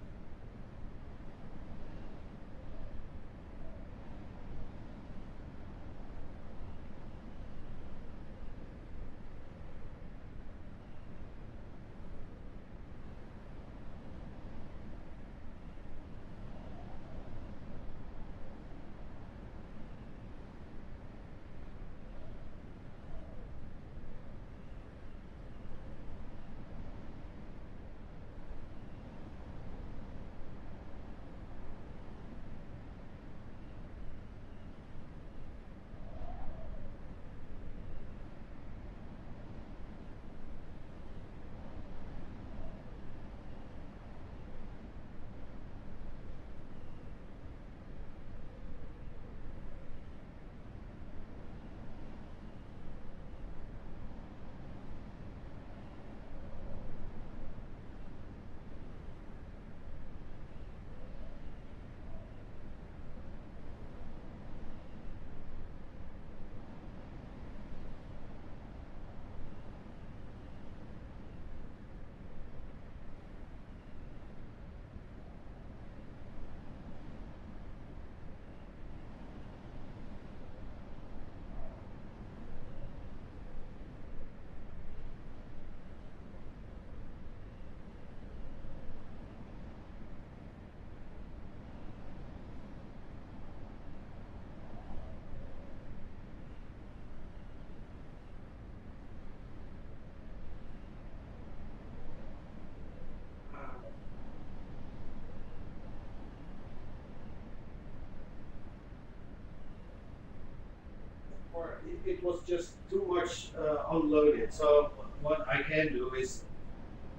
Or it was just too much unloaded. So what I can do is,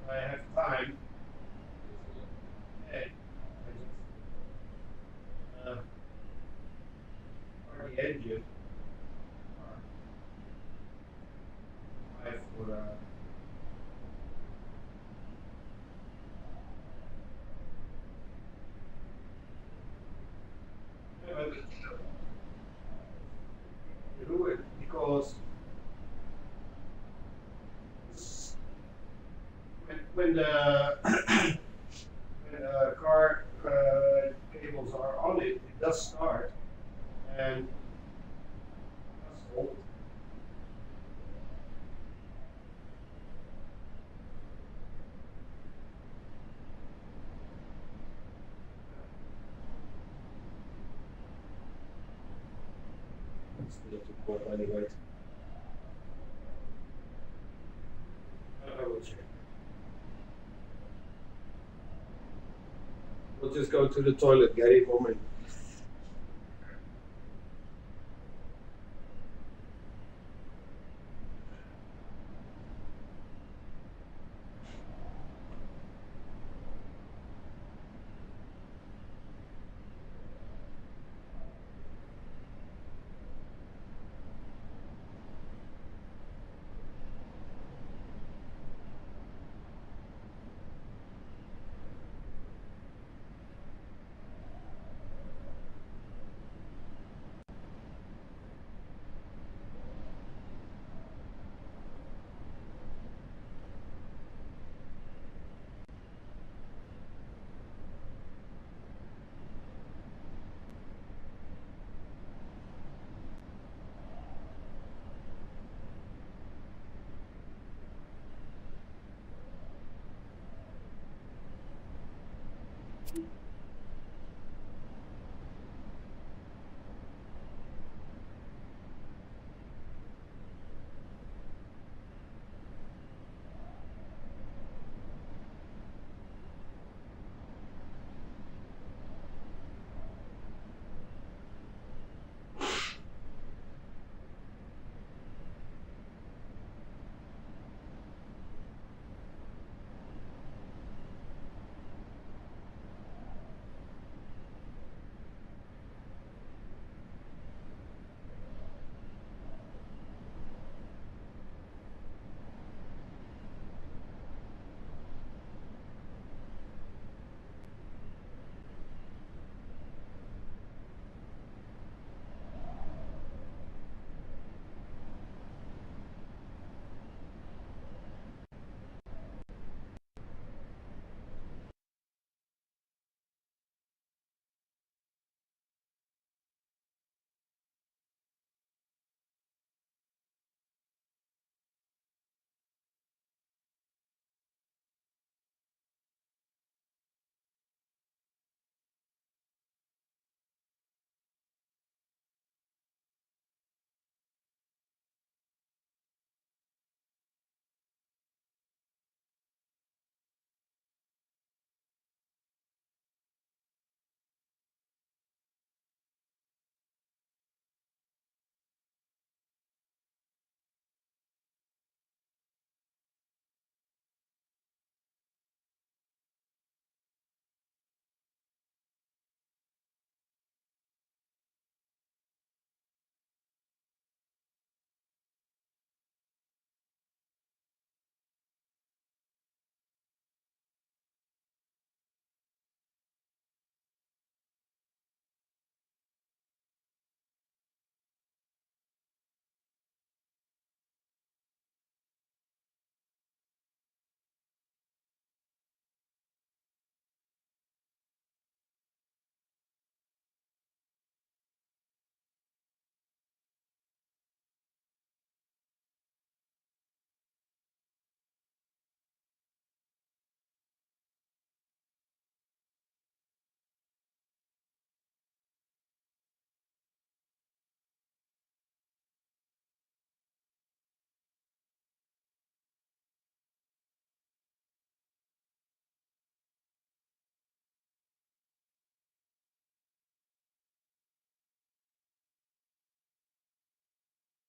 if I have time, okay, I just start the engine. Try for do it because when the when the car cables are on it, it does start and does hold. Still too cold anyway. I will check. We'll just go to the toilet, Gary, for a minute.